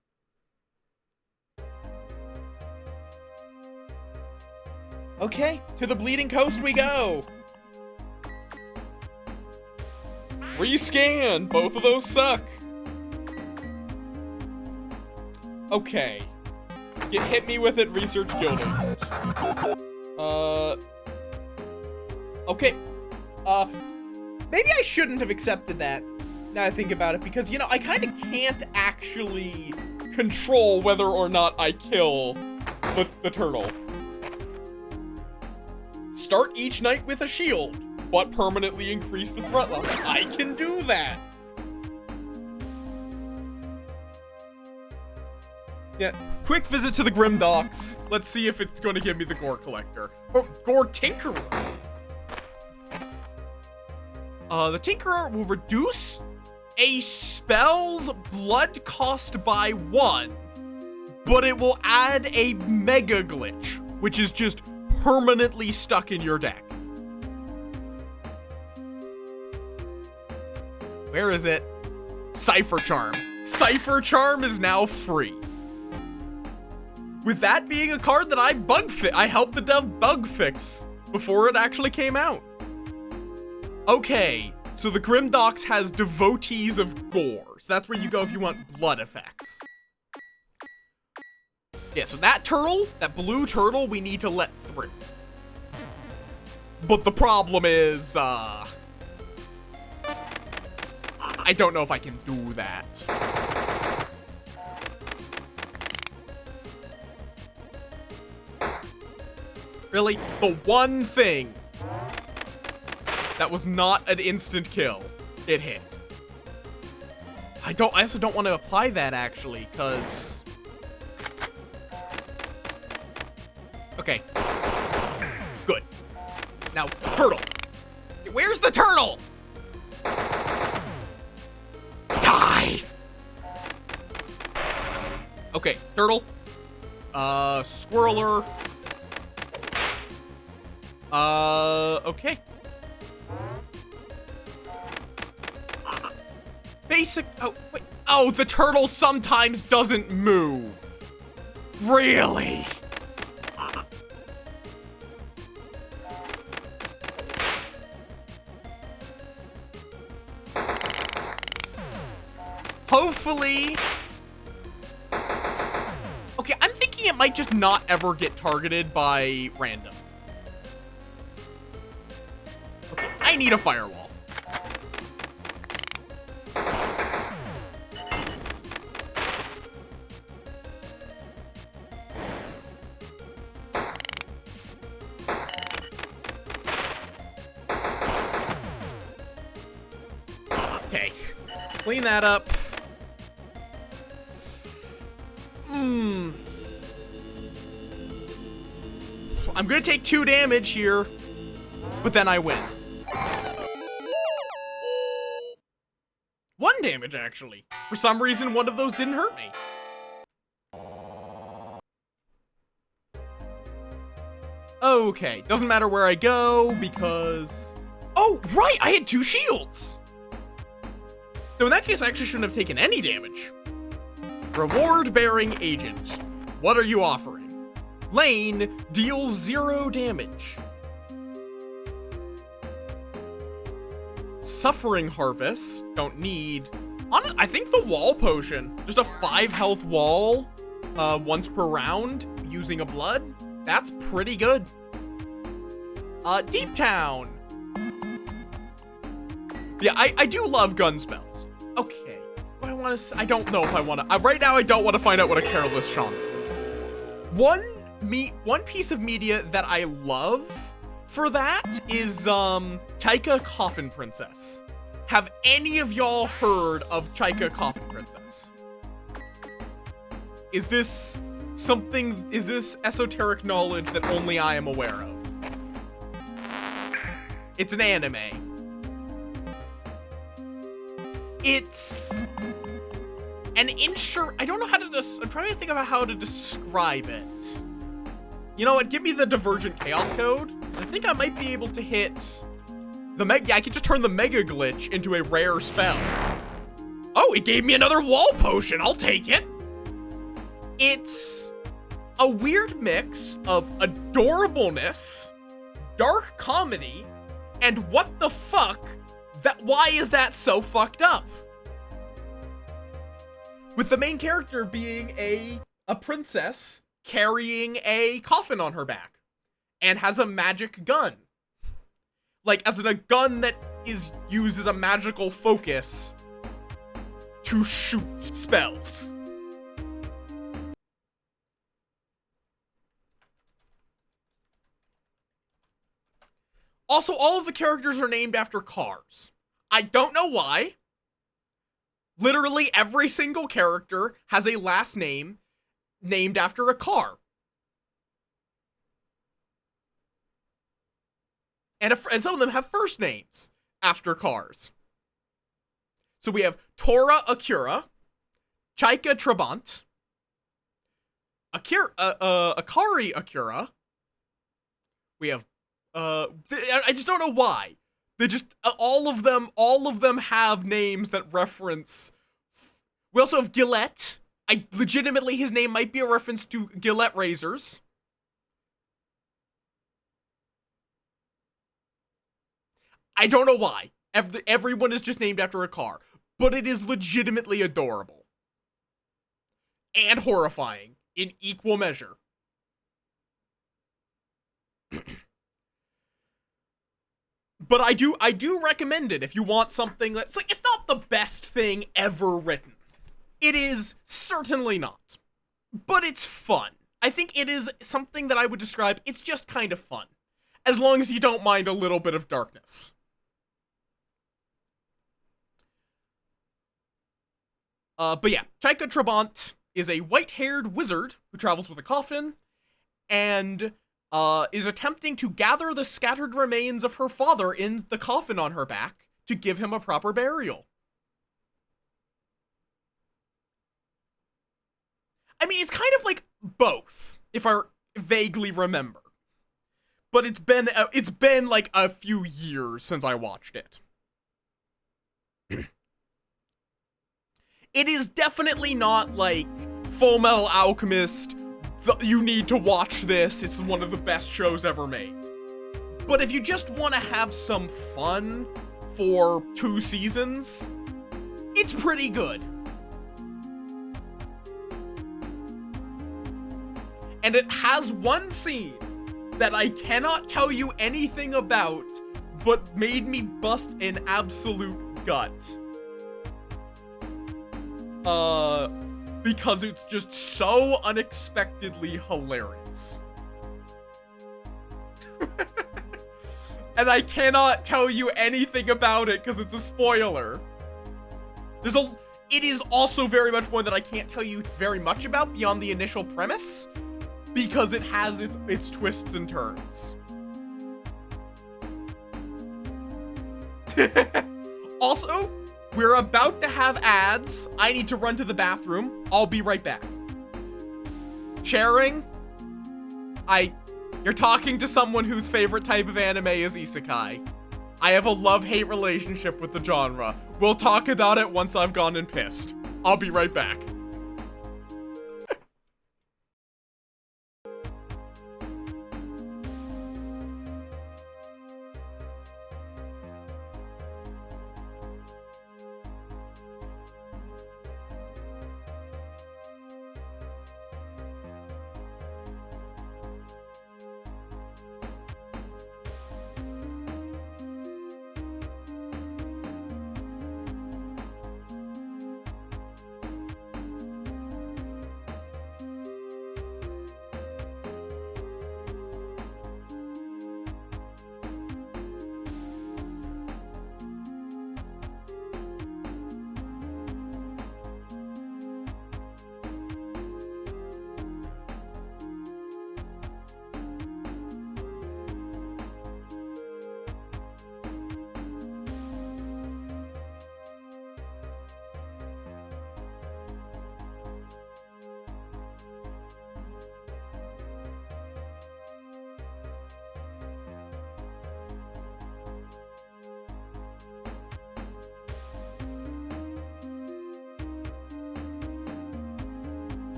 Okay, to the Bleeding Coast we go. Rescan! Both of those suck. Okay. Hit me with it, research guild agent. Okay. Maybe I shouldn't have accepted that, now I think about it, because, you know, I kind of can't actually control whether or not I kill the turtle. Start each night with a shield, but permanently increase the threat level. I can do that. Yeah, quick visit to the Grim Docks. Let's see if it's going to give me the Gore Collector. Oh, Gore Tinkerer. The Tinkerer will reduce a spell's blood cost by 1, but it will add a Mega Glitch, which is just permanently stuck in your deck. Where is it? Cipher Charm. Cipher Charm is now free. With that being a card that I helped the dev bug fix before it actually came out. Okay, so the Grim Docks has Devotees of Gore. So that's where you go if you want blood effects. Yeah, so that turtle, that blue turtle, we need to let through. But the problem is, I don't know if I can do that. Really? The one thing that was not an instant kill, it hit. I also don't want to apply that, actually, because... Okay. Good. Now, turtle. Where's the turtle? Die! Okay, turtle. Squirreler. Okay. Basic, oh, wait. Oh, the turtle sometimes doesn't move. Really? Hopefully. Okay, I'm thinking it might just not ever get targeted by random. Okay, I need a firewall. Okay, clean that up. I'm gonna take 2 damage here, but then I win. 1 damage, actually. For some reason, one of those didn't hurt me. Okay, doesn't matter where I go, because... Oh, right, I had 2 shields! So in that case, I actually shouldn't have taken any damage. Reward-bearing agent. What are you offering? Lane deals 0 damage. Suffering Harvest. Don't need... I think the wall potion. Just a 5 health wall once per round using a blood. That's pretty good. Deep Town. Yeah, I do love gun spells. Okay. Do I want to... I don't know if I want to... right now, I don't want to find out what a Careless Shaman is. One piece of media that I love for that is Chaika Coffin Princess. Have any of y'all heard of Chaika Coffin Princess? Is this esoteric knowledge that only I am aware of? It's an anime. It's an I don't know how to I'm trying to think about how to describe it. You know what? Give me the Divergent Chaos Code. I think I might be able to hit the yeah, I could just turn the Mega Glitch into a rare spell. Oh, it gave me another wall potion. I'll take it. It's a weird mix of adorableness, dark comedy, and what the fuck? Why is that so fucked up? With the main character being a princess carrying a coffin on her back and has a magic gun. Like, as in a gun that is used as a magical focus to shoot spells. Also, all of the characters are named after cars. I don't know why. Literally every single character has a last name named after a car. And some of them have first names after cars. So we have Tora Akira, Chaika Trabant, Akari Akira. We have, I just don't know why. They just, all of them have names that reference. We also have Gillette. Legitimately, his name might be a reference to Gillette razors. I don't know why. Everyone is just named after a car. But it is legitimately adorable. And horrifying in equal measure. But I do recommend it if you want something that's like, it's not the best thing ever written. It is certainly not. But it's fun. I think it is something that I would describe, it's just kind of fun. As long as you don't mind a little bit of darkness. But yeah, Chaika Trabant is a white-haired wizard who travels with a coffin and is attempting to gather the scattered remains of her father in the coffin on her back to give him a proper burial. I mean, it's kind of like both, if I vaguely remember. But it's been like a few years since I watched it. It is definitely not like Full Metal Alchemist, you need to watch this, it's one of the best shows ever made. But if you just want to have some fun for 2 seasons, it's pretty good. And it has one scene that I cannot tell you anything about, but made me bust an absolute gut. Because it's just so unexpectedly hilarious. And I cannot tell you anything about it because it's a spoiler. It is also very much one that I can't tell you very much about beyond the initial premise, because it has its twists and turns. Also, we're about to have ads. I need to run to the bathroom. I'll be right back. Sharing, you're talking to someone whose favorite type of anime is isekai. I have a love-hate relationship with the genre. We'll talk about it once I've gone and pissed. I'll be right back.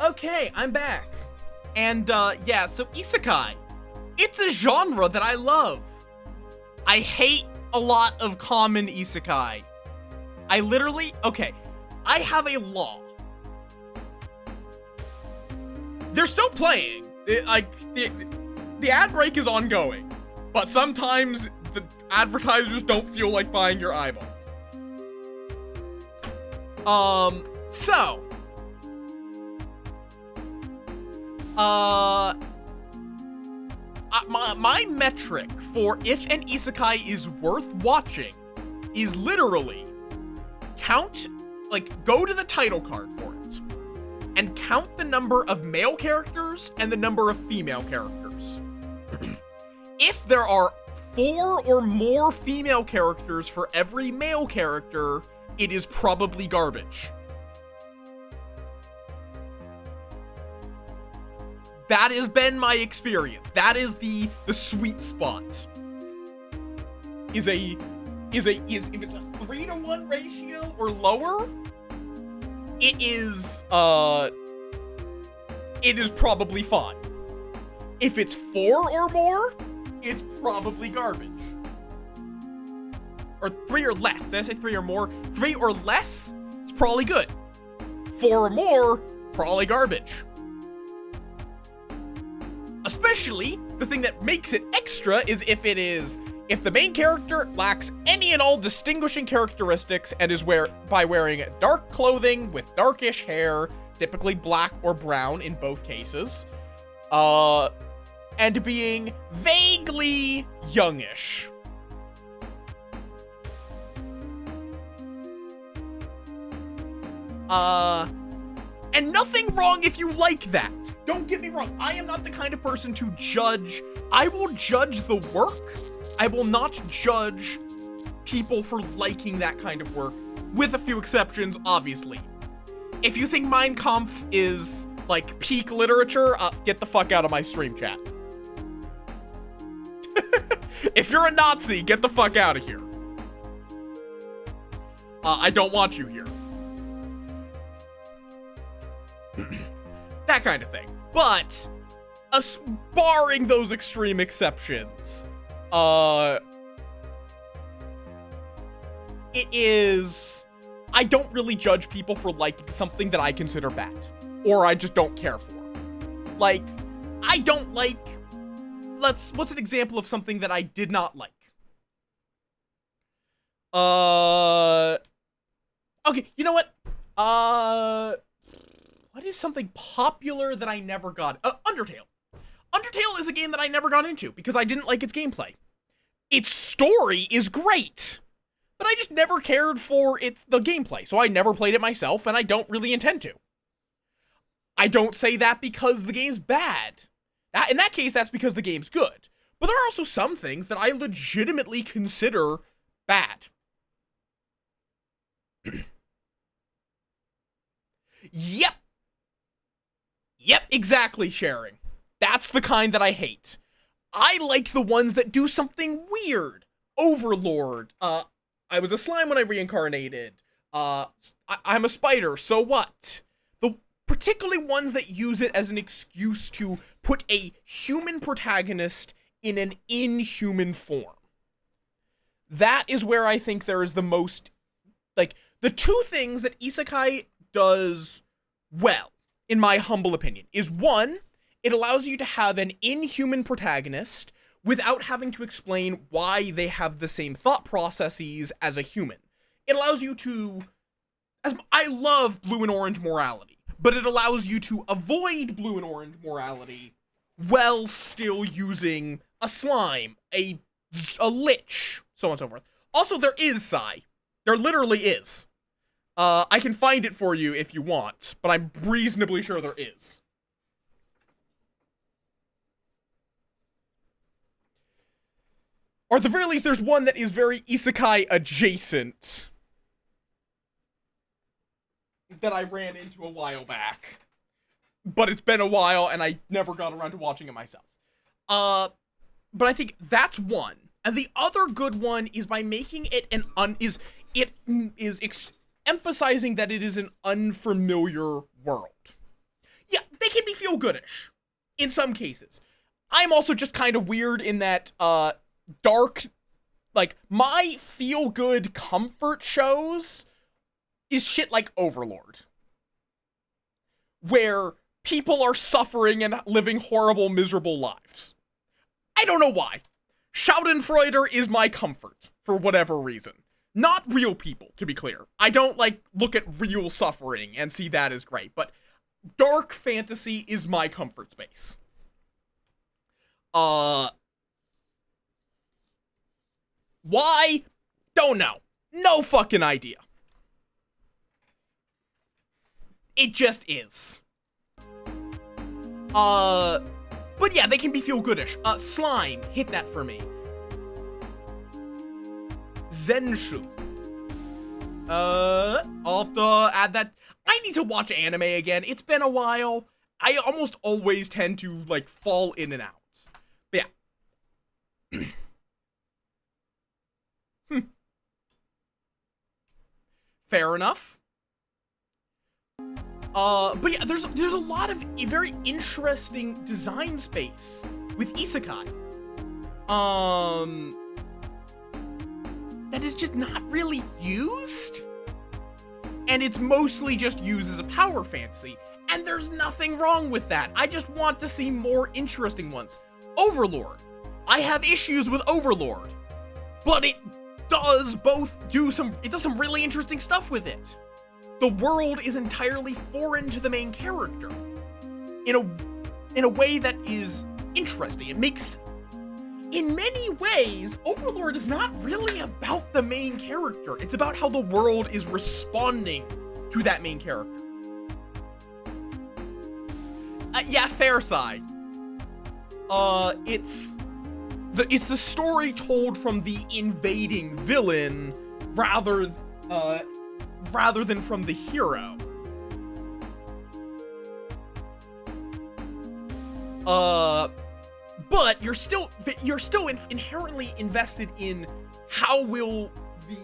Okay, I'm back. And, yeah, so isekai. It's a genre that I love. I hate a lot of common isekai. I have a law. They're still playing. The ad break is ongoing. But sometimes the advertisers don't feel like buying your eyeballs. My metric for if an isekai is worth watching is literally go to the title card for it and count the number of male characters and the number of female characters. If there are 4 or more female characters for every male character, it is probably garbage. That has been my experience. That is the sweet spot. If it's a 3-to-1 ratio or lower, it is probably fine. If it's 4 or more, it's probably garbage. Or 3 or less. Did I say 3 or more? 3 or less, it's probably good. 4 or more, probably garbage. Especially, the thing that makes it extra is if the main character lacks any and all distinguishing characteristics and is wearing dark clothing with darkish hair, typically black or brown in both cases, and being vaguely youngish. And nothing wrong if you like that. Don't get me wrong. I am not the kind of person to judge. I will judge the work. I will not judge people for liking that kind of work, with a few exceptions, obviously. If you think Mein Kampf is, like, peak literature, get the fuck out of my stream chat. If you're a Nazi, get the fuck out of here. I don't want you here. That kind of thing. But, barring those extreme exceptions, it is... I don't really judge people for liking something that I consider bad. Or I just don't care for. Like, I don't like... What's an example of something that I did not like? Okay, you know what? What is something popular that I never got? Undertale. Undertale is a game that I never got into because I didn't like its gameplay. Its story is great, but I just never cared for the gameplay, so I never played it myself, and I don't really intend to. I don't say that because the game's bad. In that case, that's because the game's good. But there are also some things that I legitimately consider bad. Yep. Yep, exactly, sharing. That's the kind that I hate. I like the ones that do something weird. Overlord. I was a slime when I reincarnated. I'm a spider, so what? The particularly ones that use it as an excuse to put a human protagonist in an inhuman form. That is where I think there is the most... Like, the two things that isekai does well, in my humble opinion, is one, it allows you to have an inhuman protagonist without having to explain why they have the same thought processes as a human. It allows you to... I love blue and orange morality, but it allows you to avoid blue and orange morality while still using a slime, a lich, so on and so forth. Also, there is Psy. There literally is. I can find it for you if you want, but I'm reasonably sure there is. Or at the very least, there's one that is very isekai adjacent that I ran into a while back. But it's been a while, and I never got around to watching it myself. But I think that's one. And the other good one is by making it emphasizing that it is an unfamiliar world. Yeah, they can be feel-goodish in some cases. I'm also just kind of weird in that, dark, like, my feel-good comfort shows is shit like Overlord, where people are suffering and living horrible, miserable lives. I don't know why. Schadenfreude is my comfort, for whatever reason. Not real people, to be clear. I don't, like, look at real suffering and see that as great, but dark fantasy is my comfort space. Why? Don't know. No fucking idea. It just is. But yeah, they can be feel-goodish. Slime, hit that for me. Zenshu. I'll have to add that. I need to watch anime again. It's been a while. I almost always tend to, like, fall in and out. But yeah. Fair enough. But yeah, there's a lot of very interesting design space with isekai. That is just not really used. And it's mostly just used as a power fantasy. And there's nothing wrong with that. I just want to see more interesting ones. Overlord. I have issues with Overlord. But it does some really interesting stuff with it. The world is entirely foreign to the main character. In a way that is interesting. It makes, in many ways, Overlord is not really about the main character. It's about how the world is responding to that main character. Yeah, fair side. It's the story told from the invading villain rather than from the hero. But you're still inherently invested in how will the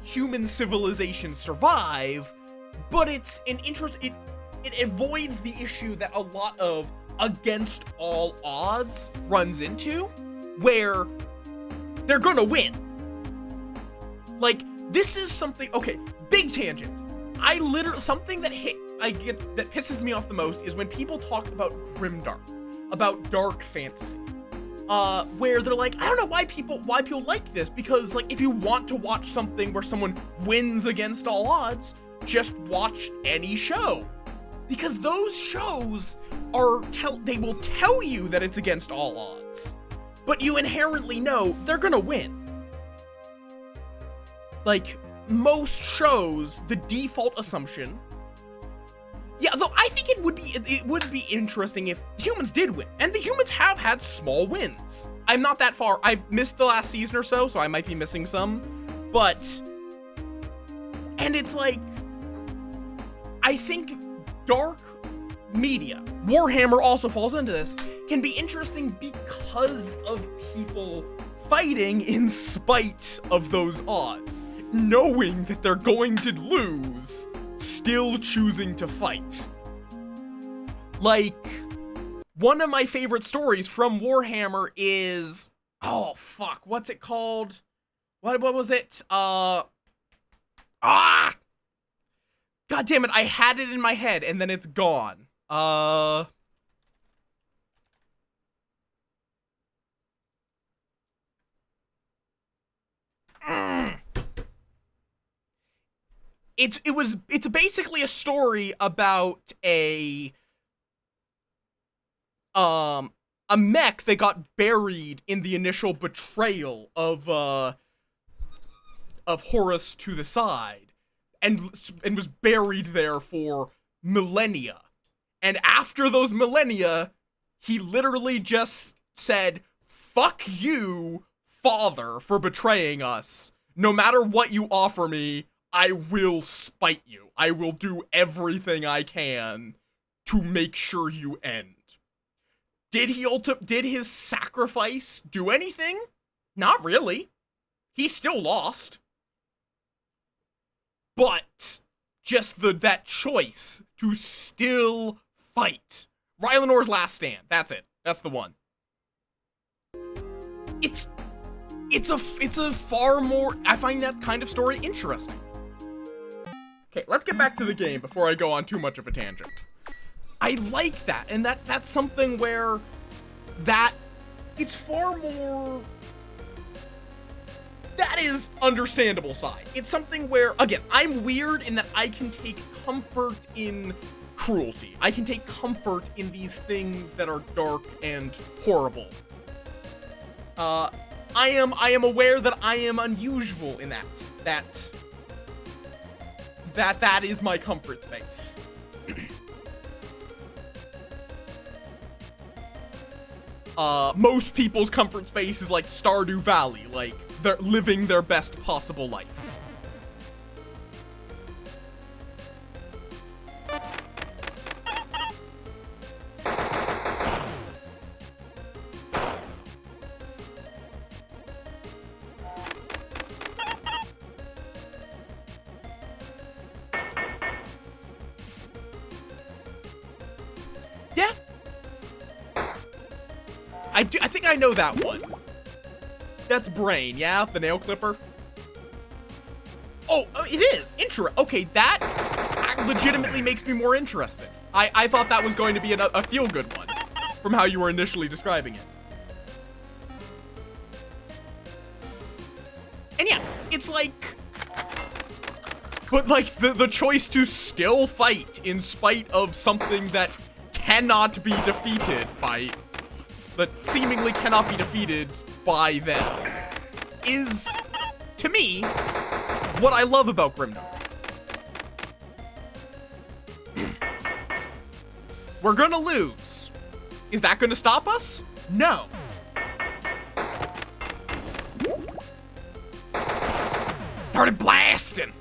human civilization survive, but it's an interest, it avoids the issue that a lot of against all odds runs into, where they're gonna win. Like, this is something, okay, big tangent. Something that pisses me off the most is when people talk about grimdark, about dark fantasy. Where they're like, I don't know why people like this, because, like, if you want to watch something where someone wins against all odds, just watch any show. Because those shows they will tell you that it's against all odds, but you inherently know they're gonna win. Like, most shows, the default assumption, yeah, though I think it would be interesting if humans did win, and the humans have had small wins. I'm not that far. I've missed the last season or so I might be missing some, and it's like, I think dark media, Warhammer also falls into this, can be interesting because of people fighting in spite of those odds, knowing that they're going to lose, still choosing to fight. Like, one of my favorite stories from Warhammer is, oh fuck, what's it called? What was it? God damn it, I had it in my head and then it's gone. It's basically a story about a mech that got buried in the initial betrayal of Horus to the side, and was buried there for millennia. And after those millennia, he literally just said, "Fuck you, father, for betraying us. No matter what you offer me, I will spite you. I will do everything I can to make sure you end." Did his sacrifice do anything? Not really. He still lost. But just that choice to still fight. Rylanor's Last Stand. That's it. That's the one. It's a far more, I find that kind of story interesting. Okay, let's get back to the game before I go on too much of a tangent. I like that, and that's something where it's far more, that is understandable side. It's something where, again, I'm weird in that I can take comfort in cruelty. I can take comfort in these things that are dark and horrible. I am aware that I am unusual in that is my comfort space. Most people's comfort space is like Stardew Valley, like they're living their best possible life. Yeah. I think I know that one. That's Brain, yeah? The nail clipper? Oh, it is! Okay, that legitimately makes me more interested. I thought that was going to be a feel-good one, from how you were initially describing it. And yeah, it's like... But like, the choice to still fight in spite of something that cannot be defeated by... that seemingly cannot be defeated by them, is, to me, what I love about Grimdark. We're gonna lose. Is that gonna stop us? No. Started blasting.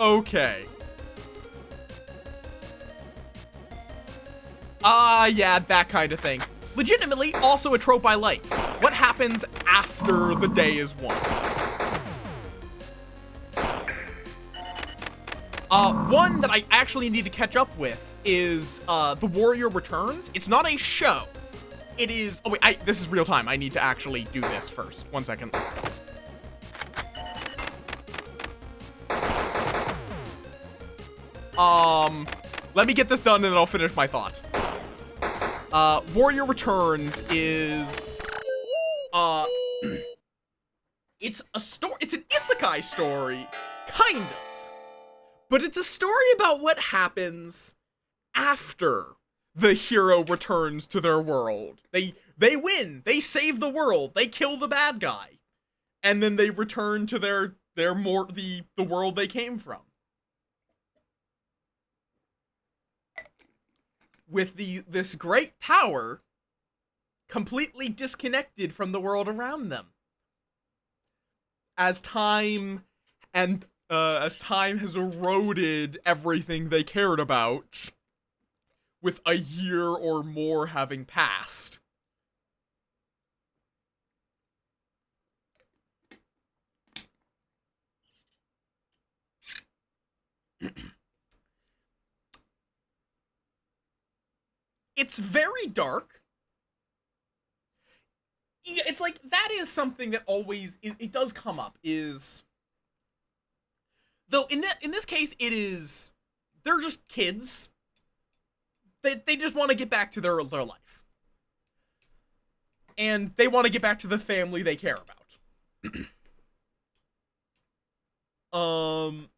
Okay. Yeah, that kind of thing. Legitimately, also a trope I like. What happens after the day is won? One that I actually need to catch up with is, The Warrior Returns. It's not a show. It is... Oh, wait, this is real time. I need to actually do this first. 1 second. Let me get this done and then I'll finish my thought. Warrior Returns is, it's a story, it's an isekai story, kind of. But it's a story about what happens after the hero returns to their world. They win, they save the world, they kill the bad guy. And then they return to the world they came from. With this great power completely disconnected from the world around them. As time has eroded everything they cared about, with a year or more having passed. It's very dark. Yeah, it's like, that is something that always, it does come up, is... Though, in this case, it is... They're just kids. They just want to get back to their life. And they want to get back to the family they care about.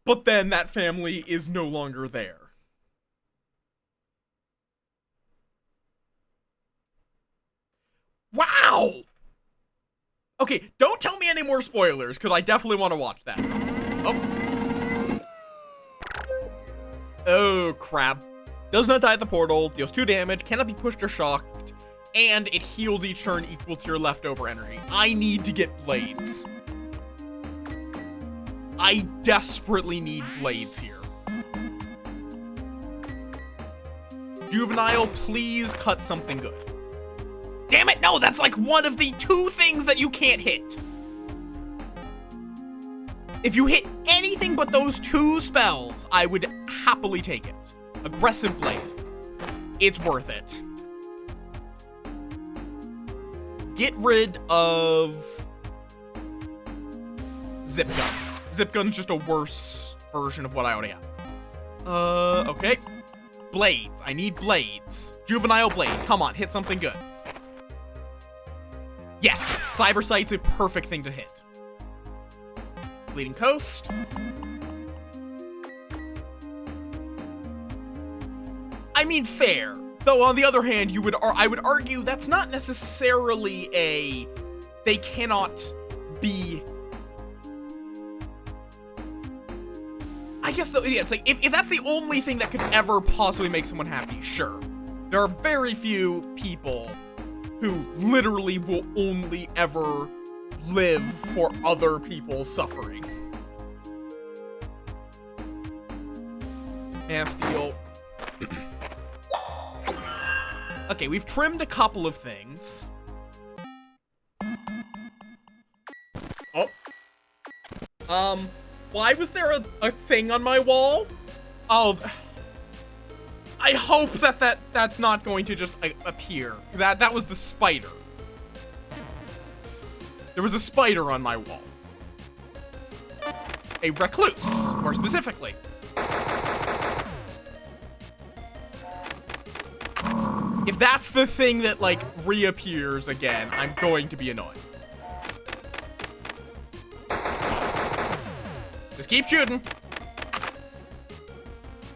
But then that family is no longer there. Wow! Okay, don't tell me any more spoilers, because I definitely want to watch that. Oh. Oh, crap. Does not die at the portal, deals 2 damage, cannot be pushed or shocked, and it heals each turn equal to your leftover energy. I need to get blades. I desperately need blades here. Juvenile, please cut something good. Damn it, no, that's like one of the 2 things that you can't hit. If you hit anything but those 2 spells, I would happily take it. Aggressive Blade. It's worth it. Get rid of Zip Gun. Zip Gun's just a worse version of what I already have. Okay. Blades. I need blades. Juvenile Blade. Come on, hit something good. Yes, Cyber Sight's a perfect thing to hit. Bleeding Coast. I mean, fair. Though on the other hand, I would argue that's not necessarily a they cannot be. I guess yeah, it's like if that's the only thing that could ever possibly make someone happy, sure. There are very few people who literally will only ever live for other people's suffering. Steel. Okay, we've trimmed a couple of things. Oh. Why was there a thing on my wall? Oh, I hope that's not going to just appear. That was the spider. There was a spider on my wall. A recluse, more specifically. If that's the thing that, like, reappears again, I'm going to be annoyed. Just keep shooting.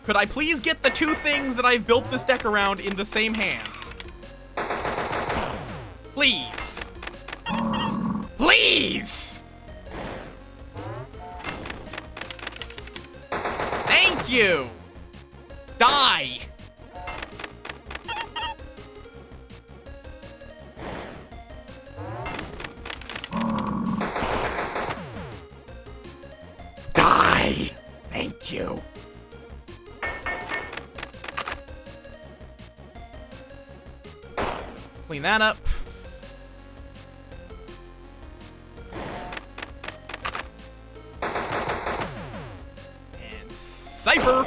Could I please get the 2 things that I've built this deck around in the same hand? Please. Please! Thank you! Die! Die! Thank you. Clean that up. And Cypher.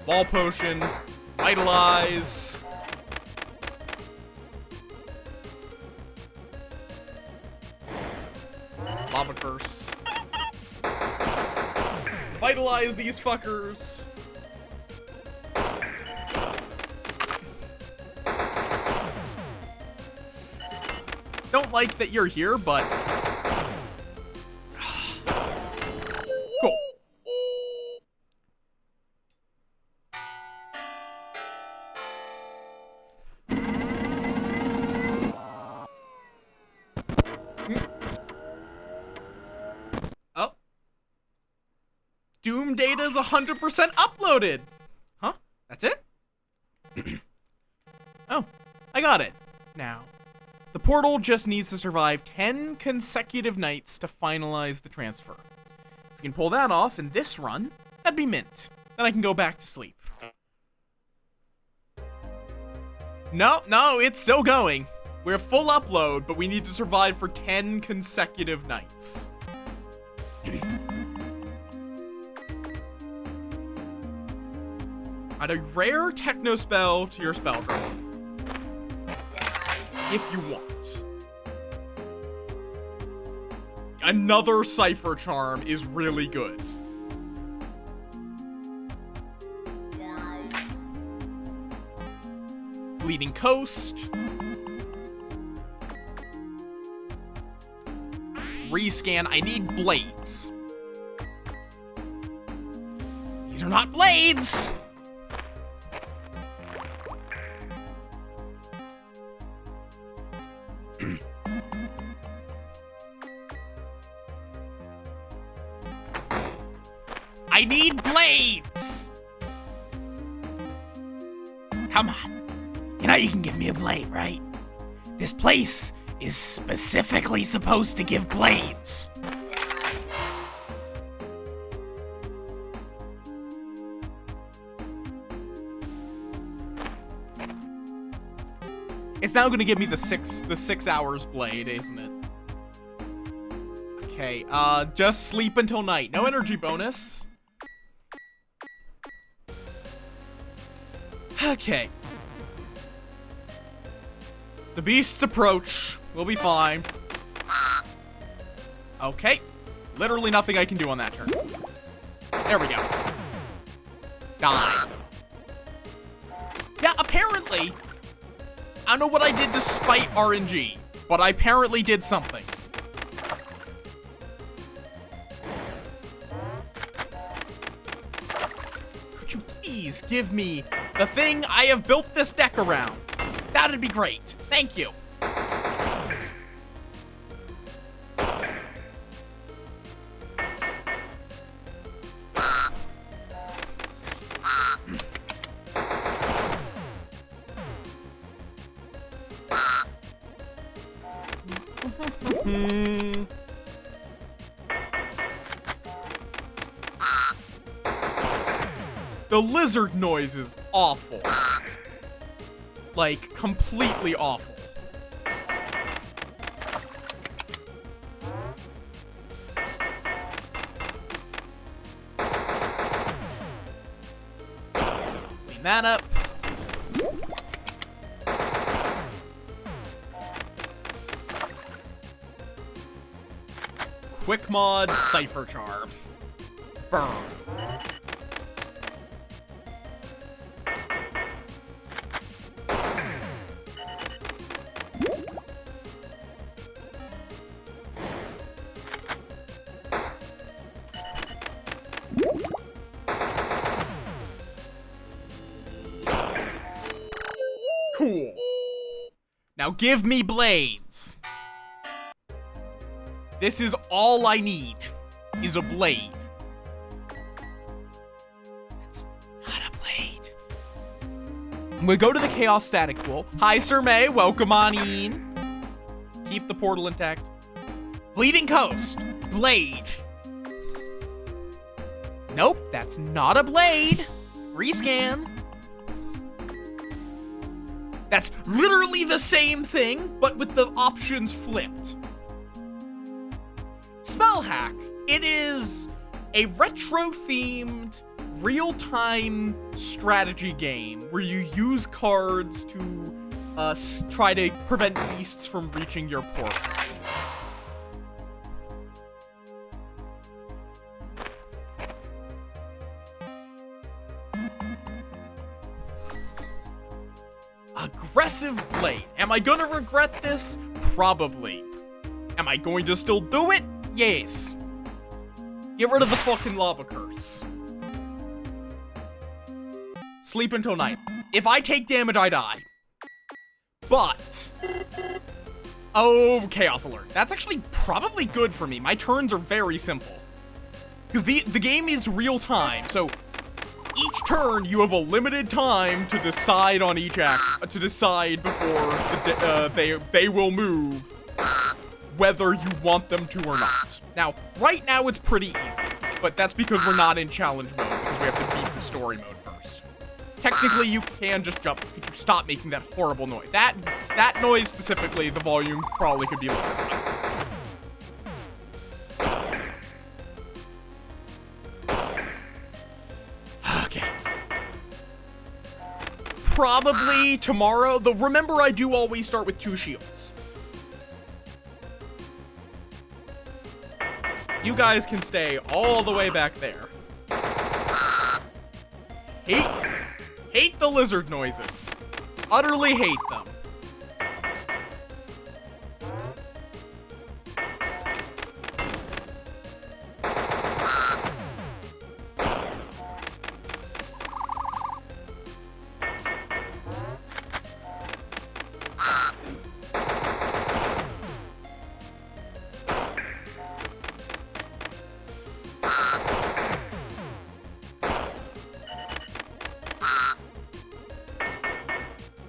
Ball Potion. Vitalize. Lava Curse. Vitalize these fuckers. Don't like that you're here, but cool. Oh. Doom data is 100% uploaded. Huh? That's it? Oh, I got it. Now, the portal just needs to survive 10 consecutive nights to finalize the transfer. If we can pull that off in this run, that'd be mint. Then I can go back to sleep. No, it's still going. We're full upload, but we need to survive for 10 consecutive nights. Add a rare techno spell to your spell drawer. If you want. Another Cypher Charm is really good. Bleeding Coast. Rescan. I need blades. These are not blades! I need blades! Come on. You know you can give me a blade, right? This place is specifically supposed to give blades. It's now gonna give me the 6 hours blade, isn't it? Okay, just sleep until night. No energy bonus. Okay. The beasts approach. We'll be fine. Okay. Literally nothing I can do on that turn. There we go. Die. Yeah, apparently. I don't know what I did to spite RNG, but I apparently did something. Could you please give me the thing I have built this deck around? That'd be great. Thank you. The lizard noise is awful. Like, completely awful. Clean that up. Quick mod, Cypher Charm. Burn. Cool. Now give me blades. This is all I need, is a blade. That's not a blade. We go to the Chaos Static Pool. Hi, Sir May. Welcome on in. Keep the portal intact. Bleeding Coast. Blade. Nope, that's not a blade. Rescan. That's literally the same thing, but with the options flipped. Spellhack. It is a retro-themed, real-time strategy game where you use cards to try to prevent beasts from reaching your portal. Aggressive blade. Am I gonna regret this? Probably. Am I going to still do it? Yes. Get rid of the fucking lava curse. Sleep until night. If I take damage, I die. But... oh, Chaos Alert. That's actually probably good for me. My turns are very simple. Because the game is real time, so... each turn, you have a limited time to decide on each act, to decide before they will move whether you want them to or not. Now, right now it's pretty easy, but that's because we're not in challenge mode, because we have to beat the story mode first. Technically, you can just jump. Could you stop making that horrible noise? That noise specifically, the volume probably could be lower. Probably tomorrow, though remember I do always start with 2 shields. You guys can stay all the way back there. Hate the lizard noises. Utterly hate them.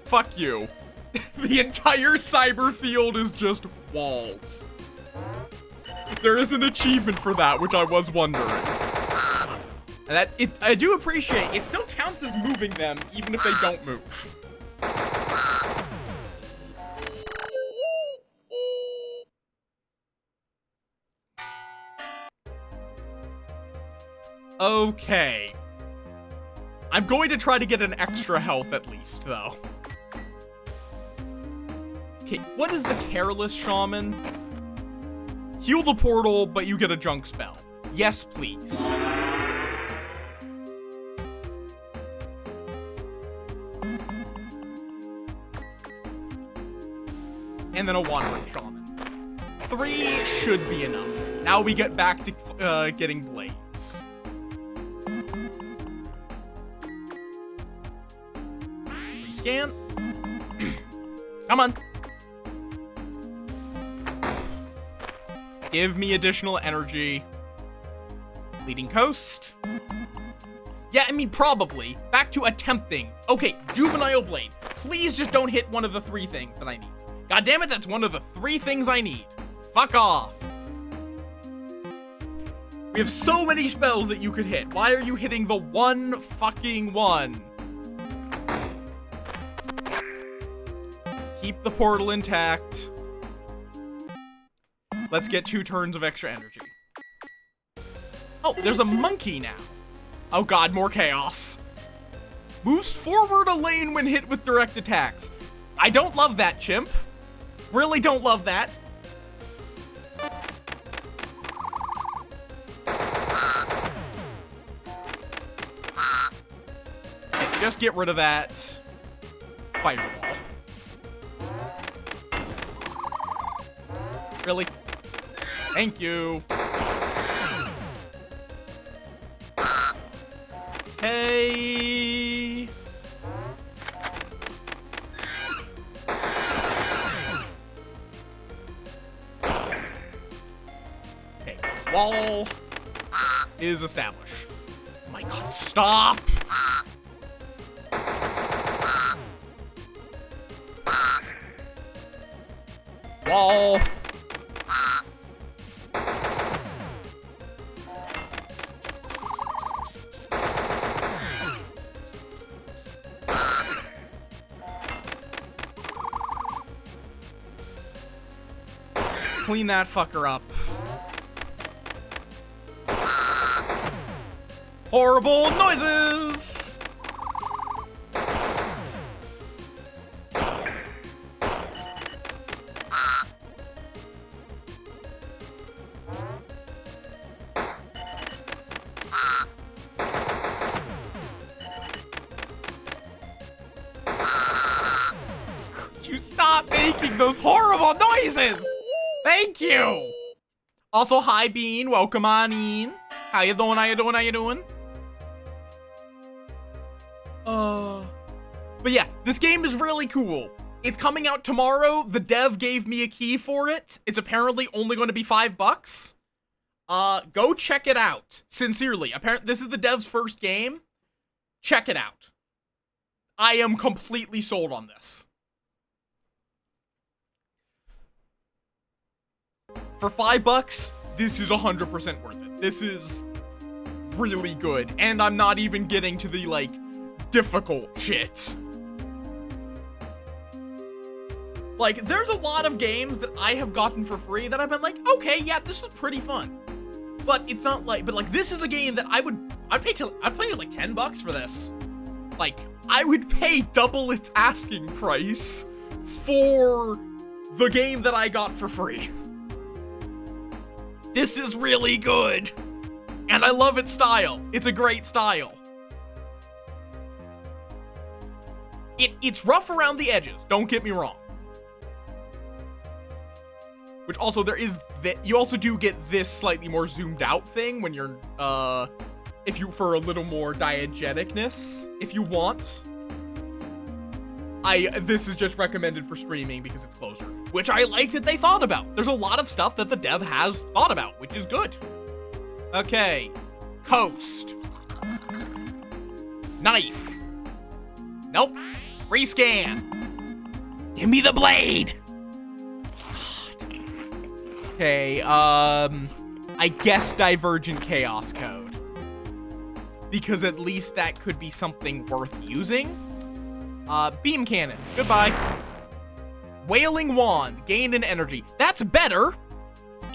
Fuck you. The entire cyber field is just walls. There is an achievement for that, which I was wondering. And I do appreciate, it still counts as moving them, even if they don't move. Okay. I'm going to try to get an extra health at least, though. Okay, what is the Careless Shaman? Heal the portal, but you get a junk spell. Yes, please. And then a Wandering Shaman. 3 should be enough. Now we get back to getting blades. Rescan. Come on. Give me additional energy. Leading Coast. Yeah, I mean, probably. Back to attempting. Okay, Juvenile Blade. Please just don't hit one of the 3 things that I need. God damn it, that's one of the 3 things I need. Fuck off. We have so many spells that you could hit. Why are you hitting the one fucking one? Keep the portal intact. Let's get 2 turns of extra energy. Oh, there's a monkey now. Oh god, more chaos. Moves forward a lane when hit with direct attacks. I don't love that, chimp. Really don't love that. Okay, just get rid of that fireball. Really? Thank you. Hey. Okay, wall is established. Oh my god, stop! Wall. Clean that fucker up. Horrible noises! Could you stop making those horrible noises? Thank you! Also, hi, Bean. Welcome on in. How you doing? How you doing? How you doing? But yeah, this game is really cool. It's coming out tomorrow. The dev gave me a key for it. It's apparently only going to be $5. Go check it out. Sincerely. Apparently, this is the dev's first game. Check it out. I am completely sold on this. For $5, this is 100% worth it. This is really good. And I'm not even getting to the, like, difficult shit. Like, there's a lot of games that I have gotten for free that I've been like, okay, yeah, this is pretty fun. But it's not like, this is a game that I'd pay like $10 for this. Like, I would pay double its asking price for the game that I got for free. This is really good. And I love its style. It's a great style. It's rough around the edges, don't get me wrong. Which also, there is that you also do get this slightly more zoomed out thing when you're, for a little more diegeticness, if you want. This is just recommended for streaming because it's closer, which I like that they thought about. There's a lot of stuff that the dev has thought about, which is good. Okay. Coast. Knife. Nope. Rescan. Give me the blade. Okay, I guess Divergent Chaos Code. Because at least that could be something worth using. Beam Cannon. Goodbye. Wailing Wand. Gain in energy. That's better.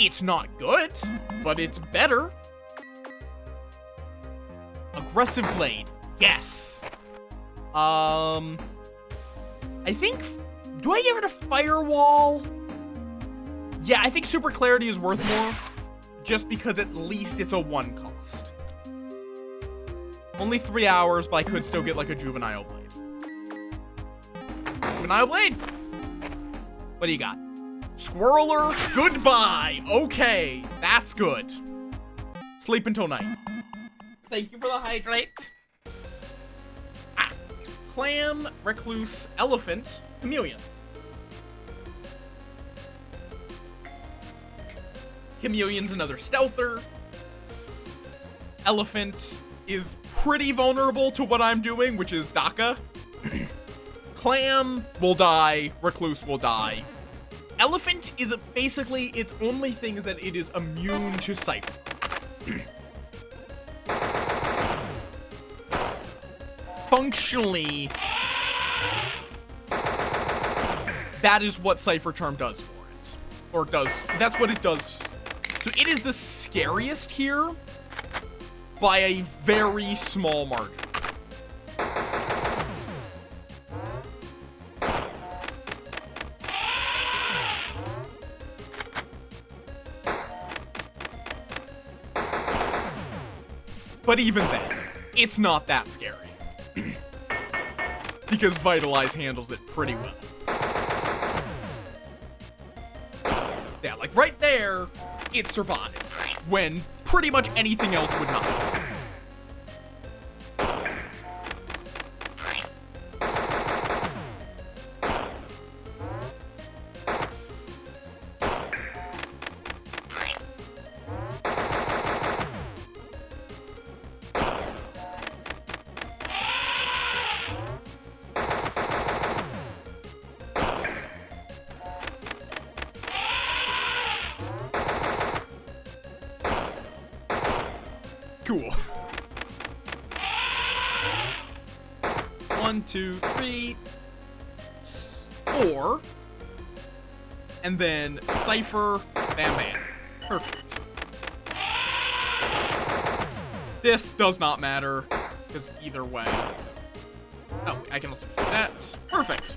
It's not good, but it's better. aggressive blade. Yes. I think, do I give it a firewall? Yeah, I think super clarity is worth more, just because at least it's a 1 cost. Only 3 hours, but I could still get like a juvenile blade. Juvenile blade. What do you got? Squirreler, goodbye. Okay, that's good. Sleep until night. Thank you for the hydrate. Ah, clam, recluse, elephant, chameleon. Chameleon's another stealther. Elephant is pretty vulnerable to what I'm doing, which is Daka. Clam will die. Recluse will die. Elephant is basically, its only thing is that it is immune to Cypher. Functionally, that is what Cypher Charm does for it. Or does, that's what it does. So it is the scariest here by a very small margin. But even then, it's not that scary. Because Vitalize handles it pretty well. Yeah, like right there, it survived. When pretty much anything else would not. Cool. 1, 2, 3, 4. And then Cypher, bam bam. Perfect. This does not matter, because either way. Oh, I can also do that. Perfect.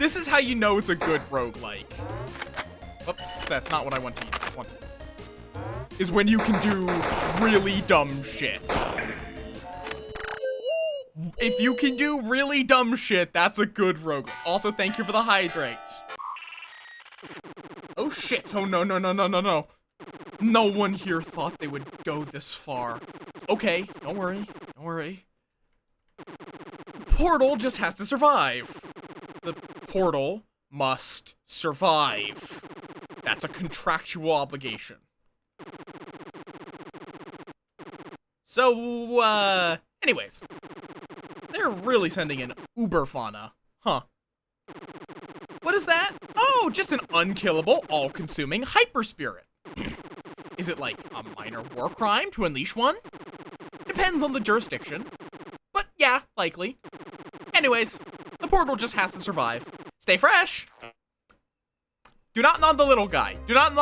This is how you know it's a good roguelike. Oops, that's not what I want to use. Is when you can do really dumb shit. If you can do really dumb shit, that's a good rogue. Also, thank you for the hydrate. Oh shit, oh no, no, no, no, no, no. No one here thought they would go this far. Okay, don't worry, don't worry. Portal just has to survive. The portal must survive. That's a contractual obligation. So, anyways. They're really sending in uber fauna. Huh. What is that? Oh, just an unkillable, all-consuming hyper spirit. Is it like a minor war crime to unleash one? Depends on the jurisdiction. But yeah, likely. Anyways, the portal just has to survive. Stay fresh! Do not nom the little guy. Do not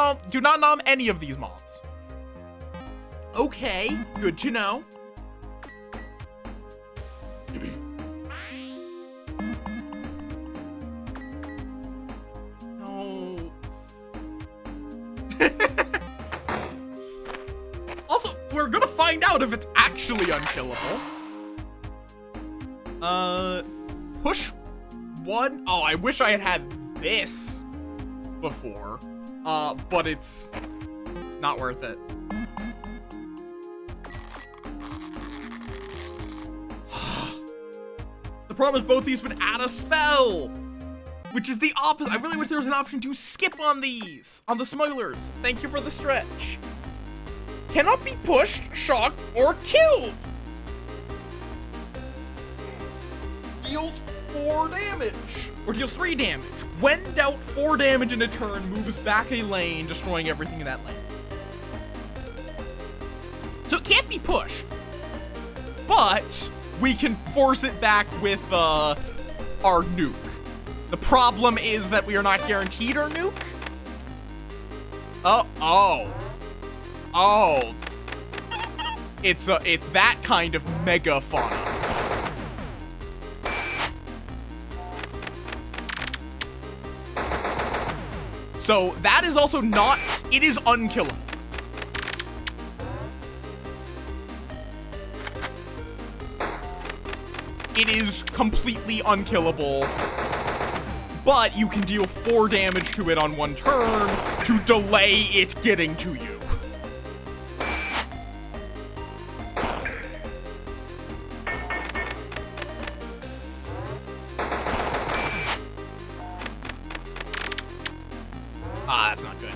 nom any of these moths. Okay, good to know. No. Also, we're gonna find out if it's actually unkillable. Push 1. Oh, I wish I had this before. But it's not worth it. The problem is both these would add a spell, which is the opposite. I really wish there was an option to skip on these, on the smugglers. Thank you for the stretch. Cannot be pushed, shocked, or killed. Deals 4 damage, or deals 3 damage. When dealt 4 damage in a turn, moves back a lane, destroying everything in that lane. So it can't be pushed, but we can force it back with our nuke. The problem is that we are not guaranteed our nuke. Oh, It's that kind of mega fauna. So that is also not, it is unkillable. It is completely unkillable, but you can deal 4 damage to it on 1 turn to delay it getting to you. Ah, that's not good.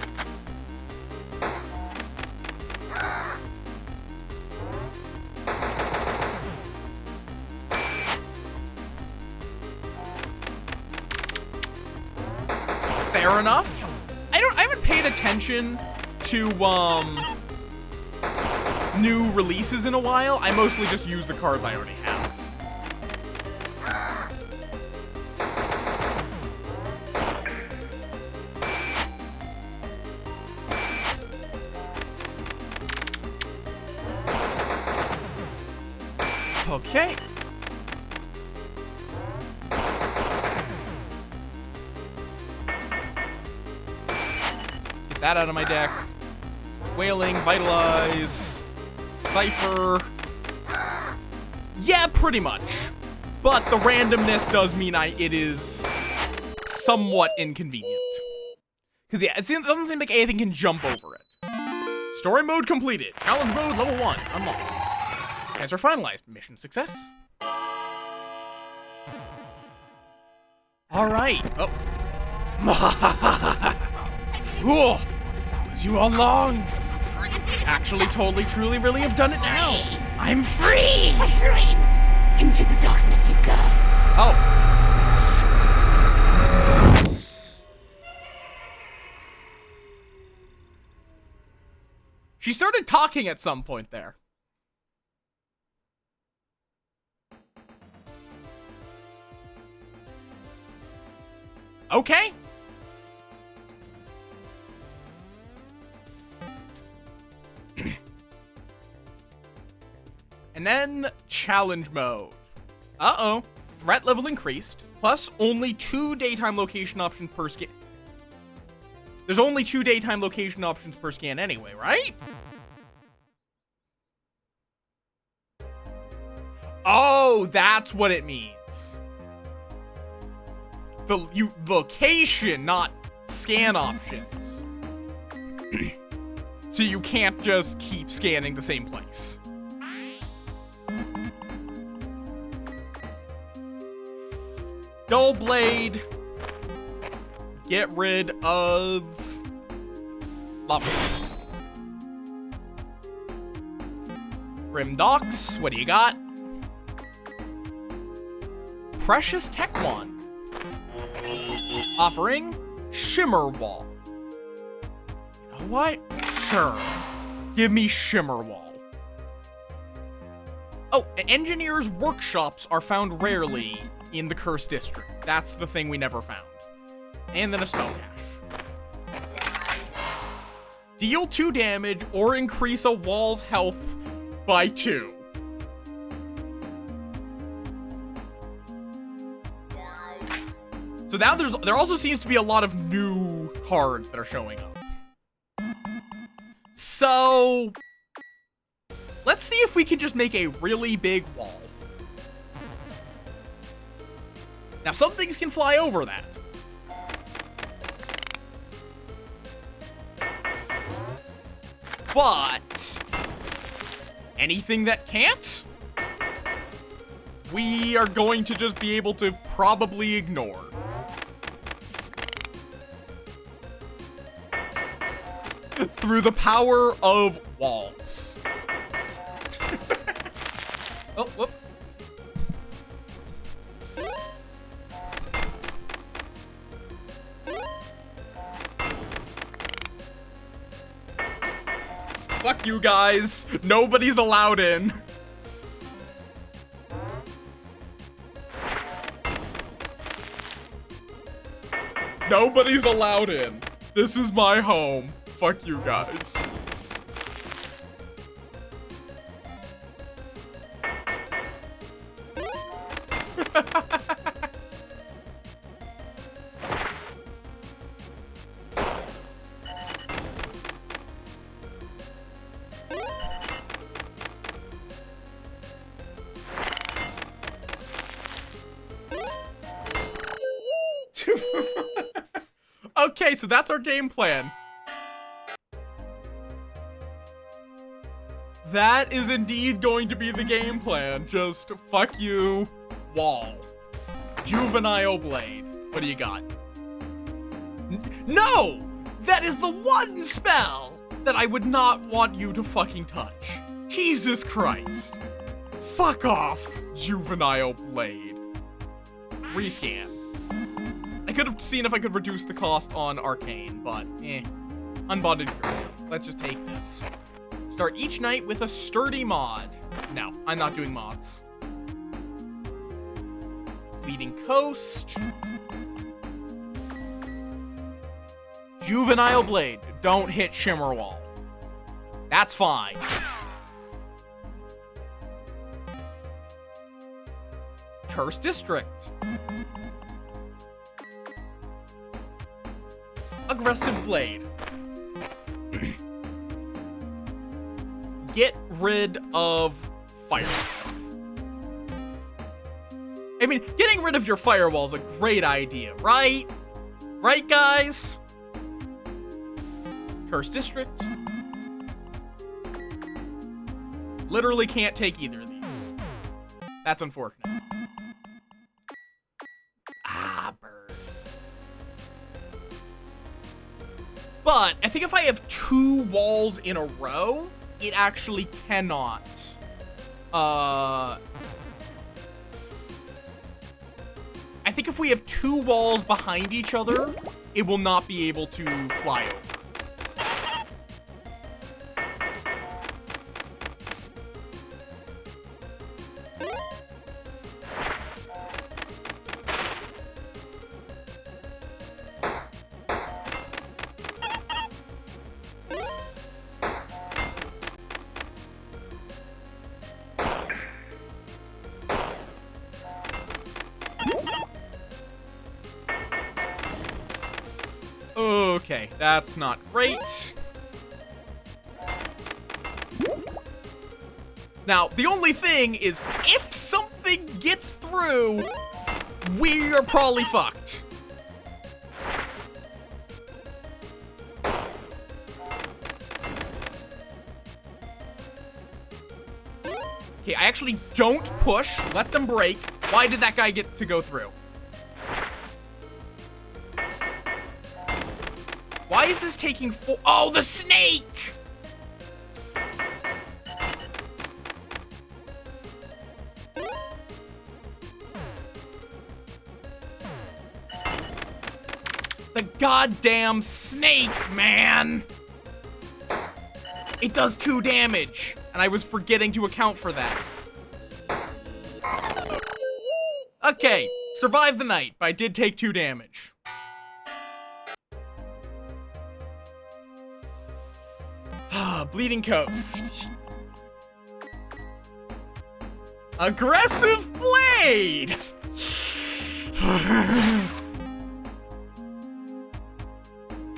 Fair enough. I haven't paid attention to new releases in a while. I mostly just use the cards I already have. Okay. Get that out of my deck. Wailing, Vitalize, Cypher. Yeah, pretty much. But the randomness does mean it is somewhat inconvenient. Because, yeah, it doesn't seem like anything can jump over it. Story mode completed. Challenge mode level 1 unlocked. Answer finalized. Mission success. Alright. Oh. Fool! It was you all along. Actually, totally, truly, really have done it now. I'm free! Into the darkness you go. Oh. She started talking at some point there. Okay. And then challenge mode. Uh-oh. Threat level increased. Plus only 2 daytime location options per scan. There's only 2 daytime location options per scan anyway, right? Oh, that's what it means. The location, not scan options. So you can't just keep scanning the same place. Dull Blade. Get rid of Lovers. Grim Docks, what do you got? Precious Tech Wand. Offering Shimmer Wall. You know what? Sure. Give me Shimmer Wall. Oh, and engineers' workshops are found rarely in the Cursed District. That's the thing we never found. And then a spell cache. Deal 2 damage or increase a wall's health by 2. So now there also seems to be a lot of new cards that are showing up. So let's see if we can just make a really big wall. Now some things can fly over that. But anything that can't, we are going to just be able to probably ignore. Through the power of walls. Oh, whoop. Fuck you guys. Nobody's allowed in. Nobody's allowed in. This is my home. Fuck you guys. Okay, so that's our game plan. That is indeed going to be the game plan. Just fuck you, wall. Juvenile blade. What do you got? No! That is the one spell that I would not want you to fucking touch. Jesus Christ. Fuck off, juvenile blade. Rescan. I could have seen if I could reduce the cost on arcane, but Unbonded Curio. Let's just take this. Start each night with a sturdy mod. No, I'm not doing mods. Bleeding Coast. Juvenile Blade. Don't hit Shimmerwall. That's fine. Curse District. Aggressive Blade. Get rid of fire. I mean, getting rid of your firewall is a great idea, right? Right, guys? Curse District. Literally can't take either of these. That's unfortunate. Ah, bird. But I think if I have 2 walls in a row, it actually cannot. I think if we have 2 walls behind each other, it will not be able to fly over. Okay, that's not great. Now, the only thing is, if something gets through, we're probably fucked. Okay, I actually don't push. Let them break. Why did that guy get to go through? Why is this taking Oh, the snake! The goddamn snake, man! It does 2 damage, and I was forgetting to account for that. Okay, survived the night, but I did take 2 damage. Bleeding Coast. Aggressive Blade!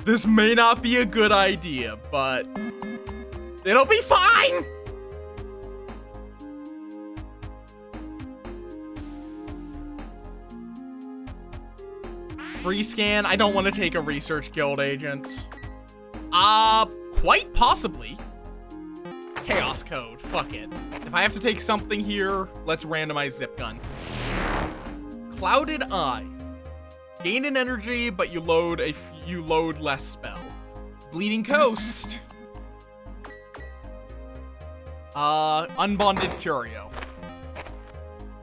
This may not be a good idea, but it'll be fine! Rescan, I don't want to take a Research Guild agent. Quite possibly. Chaos Code, fuck it. If I have to take something here, let's randomize Zip Gun. Clouded Eye. Gain an energy, but you load less spell. Bleeding Coast. Unbonded Curio.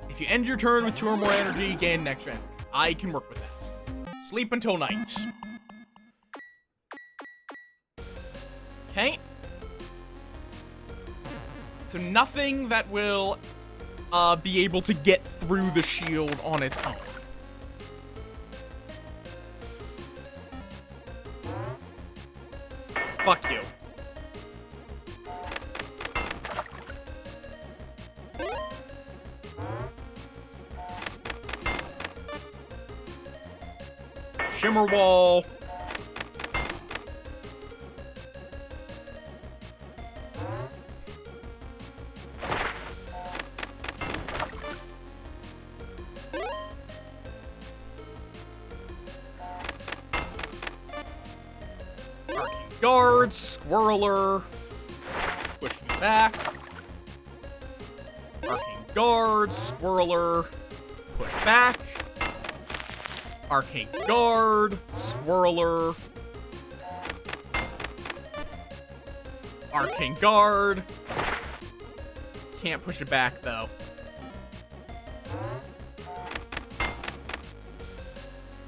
If you end your turn with 2 or more energy, gain an extra energy. I can work with that. Sleep until night. Okay. So nothing that will be able to get through the shield on its own. Fuck you. Shimmer Wall. Guard, Squirreler, push you back. Arcane Guard, Squirreler, push back. Arcane Guard, Squirreler. Arcane Guard. Can't push it back, though.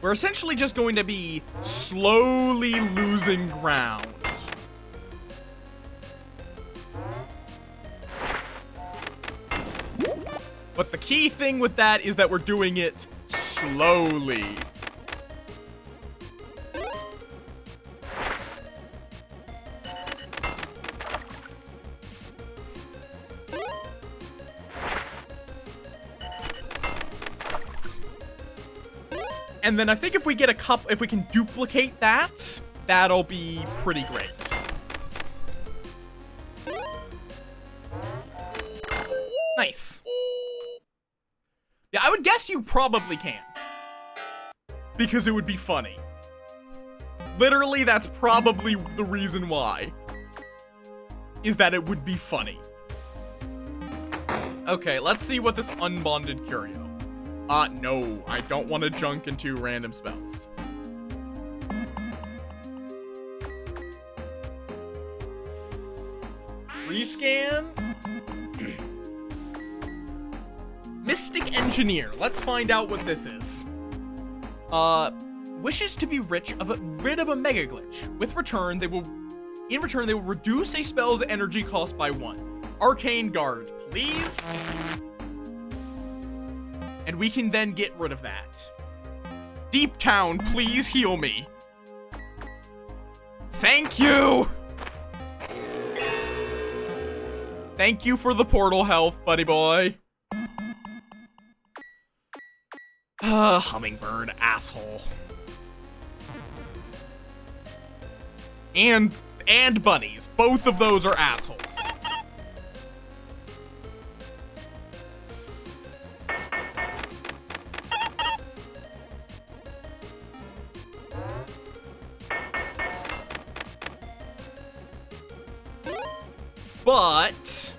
We're essentially just going to be slowly losing ground. But the key thing with that is that we're doing it slowly. And then I think if we get if we can duplicate that, that'll be pretty great. Nice. Yeah, I would guess you probably can. Because it would be funny. Literally, that's probably the reason why. Is that it would be funny. Okay, let's see what this unbonded curio. No, I don't want to junk into random spells. Rescan. Mystic Engineer. Let's find out what this is. Wishes to be rid of a mega glitch. In return, they will reduce a spell's energy cost by 1. Arcane Guard, please. And we can then get rid of that. Deep Town, please heal me. Thank you! Thank you for the portal health, buddy boy. Hummingbird, asshole. And bunnies. Both of those are assholes. But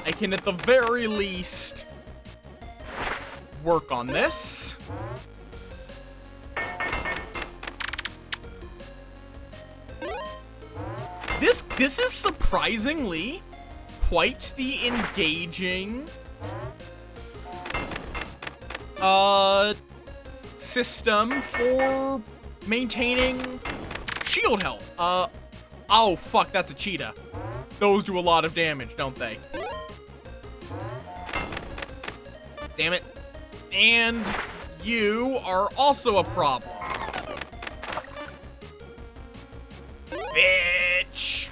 I can at the very least work on this. This is surprisingly quite the engaging system for maintaining shield health. Oh fuck, that's a cheetah. Those do a lot of damage, don't they? Damn it. And you are also a problem. Bitch.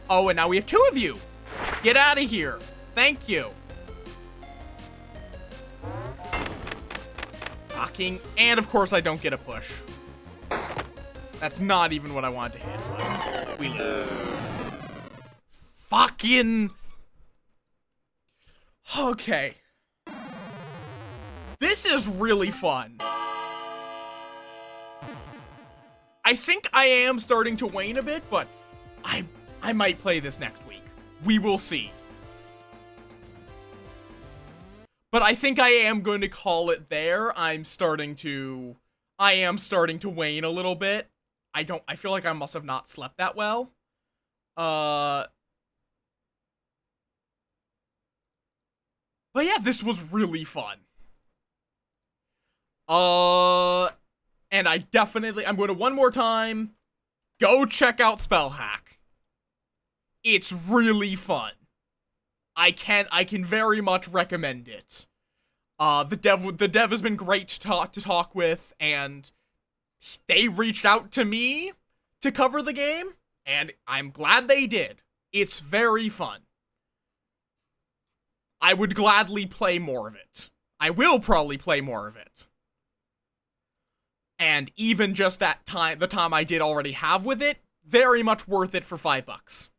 Oh, and now we have 2 of you. Get out of here. Thank you. Fucking, and of course I don't get a push. That's not even what I wanted to hit, but we lose. Fucking. Okay. This is really fun. I think I am starting to wane a bit, but I might play this next week. We will see. But I think I am going to call it there. I am starting to wane a little bit. I feel like I must have not slept that well. But yeah, this was really fun. And I'm going to one more time, go check out Spellhack. It's really fun. I can very much recommend it. The dev has been great to talk with, and they reached out to me to cover the game, and I'm glad they did. It's very fun. I would gladly play more of it. I will probably play more of it. And even just the time I did already have with it, very much worth it for $5.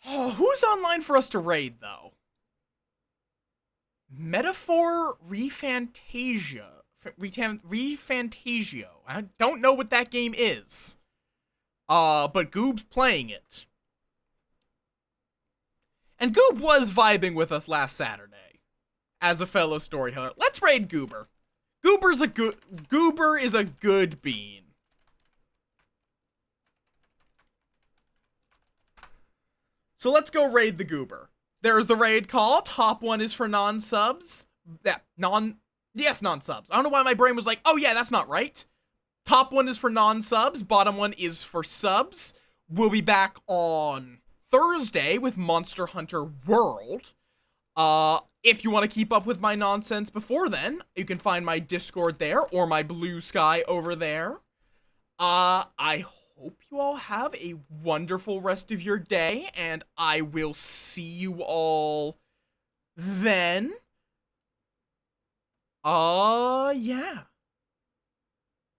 Oh, who's online for us to raid, though? Metaphor Refantasio. I don't know what that game is. But Goob's playing it. And Goob was vibing with us last Saturday as a fellow storyteller. Let's raid Goober. Goober is a good bean. So let's go raid the Goober. There's the raid call. Top one is for non-subs. Non-subs. I don't know why my brain was like, oh yeah, that's not right. Top one is for non-subs. Bottom one is for subs. We'll be back on Thursday with Monster Hunter World. If you want to keep up with my nonsense before then, you can find my Discord there or my Blue Sky over there. I hope you all have a wonderful rest of your day, and I will see you all then. Yeah.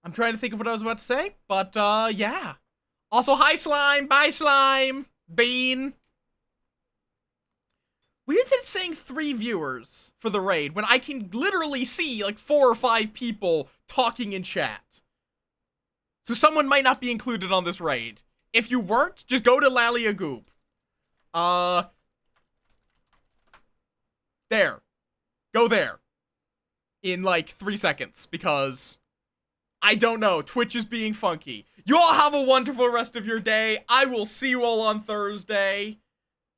I'm trying to think of what I was about to say, but, yeah. Also, hi, Slime! Bye, Slime! Bean! Weird that it's saying 3 viewers for the raid, when I can literally see, like, 4 or 5 people talking in chat. So someone might not be included on this raid. If you weren't, just go to Lalia Goop. There. Go there. In, like, 3 seconds, because I don't know. Twitch is being funky. You all have a wonderful rest of your day. I will see you all on Thursday.